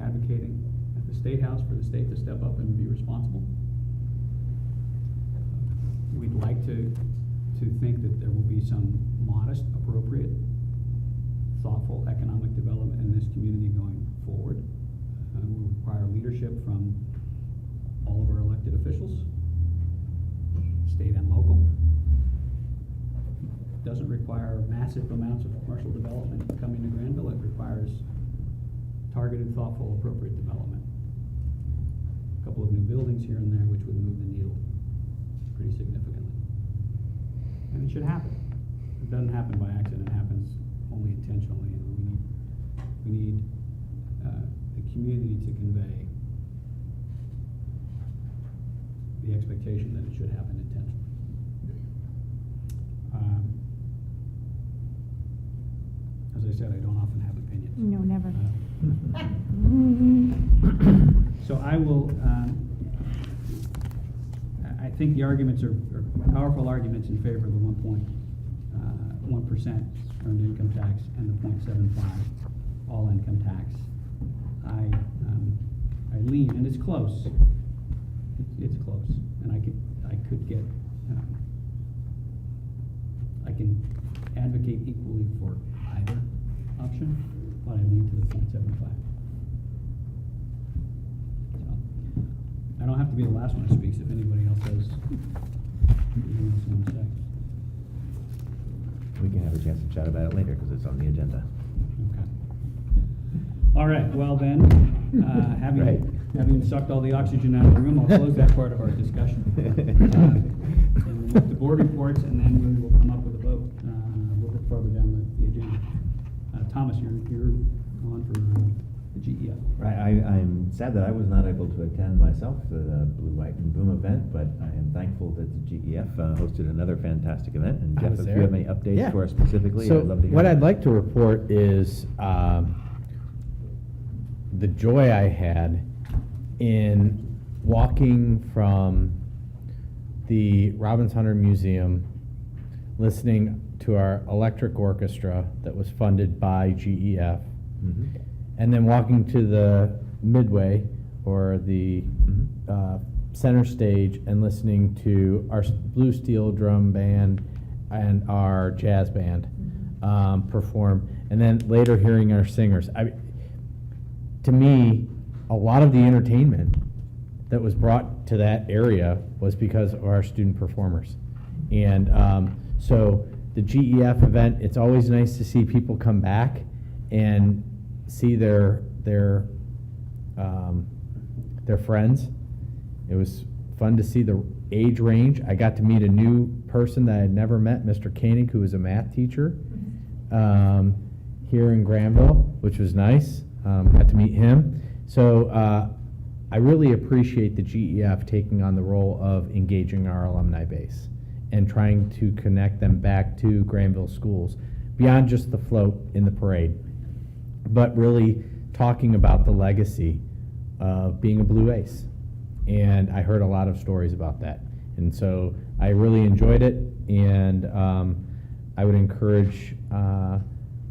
advocating at the State House for the state to step up and be responsible. We'd like to think that there will be some modest, appropriate, thoughtful economic development in this community going forward. Will require leadership from all of our elected officials, state and local. Doesn't require massive amounts of commercial development coming to Granville. It requires targeted, thoughtful, appropriate development. A couple of new buildings here and there which would move the needle pretty significantly. And it should happen. It doesn't happen by accident. It happens only intentionally, and we need the community to convey the expectation that it should happen intentionally. As I said, I don't often have opinions. No, never. So I will, I think the arguments are powerful arguments in favor of the 1% earned income tax and the 0.75 all income tax. I lean, and it's close. It's close, and I could get, I can advocate equally for either option, but I lean to the 0.75. I don't have to be the last one who speaks if anybody else has anything else they want to say. We can have a chance to chat about it later because it's on the agenda. Okay. All right, well then, having sucked all the oxygen out of the room, I'll close that part of our discussion. And we'll move to board reports, and then we will come up with a vote a little bit farther down the agenda. Thomas, you're on for the GEF. Right, I'm sad that I was not able to attend myself to the Blue, White, and Boom event, but I am thankful that the GEF hosted another fantastic event. And Jeff, if you have any updates for us specifically, So I'd love to hear. what I'd like to report is the joy I had in walking from the Robbins Hunter Museum, listening to our electric orchestra that was funded by GEF, and then walking to the Midway or the center stage and listening to our Blue Steel drum band and our jazz band perform, and then later hearing our singers. To me, a lot of the entertainment that was brought to that area was because of our student performers. And so the GEF event, it's always nice to see people come back and see their friends. It was fun to see the age range. I got to meet a new person that I had never met, Mr. Koenig, who was a math teacher here in Granville, which was nice. Got to meet him. So I really appreciate the GEF taking on the role of engaging our alumni base and trying to connect them back to Granville schools beyond just the float in the parade, but really talking about the legacy of being a Blue Ace. And I heard a lot of stories about that. And so I really enjoyed it, and I would encourage,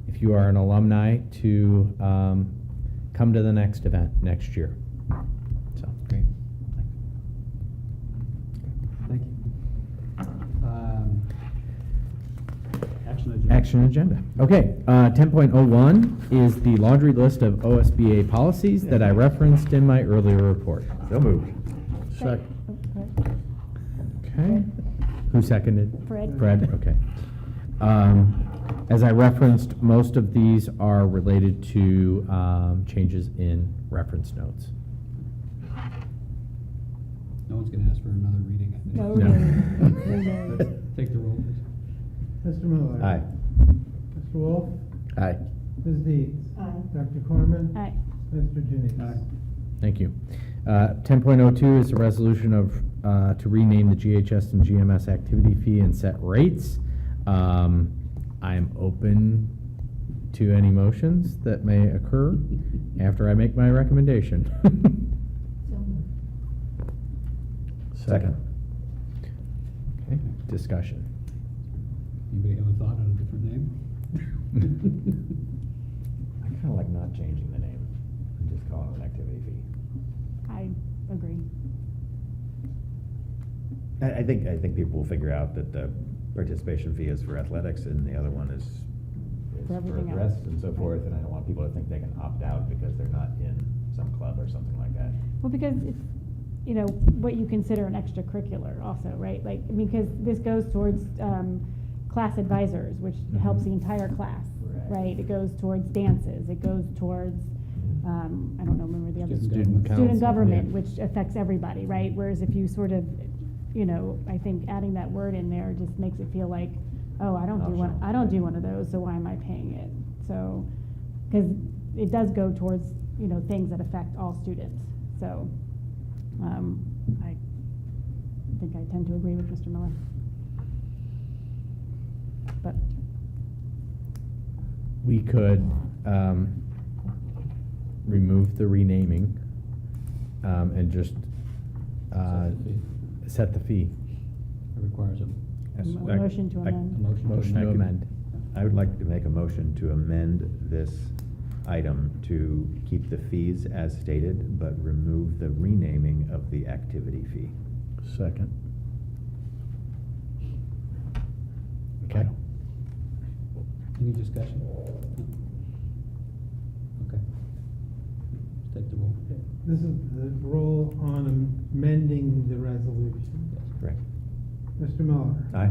if you are an alumni, to come to the next event next year. So, great. Thank you. Action agenda. Action agenda. Okay, 10.01 is the laundry list of OSBA policies that I referenced in my earlier report. So moved. Second. Okay. Who seconded? Fred. Fred, okay. As I referenced, most of these are related to changes in reference notes. No one's going to ask for another reading, I think. No. No. Take the roll, please. Mr. Miller? Aye. Mr. Wolf? Aye. Ms. Deeds? Aye. Dr. Corman? Aye. Mr. Janice? Thank you. 10.02 is a resolution of, to rename the GHS and GMS activity fee and set rates. I am open to any motions that may occur after I make my recommendation. Second. Okay, discussion. Anybody have a thought on a different name? I kind of like not changing the name and just calling it an activity fee. I agree. I think people will figure out that the participation fee is for athletics and the other one is For for everything the else. rest and so forth, and I don't want people to think they can opt out because they're not in some club or something like that. Well, because it's, you know, what you consider an extracurricular also, right? Like, I mean, because this goes towards, class advisors, which helps the entire class, right? It goes towards dances, it goes towards, I don't know, remember the other. Student council, Student government, yeah. which affects everybody, right? Whereas if you sort of, you know, I think adding that word in there just makes it feel like, oh, I don't do one of those, so why am I paying it? So, because it does go towards, you know, things that affect all students. So, I think I tend to agree with Mr. Miller. But We could remove the renaming and just set the fee. It requires a Yes, motion to amend. Motion to amend. I would like to make a motion to amend this item to keep the fees as stated, but remove the renaming of the activity fee. Second. Okay. Any discussion? Okay. Let's take the roll. This is the roll on amending the resolution. Correct. Mr. Miller? Aye.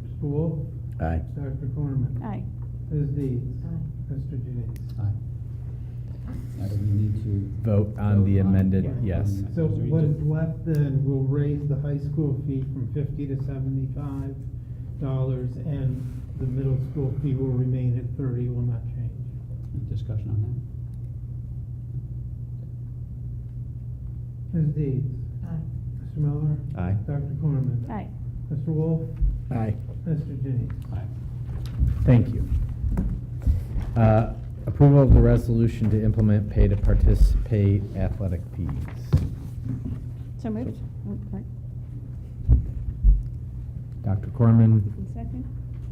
Mr. Wolf? Aye. Dr. Corman? Aye. Ms. Deeds? Aye. Mr. Janice? Aye. Now, do we need to? Vote on the amended, yes. So what is left then, we'll raise the high school fee from $50 to $75, and the middle school fee will remain at $30, will not change. Discussion on Ms. Deeds? Aye. Mr. Miller? Aye. Dr. Corman? Aye. Mr. Wolf? Aye. Mr. Janice? that? Aye. Thank you. Approval of the resolution to implement pay to participate athletic fees. So moved. Oh, sorry. Dr. Corman, Second?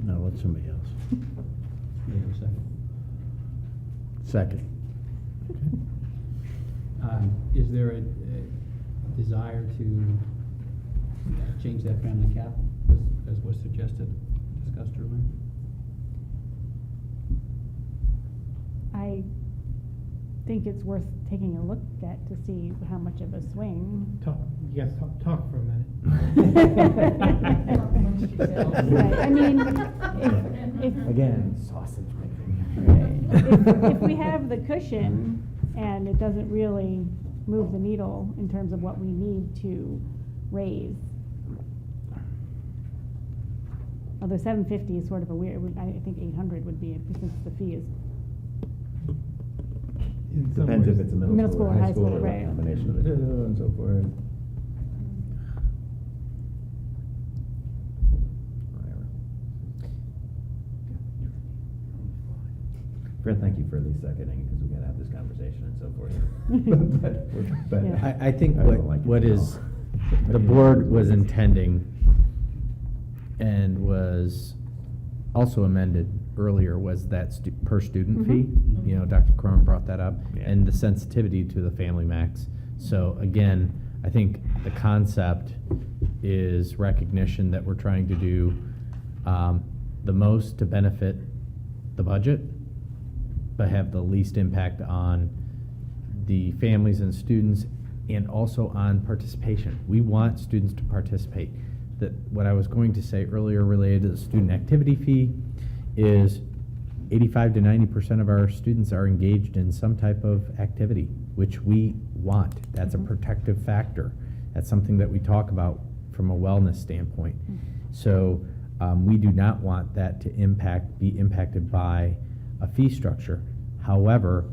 No, let somebody else. We have a second. Second. Is there a desire to change that family cap as was suggested, discussed earlier? I think it's worth taking a look at to see how much of a swing. Talk, you guys talk for a minute. Right, I mean, if. Again, sausage making. If we have the cushion and it doesn't really move the needle in terms of what we need to raise. Although 750 is sort of a weird, I think 800 would be, since the fee is. In some Depends if ways. it's a middle school or high school or a right. combination of the two and so forth. Whatever. Fred, thank you for at least seconding, because we gotta have this conversation and so forth. But Yeah. I think I don't like it what at is, all. the board was intending and was also amended earlier was that per student fee. You know, Dr. Crum brought that up, Yeah. and the sensitivity to the Family Max. So again, I think the concept is recognition that we're trying to do the most to benefit the budget, but have the least impact on the families and students, and also on participation. We want students to participate. What I was going to say earlier related to the student activity fee is 85 to 90% of our students are engaged in some type of activity, which we want. That's a protective factor. That's something that we talk about from a wellness standpoint. So We do not want that to be impacted by a fee structure. However,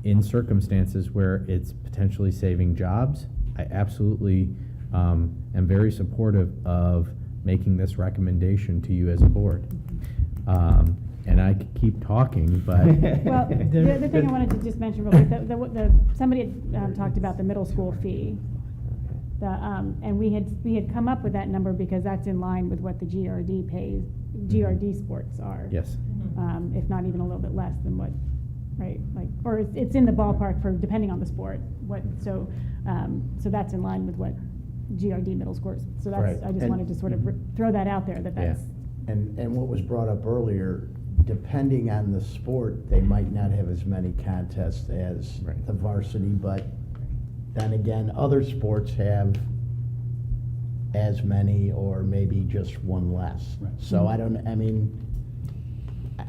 in circumstances where it's potentially saving jobs, I absolutely am very supportive of making this recommendation to you as a board. And I could keep talking, but. Well, the other thing I wanted to just mention real quick, somebody had talked about the middle school fee. And we had come up with that number because that's in line with what the GRD pays, GRD sports are. Yes. If not even a little bit less than what, right, like, or it's in the ballpark for, depending on the sport, so that's in line with what GRD middle scores. So that's, Right. I just And- wanted to sort of throw that out there, that's. And what was brought up earlier, depending on the sport, they might not have as many contests as the varsity, but then again, other sports have as many or maybe just one less. So I mean,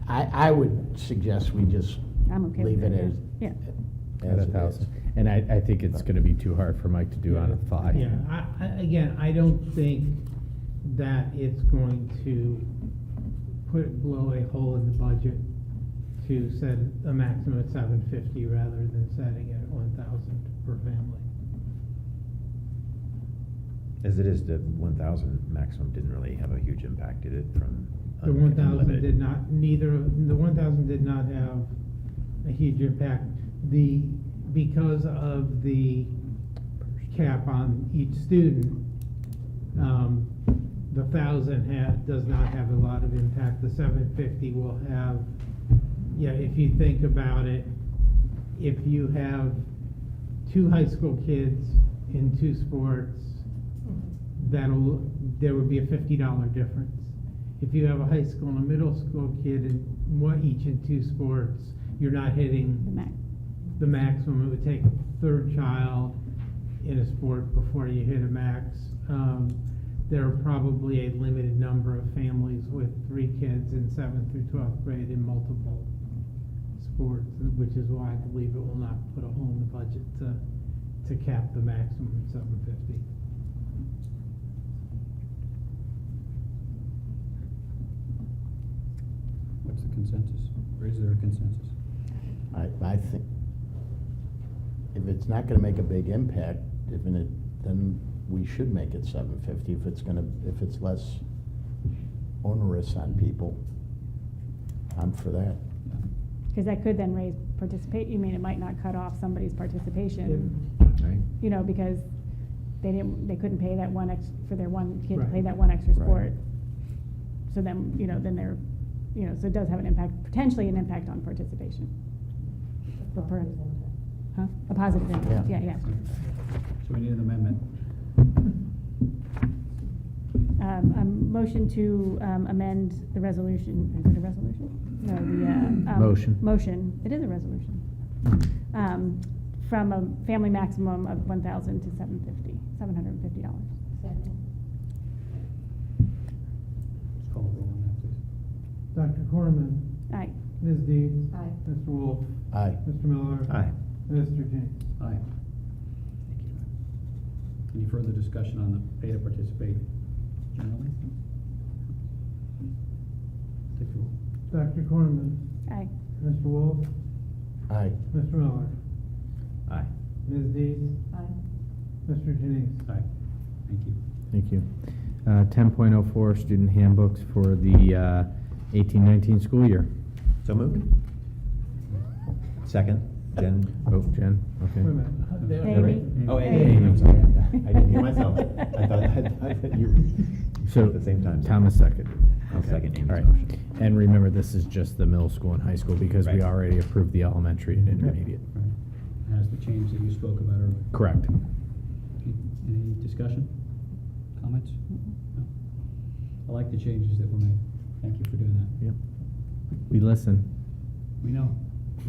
I would suggest we just I'm okay leave with it that, as. yeah. At as it 1,000. is. And I think it's gonna be too hard for Mike to do on the fly. Yeah, again, I don't think that it's going to blow a hole in the budget to set a maximum at $750 rather than setting it at $1,000 per family. As it is, the 1,000 maximum didn't really have a huge impact, did it, from? The 1,000 did not, the 1,000 did not have a huge impact. Because of the cap on each student, the 1,000 does not have a lot of impact. The 750 will have, if you think about it, if you have 2 high school kids in 2 sports, there would be a $50 difference. If you have a high school and a middle school kid each in 2 sports, you're not hitting the maximum. It would take a 3rd child in a sport before you hit a max. There are probably a limited number of families with 3 kids in 7th through 12th grade in multiple sports, which is why I believe it will not put a hole in the budget to cap the maximum at 750. What's the consensus? Or is there a consensus? I think if it's not gonna make a big impact, then we should make it 750 if it's less onerous on people. I'm for that. Because that could then raise it might not cut off somebody's participation. Right. You know, because they couldn't pay that for their one kid to Right. play that one extra Right. sport. So then, then they're, so it does have an impact, potentially an impact on participation. A positive impact, Yeah. yeah. So we need an amendment. A motion to amend the resolution, is it a resolution? No, the. Motion. Motion, it is a resolution. From a family maximum of $1,000 to $750. Second. Let's call a roll on that, please. Dr. Corman. Aye. Ms. Deeds. Aye. Mr. Wolf. Aye. Mr. Miller. Aye. Mr. James. Aye. Thank you. Any further discussion on the pay to participate generally? Take the roll. Dr. Corman. Aye. Mr. Wolf. Aye. Mr. Miller. Aye. Ms. Deeds. Aye. Mr. Janice. Aye. Thank you. Thank you. 10.04 student handbooks for the 18-19 school year. So moved. Second, Jen. Oh, Jen, okay. Wait a minute. Amy. Oh, Amy. Amy, I'm sorry. I didn't hear myself. I thought you So, at the same time. Thomas second. I'll second Amy's All right. motion. And remember, this is just the middle school and high school because we Right. already approved the elementary and intermediate. Right. Has the change that you spoke about earlier. Correct. Okay. Any discussion? Comments? No? I like the changes that were made. Thank you for doing that. Yep. We listen. We know.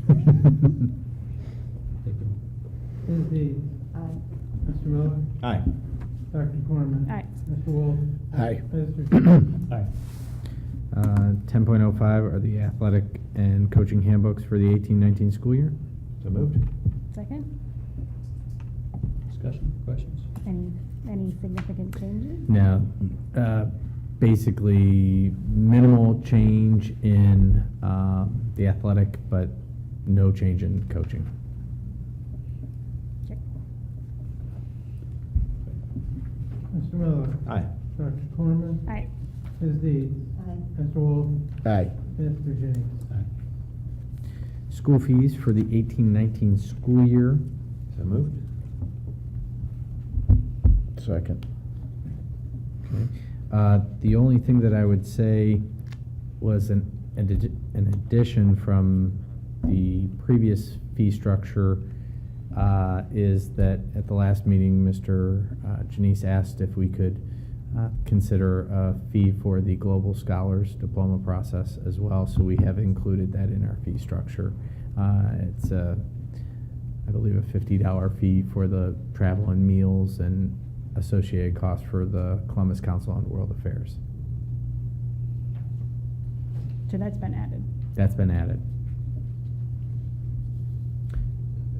Take the roll. Ms. Deeds. Aye. Mr. Miller. Aye. Dr. Corman. Aye. Mr. Wolf. Aye. Mr. Janice. Aye. 10.05 are the athletic and coaching handbooks for the 18-19 school year. So moved. Second? Discussion, questions? Any significant changes? Now, basically minimal change in the athletic, but no change in coaching. Mr. Miller? Aye. Dr. Corman? Aye. Ms. Deeds? Aye. Mr. Wolf? Aye. Mr. Jennings? School fees for the 18-19 school year. So moved. Second. Okay. The only thing that I would say was an addition from the previous fee structure is that at the last meeting, Mr. Janice asked if we could consider a fee for the Global Scholars Diploma process as well, so we have included that in our fee structure. It's I believe a $50 fee for the travel and meals and associated costs for the Columbus Council on World Affairs. So that's been added. That's been added.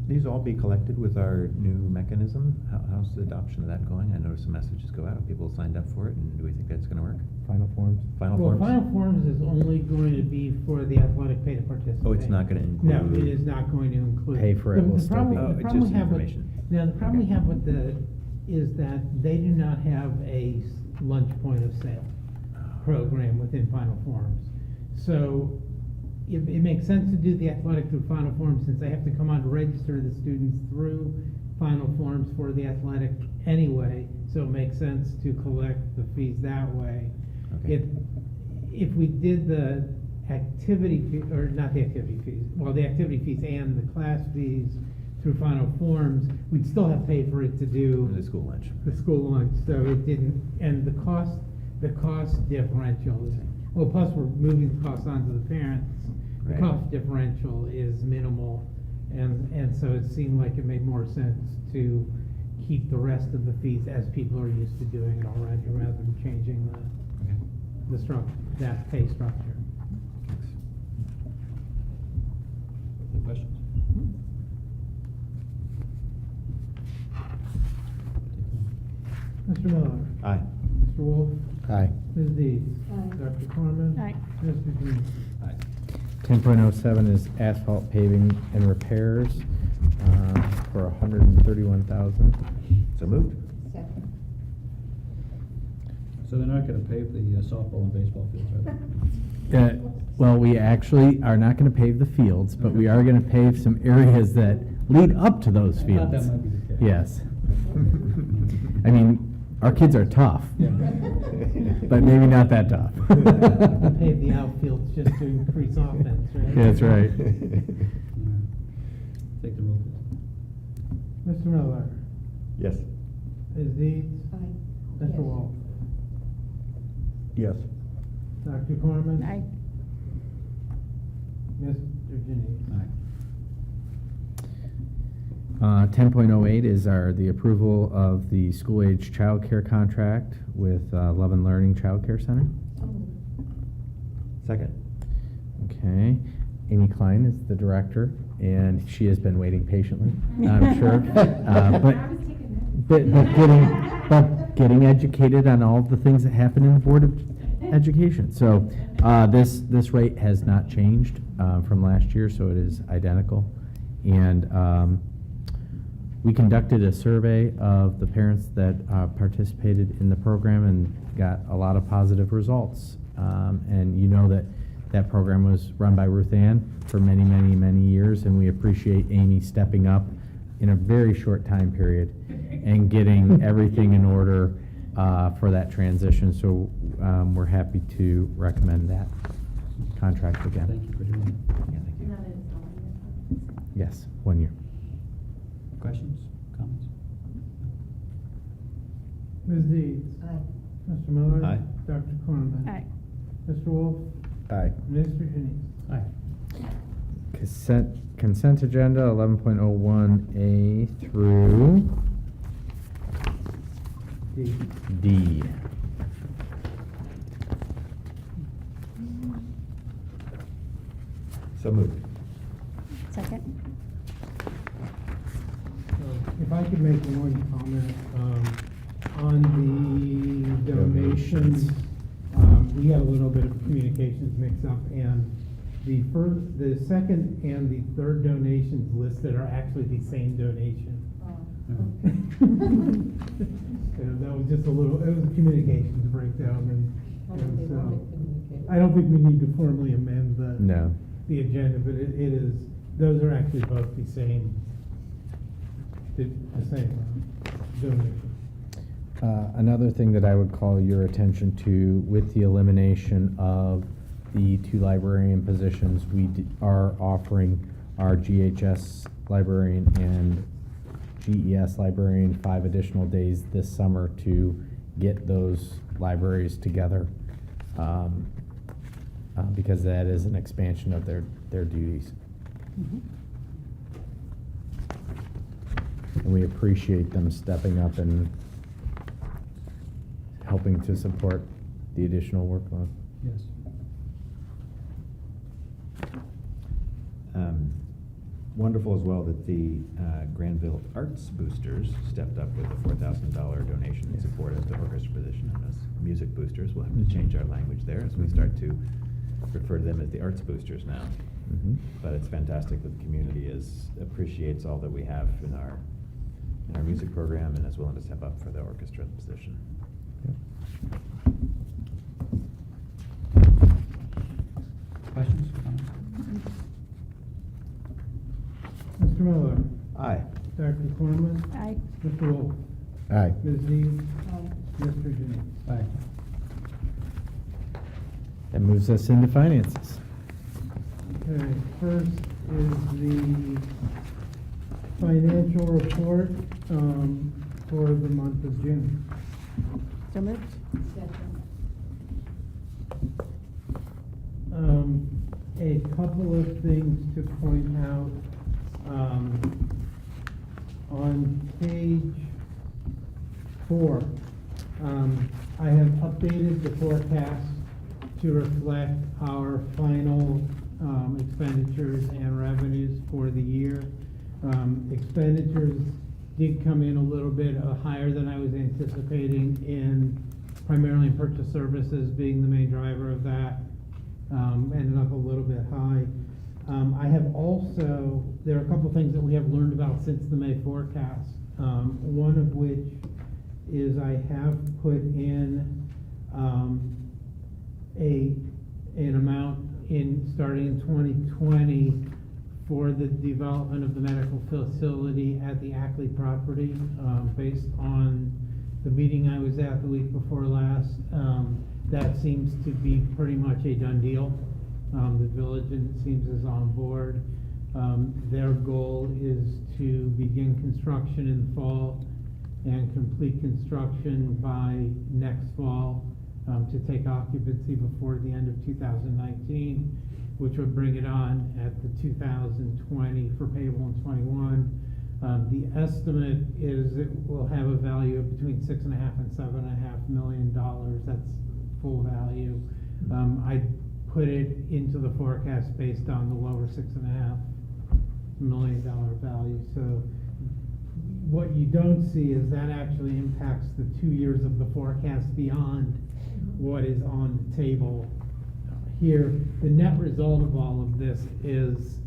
These all be collected with our new mechanism? How's the adoption of that going? I noticed some messages go out, people signed up for it, and do we think that's gonna work? Final forms? Final Well, forms? Final Forms is only going to be for the athletic pay to participate. Oh, it's not gonna include? No, it is not going to include. Pay for it will still be- Oh, it's just information. Now, the problem we have with is that they do not have a lunch point of sale program within Final Forms. So it makes sense to do the athletic through Final Forms since they have to come on to register the students through Final Forms for the athletic anyway. So it makes sense to collect the fees that way. Okay. If we did the activity fee, or not the activity fees, well, the activity fees and the class fees through Final Forms, we'd still have to pay for it to do The school lunch. the school lunch, so it didn't, and the cost differential is, well, plus we're moving the cost onto the parents. The Right. cost differential is minimal, and so it seemed like it made more sense to keep the rest of the fees as people are used to doing it already, rather than changing the structure, that pay structure. Any questions? Mr. Miller? Aye. Mr. Wolf? Aye. Ms. Deeds? Aye. Dr. Corman? Aye. Mr. Jennings? 10.07 is asphalt paving and repairs for $131,000. So moved. Second. So they're not gonna pave the softball and baseball fields, are they? Well, we actually are not going to pave the fields, but we are going to pave some areas that lead up to those I thought fields. that might be the case. Yes. I mean, our kids are tough, Yeah. but maybe not that tough. We paved the outfields just to increase offense, right? Yeah, that's right. Take the roll. Mr. Miller? Yes. Ms. Deeds? Aye. Mr. Yes. Wolf? Yes. Dr. Corman? Aye. Mr. Jennings? Aye. 10.08 is the approval of the school-age childcare contract with Love and Learning Child Care Center. So moved. Second. Okay. Amy Klein is the director, and she has been waiting patiently, I'm sure. But getting educated on all the things that happen in the Board of Education. So this rate has not changed from last year, so it is identical. And we conducted a survey of the parents that participated in the program and got a lot of positive results. And you know that program was run by Ruth Ann for many, many, many years, and we appreciate Amy stepping up in a very short time period and getting everything in order for that transition. So we're happy to recommend that contract again. Thank you for doing that. Yeah, thank you. Now that it's on the- Yes, 1 year. Questions, comments? Ms. Deeds? Aye. Mr. Miller? Aye. Dr. Corman? Aye. Mr. Wolf? Aye. Mr. Jennings? Aye. Consent agenda 11.01A through D. So moved. Second? If I could make one comment, on the donations, we had a little bit of communications mix-up, and the second and the third donations listed are actually the same donation. And that was just it was a communications breakdown, and so, I don't think we need to formally amend the agenda, but it is, those are actually both the same donation. Another thing that I would call your attention to, with the elimination of the 2 librarian positions, we are offering our GHS librarian and GES librarian 5 additional days this summer to get those libraries together, because that is an expansion of their duties. And we appreciate them stepping up and helping to support the additional workload. Yes. Wonderful as well that the Granville Arts Boosters stepped up with a $4,000 donation in support of the orchestra position, and as music boosters, we'll have to change our language there as we start to refer to them as the Arts Boosters now. But it's fantastic that the community appreciates all that we have in our music program and is willing to step up for the orchestra position. Questions, comments? Mr. Miller? Aye. Dr. Cornman? Aye. Mr. Wolf? Aye. Ms. Dees? Mr. Jennings? Aye. That moves us into finances. Okay, first is the financial report for the month of June. So moved. A couple of things to point out. On page 4, I have updated the forecast to reflect our final expenditures and revenues for the year. Expenditures did come in a little bit higher than I was anticipating, primarily in purchase services being the main driver of that. Ended up a little bit high. I have also, there are a couple things that we have learned about since the May forecast. One of which is I have put in an amount starting in 2020 for the development of the medical facility at the Ackley property, based on the meeting I was at the week before last. That seems to be pretty much a done deal. The village, it seems, is on board. Their goal is to begin construction in the fall and complete construction by next fall, to take occupancy before the end of 2019, which would bring it on at the 2020 for payable in 21. The estimate is it will have a value of between $6.5 and $7.5 million. That's full value. I put it into the forecast based on the lower $6.5 million value. So what you don't see is that actually impacts the 2 years of the forecast beyond what is on the table here. The net result of all of this is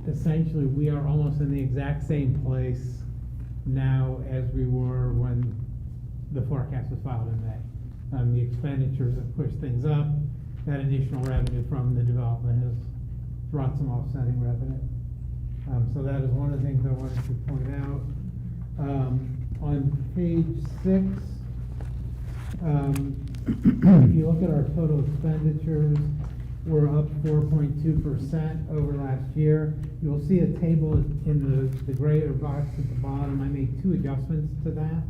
essentially we are almost in the exact same place now as we were when the forecast was filed in May. The expenditures have pushed things up. That additional revenue from the development has brought some offsetting revenue. So that is one of the things I wanted to point out. On page 6, if you look at our total expenditures, we're up 4.2% over last year. You'll see a table in the grayer box at the bottom. I made 2 adjustments to that.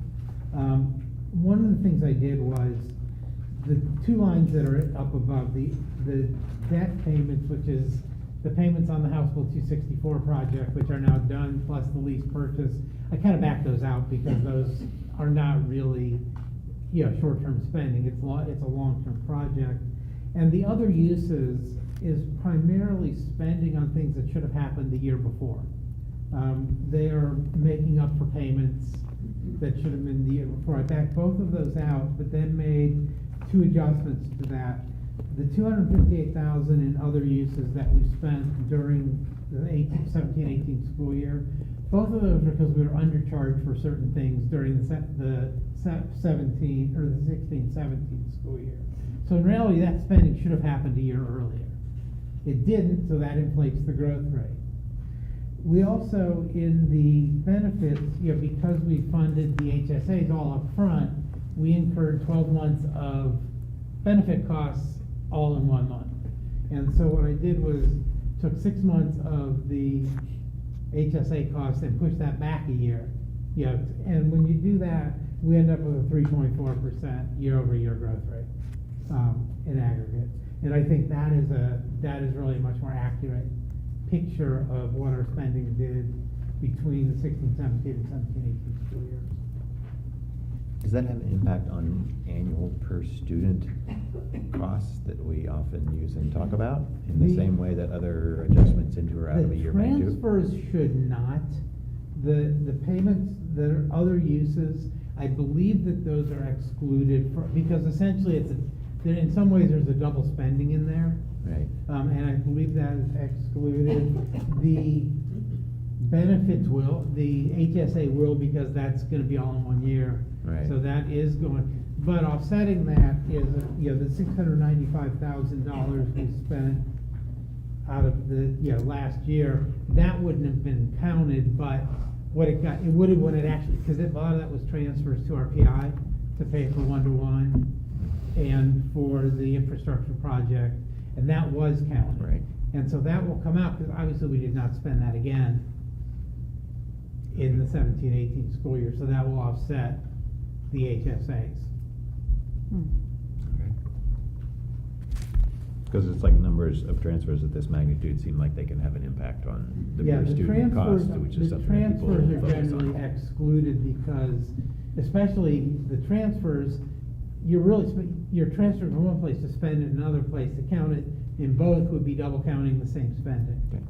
One of the things I did was the 2 lines that are up above, the debt payments, which is the payments on the House Bill 264 project, which are now done, plus the lease purchase. I kind of backed those out because those are not really, short-term spending. It's a long-term project. And the other uses is primarily spending on things that should have happened the year before. They are making up for payments that should have been the year before. I backed both of those out, but then made 2 adjustments to that. the 258,000 in other uses that we spent during the 17-18 school year, both of those are because we were undercharged for certain things during the 17 or the 16-17 school year. So in reality, that spending should have happened a year earlier. It didn't, so that inflates the growth rate. We also, in the benefits, because we funded the HSAs all up front, we incurred 12 months of benefit costs all in 1 month. And so what I did was took 6 months of the HSA costs and pushed that back a year. And when you do that, we end up with a 3.4% year-over-year growth rate in aggregate. And I think that is really a much more accurate picture of what our spending did between the 16-17 and 17-18 school years. Does that have an impact on annual per student costs that we often use and talk about in the same way that other adjustments into or out of a year may do? The transfers should not. The payments, the other uses, I believe that those are excluded because essentially in some ways there's a double spending in there. Right. And I believe that is excluded. The benefits will, the HSA will, because that's gonna be all in 1 year. Right. So that is going, but offsetting that is, the $695,000 we spent out of the, last year, that wouldn't have been counted, but what it got, it would have when it actually, because a lot of that was transfers to our PI to pay for 1-to-1 and for the infrastructure project, and that was counted. Right. And so that will come out, because obviously we did not spend that again in the 17-18 school year, so that will offset the HSAs. Because it's like numbers of transfers of this magnitude seem like they can have an impact on the per student cost, which is something that people The transfers are focus generally on. excluded because, especially the transfers, you're transferring from one place to spend it in another place. To count it in both would be double counting the same spending. Okay.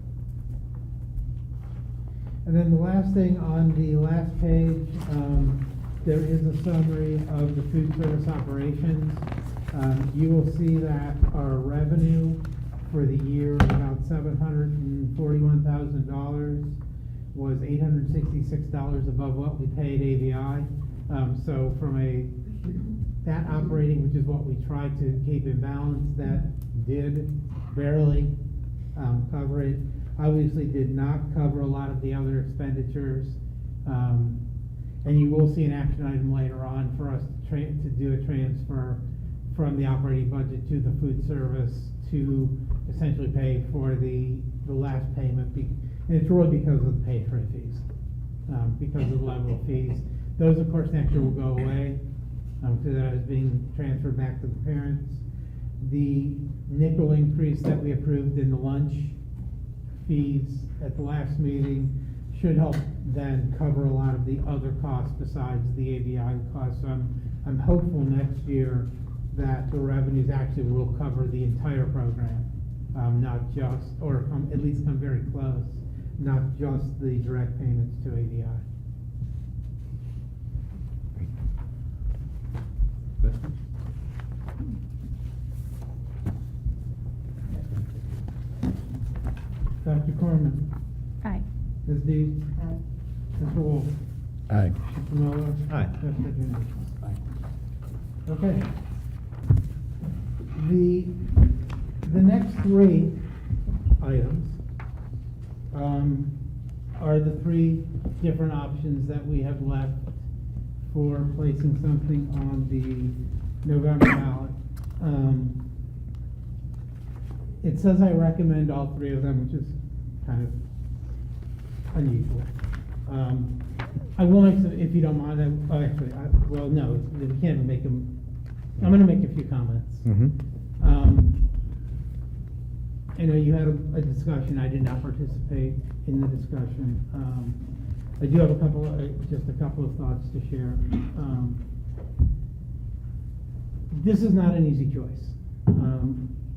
And then the last thing on the last page, there is a summary of the food service operations. You will see that our revenue for the year of about $741,000 was $866 above what we paid AVI. So from that operating, which is what we tried to keep in balance, that did barely cover it. Obviously did not cover a lot of the other expenditures. And you will see an action item later on for us to do a transfer from the operating budget to the food service to essentially pay for the last payment. And it's really because of the pay-for fees, because of the level of fees. Those, of course, next year will go away because that is being transferred back to the parents. The nickel increase that we approved in the lunch fees at the last meeting should help then cover a lot of the other costs besides the AVI costs. So I'm hopeful next year that the revenues actually will cover the entire program, not just, or at least come very close, not just the direct payments to AVI. Questions? Dr. Corman. Aye. Ms. Dees. Aye. Mr. Wolf. Aye. Mr. Miller. Aye. Mr. Jennings. Okay. The next three items are the three different options that we have left for placing something on the November ballot. It says I recommend all three of them, which is kind of unusual. I will make some, if you don't mind, we can't even make them. I'm going to make a few comments. I know you had a discussion. I did not participate in the discussion. I do have just a couple of thoughts to share. This is not an easy choice.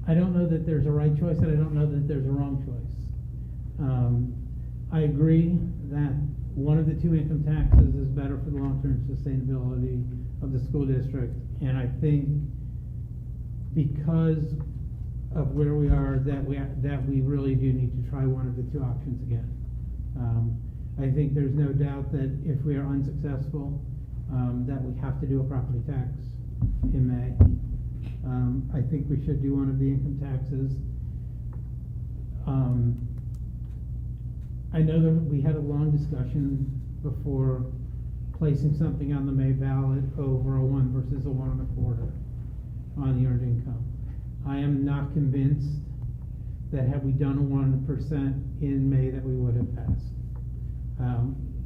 I don't know that there's a right choice, and I don't know that there's a wrong choice. I agree that one of the two income taxes is better for the long-term sustainability of the school district, and I think because of where we are, that we really do need to try one of the two options again. I think there's no doubt that if we are unsuccessful, that we have to do a property tax in May. I think we should do one of the income taxes. I know that we had a long discussion before placing something on the May ballot over a 1 versus a 1 1/4 on the earned income. I am not convinced that had we done a 1% in May that we would have passed.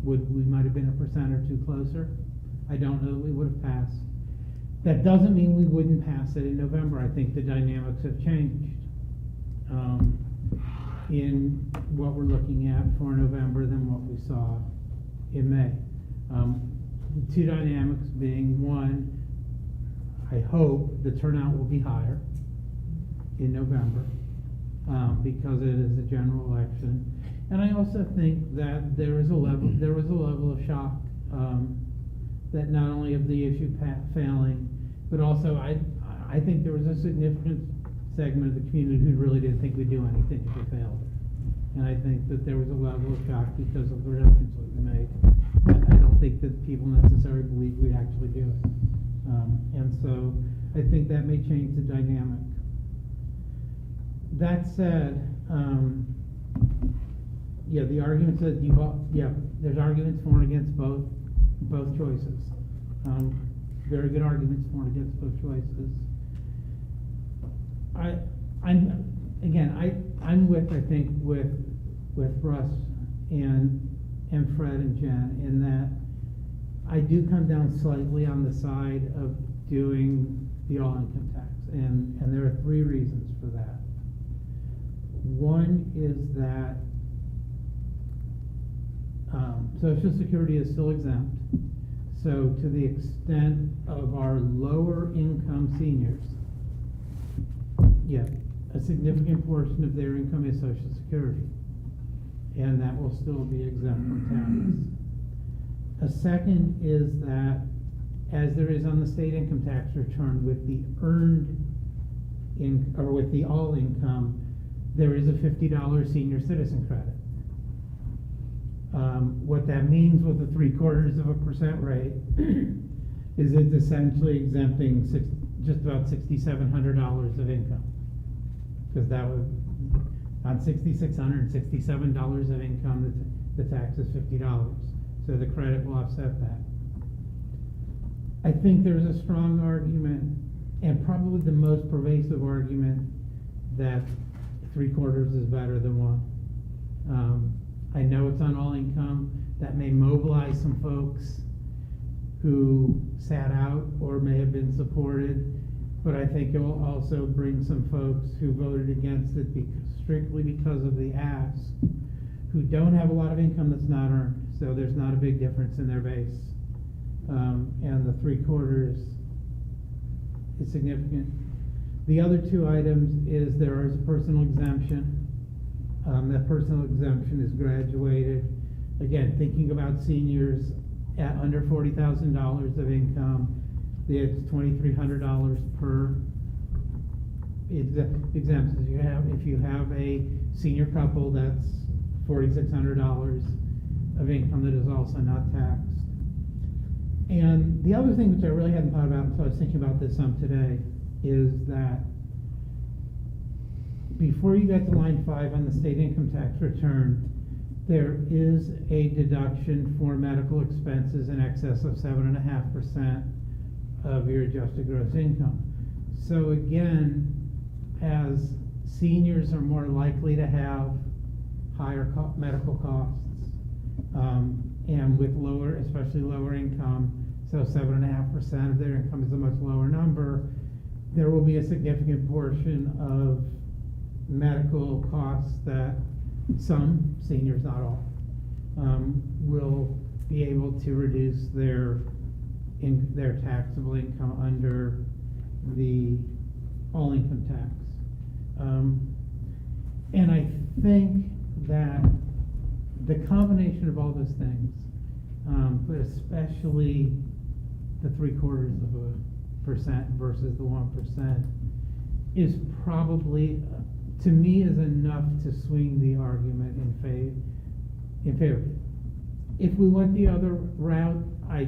We might have been 1% or 2 closer. I don't know that we would have passed. That doesn't mean we wouldn't pass it in November. I think the dynamics have changed in what we're looking at for November than what we saw in May. The two dynamics being, one, I hope the turnout will be higher in November because it is a general election. And I also think that there was a level of shock that not only of the issue failing, but also I think there was a significant segment of the community who really didn't think we'd do anything if it failed. And I think that there was a level of shock because of the reductions that we made. I don't think that people necessarily believed we'd actually do it. And so I think that may change the dynamic. That said, the arguments that there's arguments for and against both choices. Very good arguments for and against both choices. I'm with Russ and Fred and Jen in that I do come down slightly on the side of doing the all income tax, and there are 3 reasons for that. One is that Social Security is still exempt, so to the extent of our lower income seniors, a significant portion of their income is Social Security, and that will still be exempt from tax. A second is that, as there is on the state income tax return with the with the all income, there is a $50 senior citizen credit. What that means with a 0.75% rate is it's essentially exempting just about $6,700 of income, because that would, on $6,667 of income, the tax is $50. So the credit will offset that. I think there's a strong argument, and probably the most pervasive argument, that 3/4 is better than 1. I know it's on all income. That may mobilize some folks who sat out or may have been supported, but I think it will also bring some folks who voted against it strictly because of the ask, who don't have a lot of income that's not earned, so there's not a big difference in their base. And the 3/4 is significant. The other 2 items is there is a personal exemption. That personal exemption is graduated. Again, thinking about seniors at under $40,000 of income, it's $2,300 per exemptions. If you have a senior couple, that's $4,600 of income that is also not taxed. And the other thing which I really hadn't thought about until I was thinking about this some today is that before you get to line 5 on the state income tax return, there is a deduction for medical expenses in excess of 7.5% of your adjusted gross income. So again, as seniors are more likely to have higher medical costs, and with lower, especially lower income, so 7.5% of their income is a much lower number, there will be a significant portion of medical costs that some seniors, not all, will be able to reduce their taxable income under the all income tax. And I think that the combination of all those things, but especially the 0.75% versus the 1%, is probably, to me, is enough to swing the argument in favor. If we went the other route, I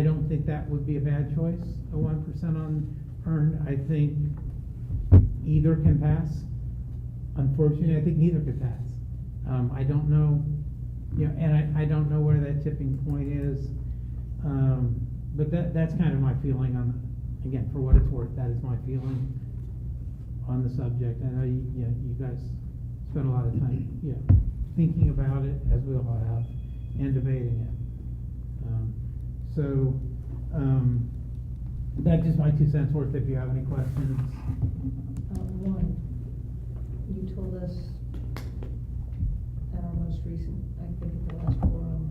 don't think that would be a bad choice, a 1% on earned. I think either can pass. Unfortunately, I think neither could pass. I don't know, and I don't know where that tipping point is. But that's kind of my feeling on, again, for what it's worth, that is my feeling on the subject. I know you guys spent a lot of time, thinking about it, as we all have, and debating it. That's just my 2 cents worth. If you have any questions. One, you told us at our most recent, I think at the last forum,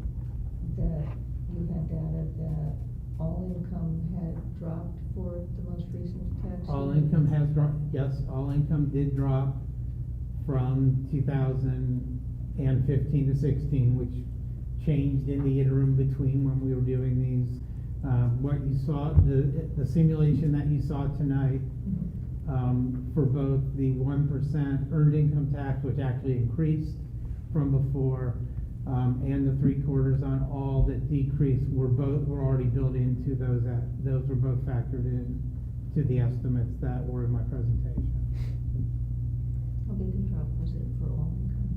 that you had data that all income had dropped for the most recent tax. All income has dropped, yes, all income did drop from 2015 to 16, which changed in the interim between when we were doing these. What you saw, the simulation that you saw tonight, for both the 1% earned income tax, which actually increased from before, and the 3/4 on all that decreased were already built into those. Those were both factored in to the estimates that were in my presentation. How big a drop was it for all income?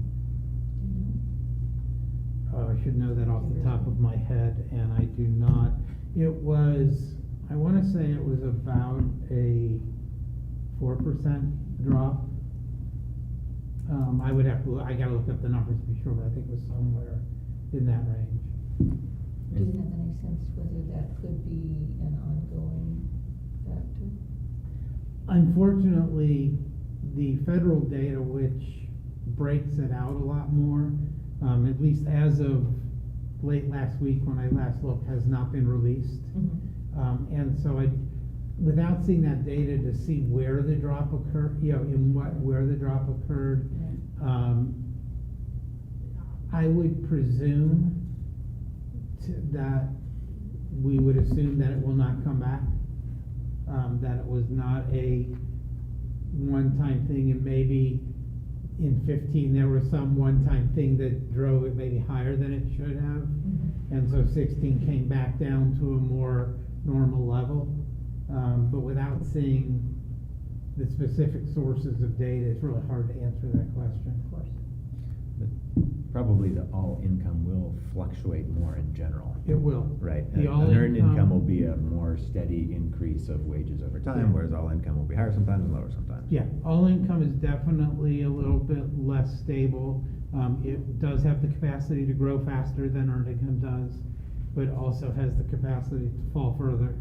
Do you know? I should know that off the top of my head, and I do not. It was, I want to say it was about a 4% drop. I would have to, I gotta look up the numbers to be sure, but I think it was somewhere in that range. Do you have any sense whether that could be an ongoing factor? Unfortunately, the federal data, which breaks it out a lot more, at least as of late last week when I last looked, has not been released. And so without seeing that data to see where the drop occurred, where the drop occurred, I would presume that we would assume that it will not come back, that it was not a one-time thing, and maybe in 15 there was some one-time thing that drove it maybe higher than it should have, and so 16 came back down to a more normal level. But without seeing the specific sources of data, it's really hard to answer that question. Of course. But probably the all income will fluctuate more in general. It will. Right. The An all earned income income will be a more steady increase of wages over time, Yeah. whereas all income will be higher sometimes and lower sometimes. Yeah, all income is definitely a little bit less stable. It does have the capacity to grow faster than earned income does, but also has the capacity to fall further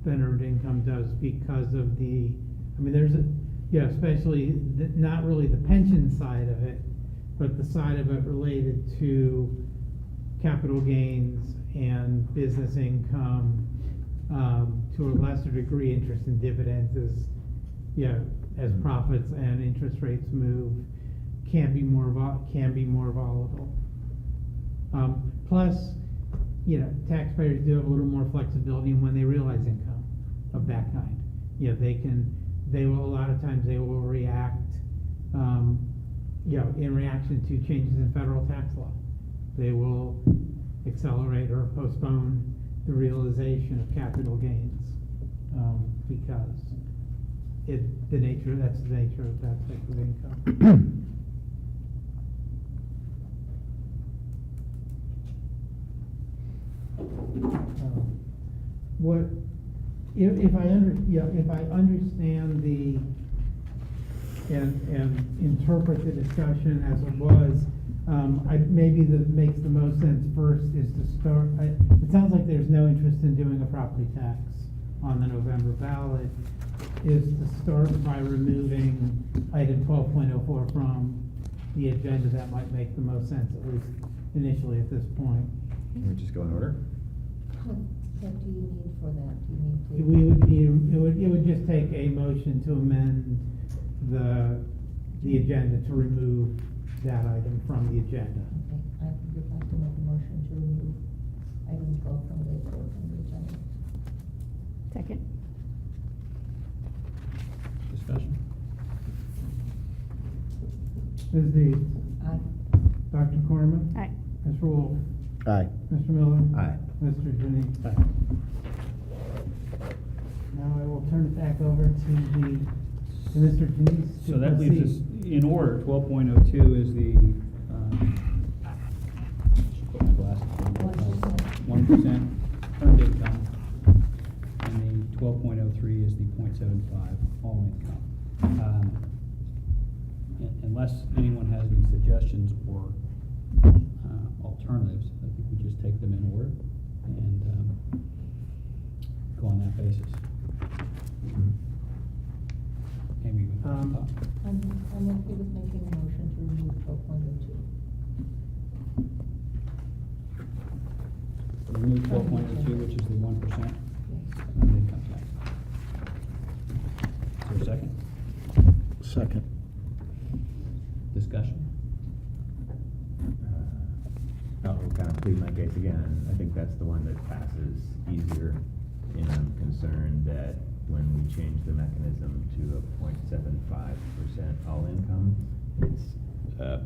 than earned income does because of especially not really the pension side of it, but the side of it related to capital gains and business income, to a lesser degree, interest and dividends as profits and interest rates move, can be more volatile. Plus, taxpayers do have a little more flexibility in when they realize income of that kind. A lot of times they will react, in reaction to changes in federal tax law. They will accelerate or postpone the realization of capital gains, because that's the nature of that type of income. If I understand and interpret the discussion as it was, maybe that makes the most sense first is to start. It sounds like there's no interest in doing a property tax on the November ballot. Is to start by removing item 12.04 from the agenda. That might make the most sense, at least initially at this point. Can we just go in order? What do you need for that? Do you need to? It would just take a motion to amend the agenda to remove that item from the agenda. Okay, I would like to make a motion to remove item 12 from the agenda. Second. Discussion? Ms. Deeds? Aye. Dr. Corman? Aye. Mr. Wolf? Aye. Mr. Miller? Aye. Mr. Janine? Aye. Now I will turn it back over to Mr. Janine. So that leaves us in order. 12.02 is the, should put my glasses on. 1% earned income. And the 12.03 is the 0.75 all income. Unless anyone has any suggestions or alternatives, I think we just take them in order and go on that basis. Amy, I'm okay with making a motion to remove 12.02. remove 12.02, which is the 1% earned income tax. Is there a second? Second. Discussion? I'll kind of plead my case again. I think that's the one that passes easier, and I'm concerned that when we change the mechanism to a 0.75% all income, it's a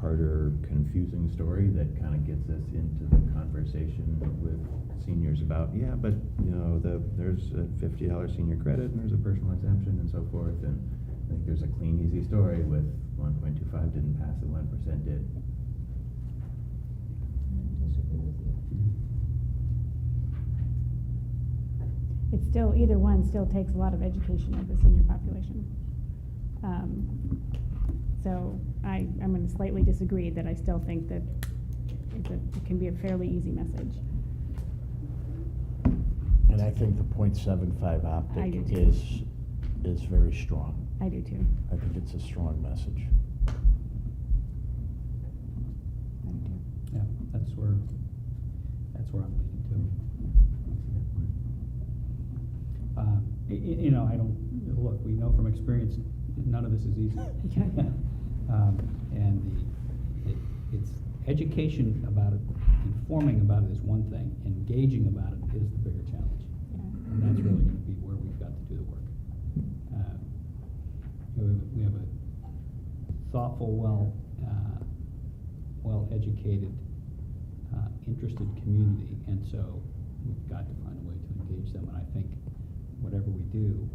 harder, confusing story that kind of gets us into the conversation with seniors about, yeah, but, you know, there's a $50 senior credit, and there's a personal exemption, and so forth, and I think there's a clean, easy story with 1.25 didn't pass and 1% did. It's still, either one still takes a lot of education of the senior population. So I'm going to slightly disagree that I still think that it can be a fairly easy message. And I think the 0.75 I optic do too. is very strong. I do too. I think it's a strong message. Yeah, that's where I'm leaning to. You know, I don't, look, we know from experience, none of this is easy. And it's education about it, informing about it is one thing, engaging about it is the bigger challenge. And that's really going to be where we've got to do the work. We have a thoughtful, well-educated, interested community, and so we've got to find a way to engage them. And I think whatever we do,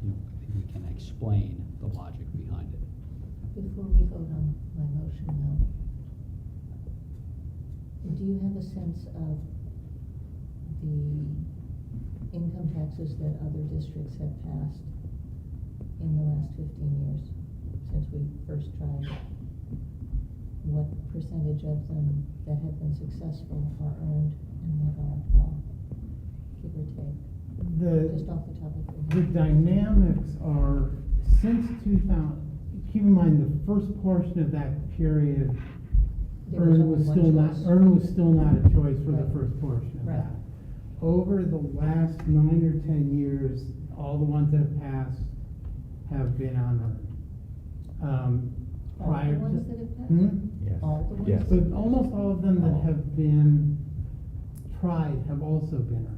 you know, I think we can explain the logic behind it. Before we vote on my motion, though, do you have a sense of the income taxes that other districts have passed in the last 15 years, since we first tried? What percentage of them that have been successful are earned and what aren't, give or take? Just off the top of your The head. dynamics are, since 2000, keep in mind, the first portion of that period, There was earned only was one still not, choice. earned was still not a choice for the Right. first portion of Right. that. Over the last 9 or 10 years, all the ones that have passed have been unearned. All Prior the to. ones that have passed? Hmm? Yes. All the ones? Yes. But almost all of them that Oh. have been tried have also been earned.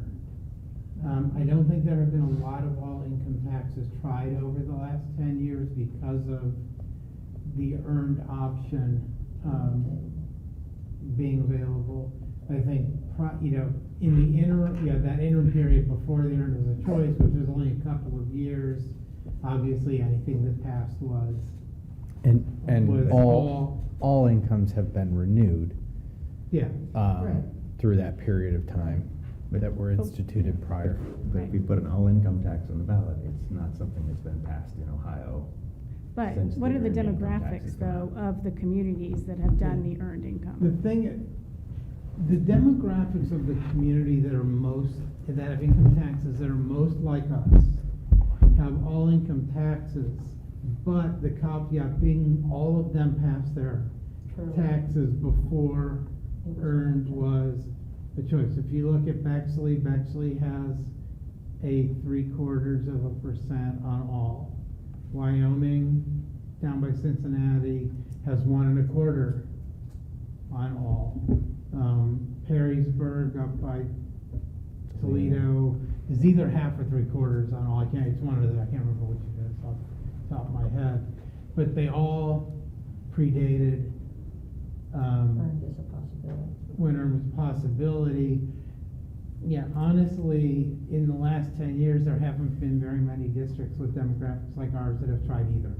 I don't think there have been a lot of all income taxes tried over the last 10 years because of the earned option, being available. I think, you know, in the interim, that interim period before the earned was a choice, which was only a couple of years, obviously anything that passed was. And Was all incomes have been renewed. Yeah. Right. Through that period of time that were instituted prior. But if we put an all-income tax on the ballot, it's not something that's been passed in Ohio. But since what are the earned income tax demographics, has come though, out. of the communities that have done the earned The income? thing, the demographics of the community that have income taxes that are most like us have all income taxes, but the caveat being all of them passed their taxes before earned was a choice. If you look at Bexley has a 0.75% on all. Wyoming, down by Cincinnati, has 1.25% on all. Perrysburg up by Toledo is either half or 3/4 on all. It's one of the, I can't remember which it is off the the top of my head, but they all predated, Earned as a possibility. when it was a possibility. Yeah, honestly, in the last 10 years, there haven't been very many districts with demographics like ours that have tried either.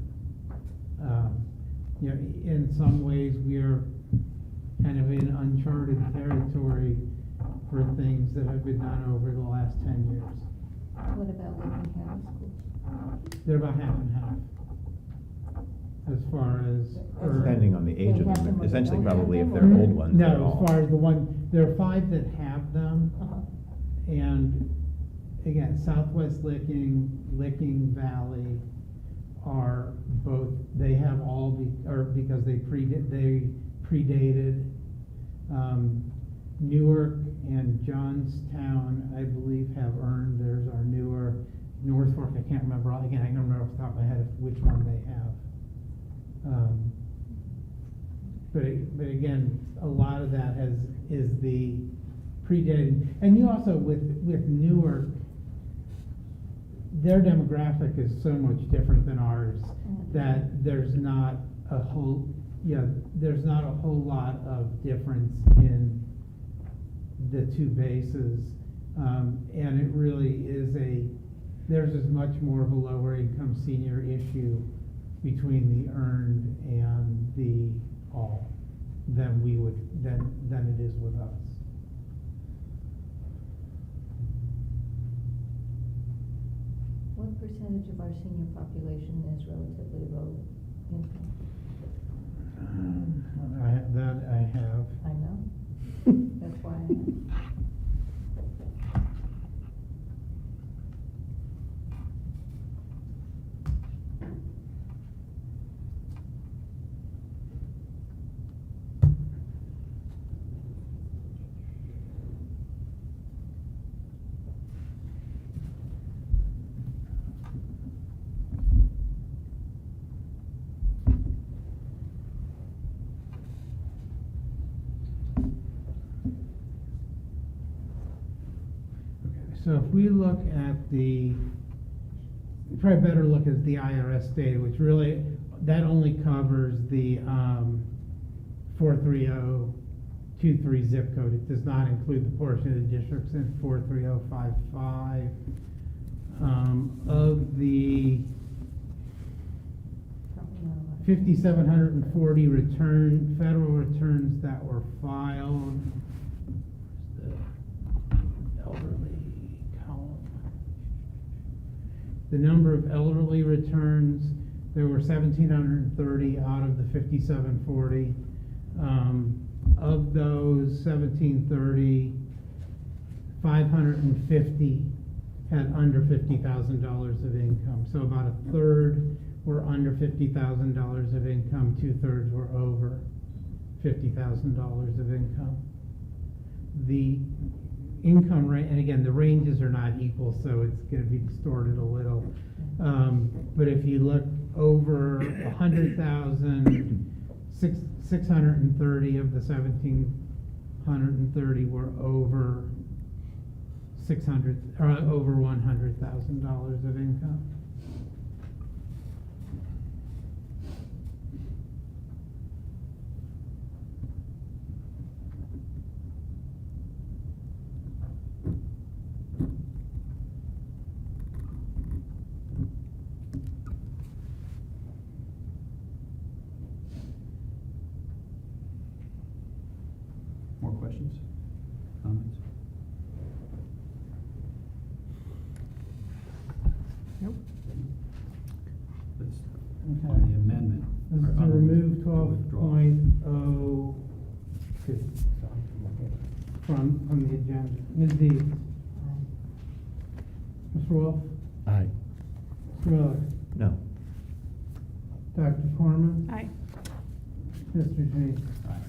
You know, in some ways, we're kind of in uncharted territory for things that have been done over the last 10 years. What about Lincoln County schools? They're about half and half, as far as. Depending on the age of They have them, them or they essentially don't have probably if them, they're or- old ones, they're No, all. as far as the one, there are 5 that have them. Uh-huh. And again, Southwest Licking, Licking Valley are both, they have all, because they predated, Newark and Johnstown, I believe, have earned, theirs are newer. North Fork, I can't remember, again, I don't remember off the top of my head which one they have. But again, a lot of that is the predating, and you also, with Newark, their demographic is so much different than ours, that there's not a whole lot of difference in the two bases. And it really is theirs is much more of a lower income senior issue between the earned and the all than it is with us. What percentage of our senior population is relatively low income? I have. I know. That's why I asked. So if we look at probably better look at the IRS data, which really, that only covers the 43023 zip code. It does not include the portion of the districts in 43055. Of the 5,740 federal returns that were filed, the number of elderly returns, there were 1,730 out of the 5,740. Of those 1,730, 550 had under $50,000 of income. So about a third were under $50,000 of income, 2/3 were over $50,000 of income. The income rate, and again, the ranges are not equal, so it's going to be distorted a little. But if you look over 100,000, 630 of the 1,730 were over 600 or over $100,000 of income. More questions, comments? Nope. Let's, Okay. on the amendment. This is or to on the remove withdrawal. 12.0 from the agenda. Ms. Dees? Mr. Wolf? Aye. Mr. Miller? No. Dr. Corman? Aye. Mr. G? Aye.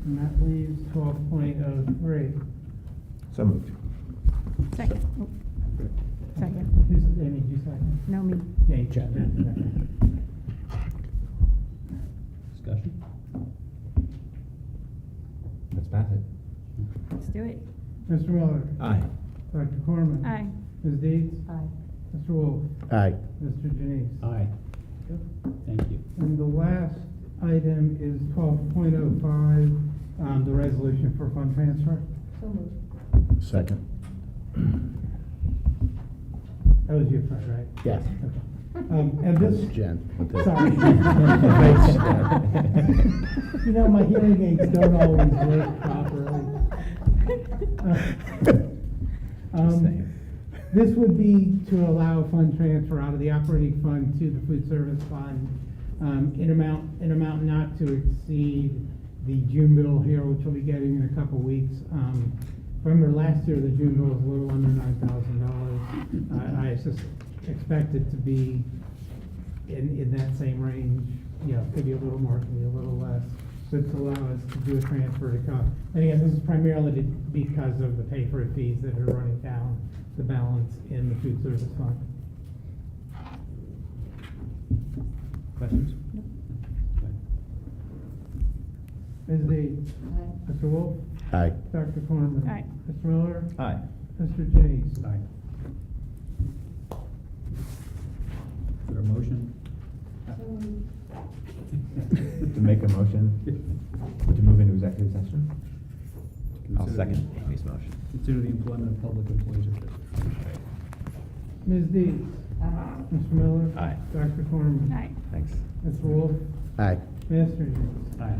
And that leaves 12.03. So moved. Second. Oh. Second. Who's, Amy, you second? No, me. Yeah, you checked it. Discussion? Let's pass it. Let's do it. Mr. Miller? Aye. Dr. Corman? Aye. Ms. Dees? Aye. Mr. Wolf? Aye. Mr. Janice? Aye. Thank you. And the last item is 12.05, the resolution for fund transfer. So moved. Second. That was you, Fred, right? Yes. Okay. And this. Jen. with the- Sorry. You know, my hearing aids don't always work properly. This would be to allow a fund transfer out of the operating fund to the food service fund, in amount not to exceed the June bill here, which we'll be getting in a couple weeks. Remember last year, the June bill was a little under $9,000. I just expect it to be in that same range. You know, could be a little more, could be a little less, but to allow us to do a transfer to come. And again, this is primarily because of the pay-for-it fees that are running down the balance in the food service fund. Questions? Ms. Dees? Aye. Mr. Wolf? Aye. Dr. Cornman? Aye. Mr. Miller? Aye. Mr. Janice? Aye. Is there a motion? To make a motion to move into executive session? I'll Consider second the- Amy's motion. Consider the employment of public employees or officials. Ms. Dees? Aye. Mr. Miller? Aye. Dr. Cornman? Aye. Thanks. Mr. Wolf? Aye. Mr. Janice? Aye.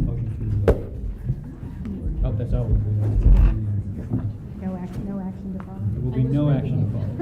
Motion to, oh, that's all. No action to follow. There will be no action to follow.